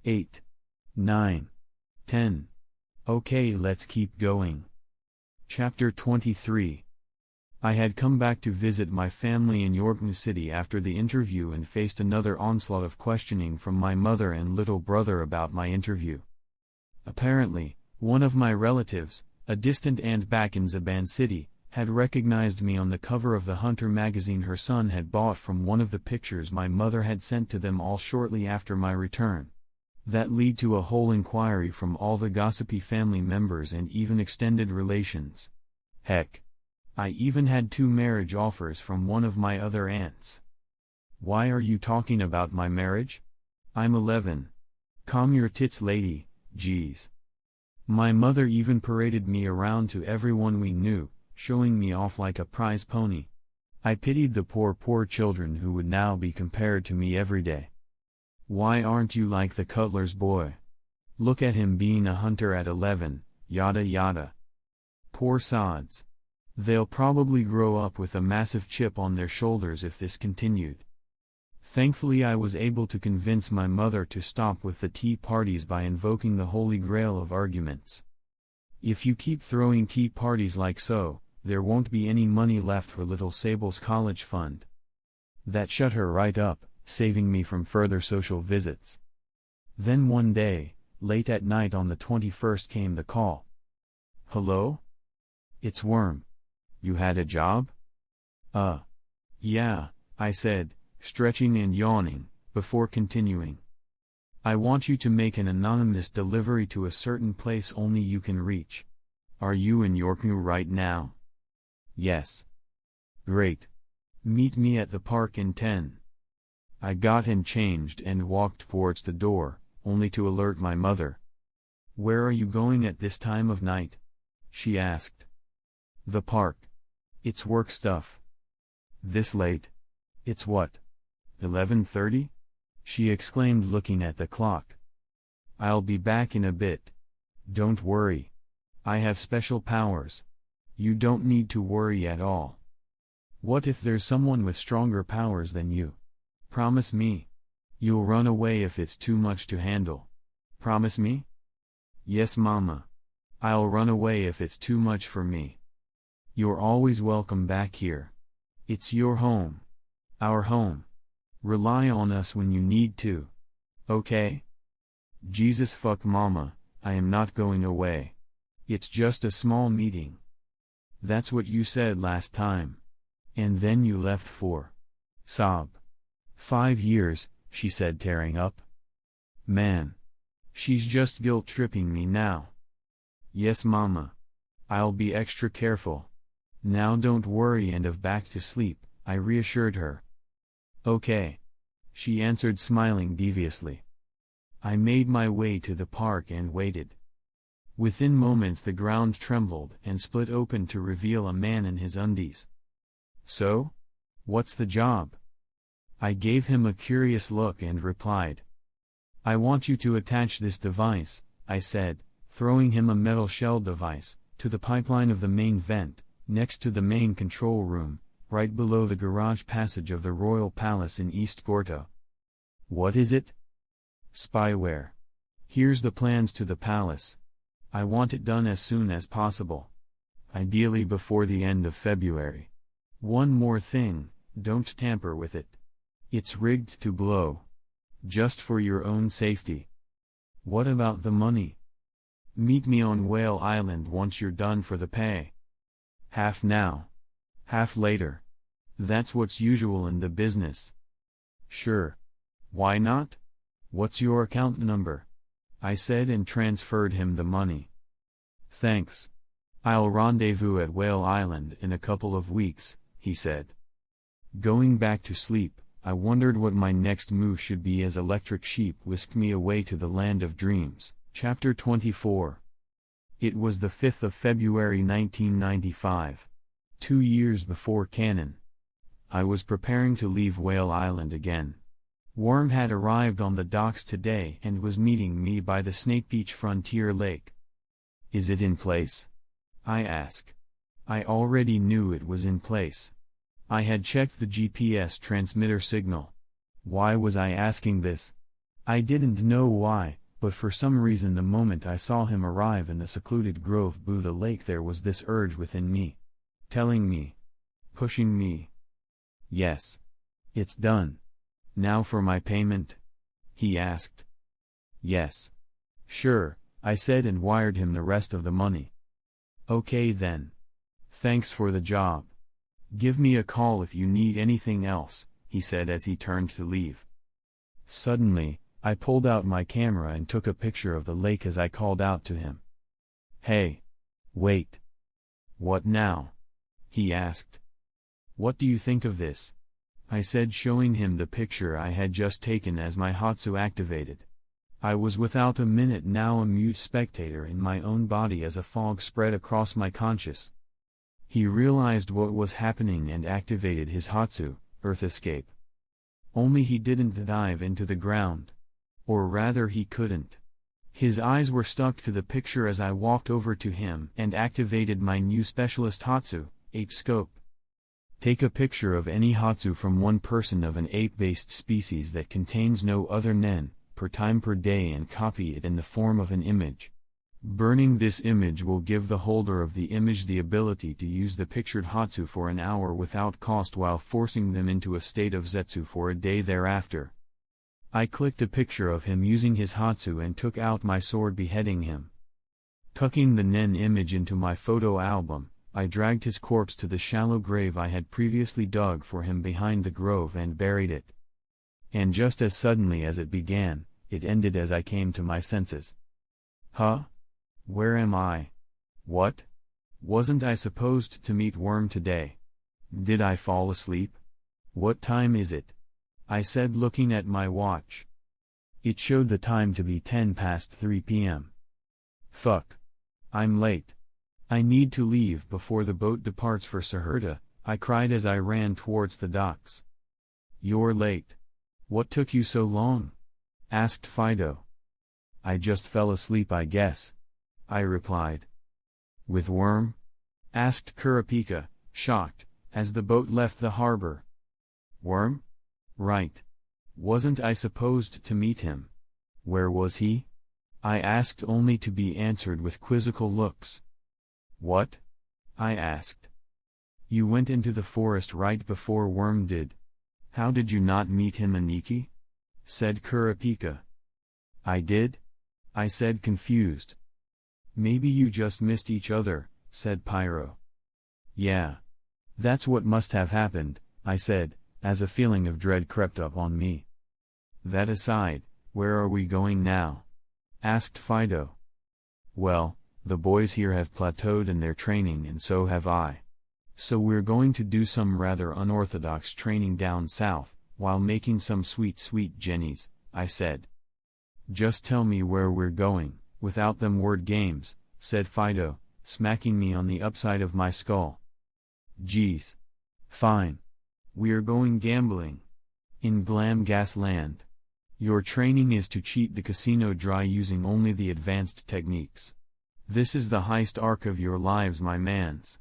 8, 9, 10. Okay, let's keep going. Chapter 23. I had come back to visit my family in York New City after the interview and faced another onslaught of questioning from my mother and little brother about my interview. Apparently, one of my relatives, a distant aunt back in Zaban City, had recognized me on the cover of the Hunter magazine her son had bought from one of the pictures my mother had sent to them all shortly after my return. That led to a whole inquiry from all the gossipy family members and even extended relations. Heck, I even had 2 marriage offers from one of my other aunts. Why are you talking about my marriage? I'm 11. Calm your tits, lady, geez. My mother even paraded me around to everyone we knew, showing me off like a prize pony. I pitied the poor children who would now be compared to me every day. Why aren't you like the cutler's boy? Look at him being a hunter at 11, yada yada. Poor sods. They'll probably grow up with a massive chip on their shoulders if this continued. Thankfully I was able to convince my mother to stop with the tea parties by invoking the holy grail of arguments. If you keep throwing tea parties like so, there won't be any money left for little Sable's college fund. That shut her right up, saving me from further social visits. Then one day, late at night on the 21st came the call. Hello? It's Worm. You had a job? Yeah, I said, stretching and yawning, before continuing. I want you to make an anonymous delivery to a certain place only you can reach. Are you in Yorknew right now? Yes. Great. Meet me at the park in 10. I got and changed and walked towards the door, only to alert my mother. Where are you going at this time of night? She asked. The park. It's work stuff. This late? It's what? 11:30? She exclaimed, looking at the clock. I'll be back in a bit. Don't worry. I have special powers. You don't need to worry at all. What if there's someone with stronger powers than you? Promise me. You'll run away if it's too much to handle. Promise me? Yes, Mama. I'll run away if it's too much for me. You're always welcome back here. It's your home. Our home. Rely on us when you need to. Okay? Jesus fuck Mama, I am not going away. It's just a small meeting. That's what you said last time. And then you left for. Sob. 5 years, she said, tearing up. Man. She's just guilt-tripping me now. Yes, Mama. I'll be extra careful. Now don't worry and of back to sleep, I reassured her. Okay. She answered, smiling deviously. I made my way to the park and waited. Within moments the ground trembled and split open to reveal a man in his undies. So? What's the job? I gave him a curious look and replied. I want you to attach this device, I said, throwing him a metal shell device, to the pipeline of the main vent, next to the main control room, right below the garage passage of the Royal Palace in East Gorto. What is it? Spyware. Here's the plans to the palace. I want it done as soon as possible. Ideally before the end of February. One more thing, don't tamper with it. It's rigged to blow. Just for your own safety. What about the money? Meet me on Whale Island once you're done for the pay. Half now. Half later. That's what's usual in the business. Sure. Why not? What's your account number? I said and transferred him the money. Thanks. I'll rendezvous at Whale Island in a couple of weeks, he said. Going back to sleep, I wondered what my next move should be as Electric Sheep whisked me away to the land of dreams. Chapter 24. It was the 5th of February 1995. 2 years before canon. I was preparing to leave Whale Island again. Worm had arrived on the docks today and was meeting me by the Snake Beach Frontier Lake. Is it in place? I asked. I already knew it was in place. I had checked the GPS transmitter signal. Why was I asking this? I didn't know why, but for some reason the moment I saw him arrive in the secluded grove by the lake there was this urge within me. Telling me. pushing me. Yes. It's done. Now for my payment? He asked. Yes. Sure, I said and wired him the rest of the money. Okay then. Thanks for the job. Give me a call if you need anything else, he said as he turned to leave. Suddenly, I pulled out my camera and took a picture of the lake as I called out to him. Hey. Wait. What now? He asked. What do you think of this? I said, showing him the picture I had just taken as my Hatsu activated. I was without a minute now a mute spectator in my own body as a fog spread across my conscious. He realized what was happening and activated his Hatsu, Earth Escape. Only he didn't dive into the ground. Or rather he couldn't. His eyes were stuck to the picture as I walked over to him and activated my new specialist Hatsu, Ape Scope. Take a picture of any Hatsu from one person of an ape-based species that contains no other nen, per time per day and copy it in the form of an image. Burning this image will give the holder of the image the ability to use the pictured Hatsu for an hour without cost while forcing them into a state of Zetsu for a day thereafter. I clicked a picture of him using his Hatsu and took out my sword beheading him. Tucking the nen image into my photo album, I dragged his corpse to the shallow grave I had previously dug for him behind the grove and buried it. And just as suddenly as it began, it ended as I came to my senses. Huh? Where am I? What? Wasn't I supposed to meet Worm today? Did I fall asleep? What time is it? I said, looking at my watch. It showed the time to be 3 p.m. Fuck. I'm late. I need to leave before the boat departs for Suherta, I cried as I ran towards the docks. You're late. What took you so long? Asked Fido. I just fell asleep, I guess. I replied. With Worm? Asked Kurapika, shocked, as the boat left the harbor. Worm? Right. Wasn't I supposed to meet him? Where was he? I asked, only to be answered with quizzical looks. What? I asked. You went into the forest right before Worm did. How did you not meet him, Aniki? Said Kurapika. I did? I said, confused. Maybe you just missed each other, said Pyro. Yeah. That's what must have happened, I said, as a feeling of dread crept up on me. That aside, where are we going now? Asked Fido. Well, the boys here have plateaued in their training and so have I. So we're going to do some rather unorthodox training down south, while making some sweet jennies, I said. Just tell me where we're going, without them word games, said Fido, smacking me on the upside of my skull. Geez. Fine. We're going gambling. In Glam Gas Land. Your training is to cheat the casino dry using only the advanced techniques. This is the heist arc of your lives, my mans.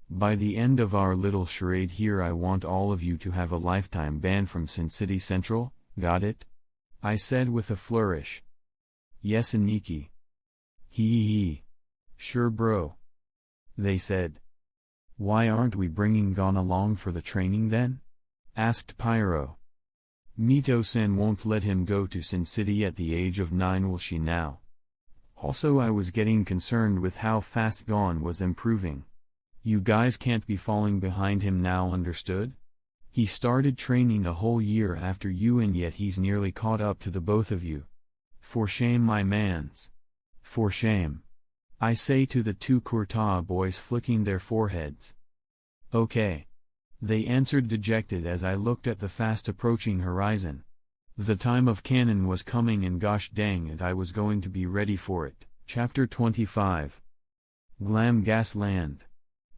By the end of our little charade here I want all of you to have a lifetime ban from Sin City Central, got it? I said with a flourish. Yes, Aniki. Hee. Sure bro. They said. Why aren't we bringing Gon along for the training then? Asked Pyro. Mito-san won't let him go to Sin City at the age of 9, will she now? Also, I was getting concerned with how fast Gon was improving. You guys can't be falling behind him now, understood? He started training a whole year after you and yet he's nearly caught up to the both of you. For shame, my mans. For shame. I say to the two Kurta boys flicking their foreheads. Okay. They answered dejected as I looked at the fast approaching horizon. The time of cannon was coming and gosh dang it, I was going to be ready for it. Chapter 25. Glam Gas Land.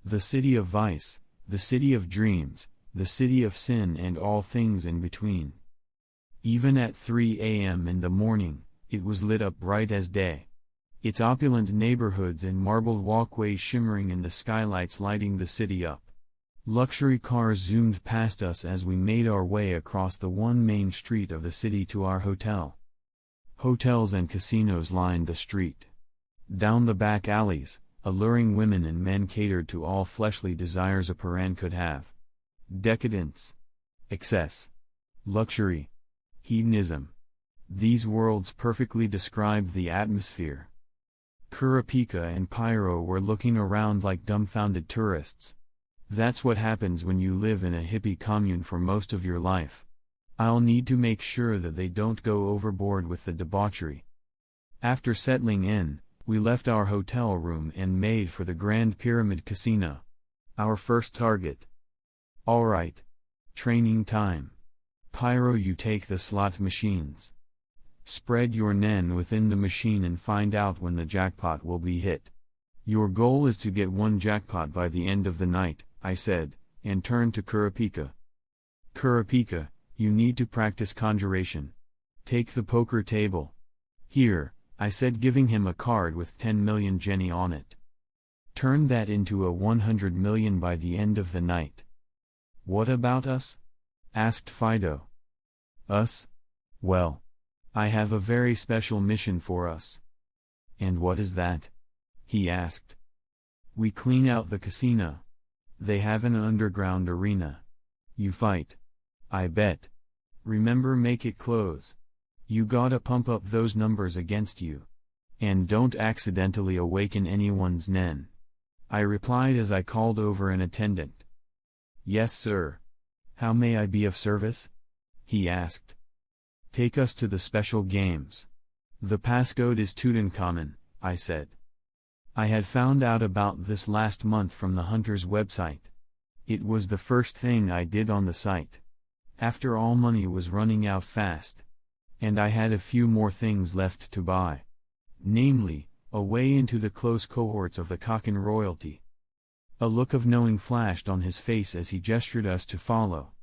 The city of vice, the city of dreams, the city of sin and all things in between. Even at 3 a.m. in the morning, it was lit up bright as day. Its opulent neighborhoods and marbled walkways shimmering in the skylights lighting the city up. Luxury cars zoomed past us as we made our way across the one main street of the city to our hotel. Hotels and casinos lined the street. Down the back alleys, alluring women and men catered to all fleshly desires a Paran could have. decadence, excess, luxury, hedonism. These words perfectly described the atmosphere. Kurapika and Pyro were looking around like dumbfounded tourists. That's what happens when you live in a hippie commune for most of your life. I'll need to make sure that they don't go overboard with the debauchery. After settling in, we left our hotel room and made for the Grand Pyramid Casino. Our first target. Alright. Training time. Pyro, you take the slot machines. Spread your nen within the machine and find out when the jackpot will be hit. Your goal is to get one jackpot by the end of the night, I said, and turned to Kurapika. Kurapika, you need to practice conjuration. Take the poker table. Here, I said, giving him a card with 10 million Jenny on it. Turn that into a 100 million by the end of the night. What about us? Asked Fido. Us? Well, I have a very special mission for us. And what is that? He asked. We clean out the casino. They have an underground arena. You fight. I bet. Remember, make it close. You gotta pump up those numbers against you. And don't accidentally awaken anyone's nen. I replied as I called over an attendant. Yes, sir. How may I be of service? He asked. Take us to the special games. The passcode is Tutankhamun, I said. I had found out about this last month from the Hunter's website. It was the first thing I did on the site. After all, money was running out fast. And I had a few more things left to buy. Namely, a way into the close cohorts of the Kakan royalty. A look of knowing flashed on his face as he gestured us to follow.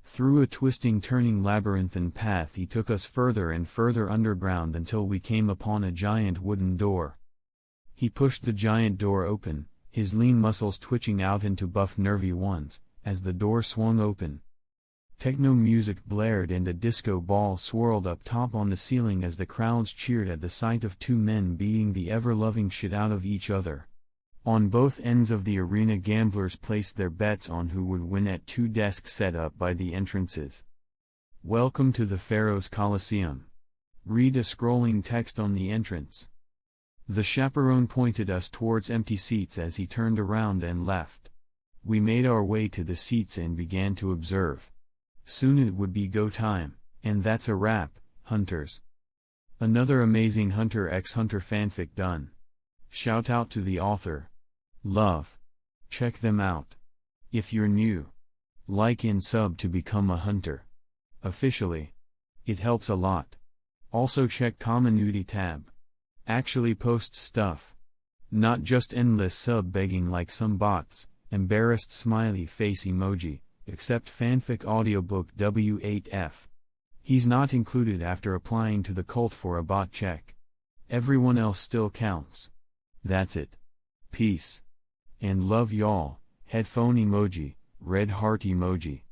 Through a twisting, turning labyrinthine path he took us further and further underground until we came upon a giant wooden door. He pushed the giant door open, his lean muscles twitching out into buff nervy ones, as the door swung open. Techno music blared and a disco ball swirled up top on the ceiling as the crowds cheered at the sight of two men beating the ever-loving shit out of each other. On both ends of the arena, gamblers placed their bets on who would win at two desks set up by the entrances. Welcome to the Pharaoh's Colosseum. Read a scrolling text on the entrance. The chaperone pointed us towards empty seats as he turned around and left. We made our way to the seats and began to observe. Soon it would be go time, and that's a wrap, hunters. Another amazing Hunter x Hunter fanfic done. Shout out to the author. Love. Check them out. If you're new, like and sub to become a hunter. Officially. It helps a lot. Also check community tab. Actually post stuff. Not just endless sub begging like some bots, embarrassed smiley face emoji, except fanfic audiobook W8F. He's not included after applying to the cult for a bot check. Everyone else still counts. That's it. Peace. And love y'all. Headphone emoji, red heart emoji.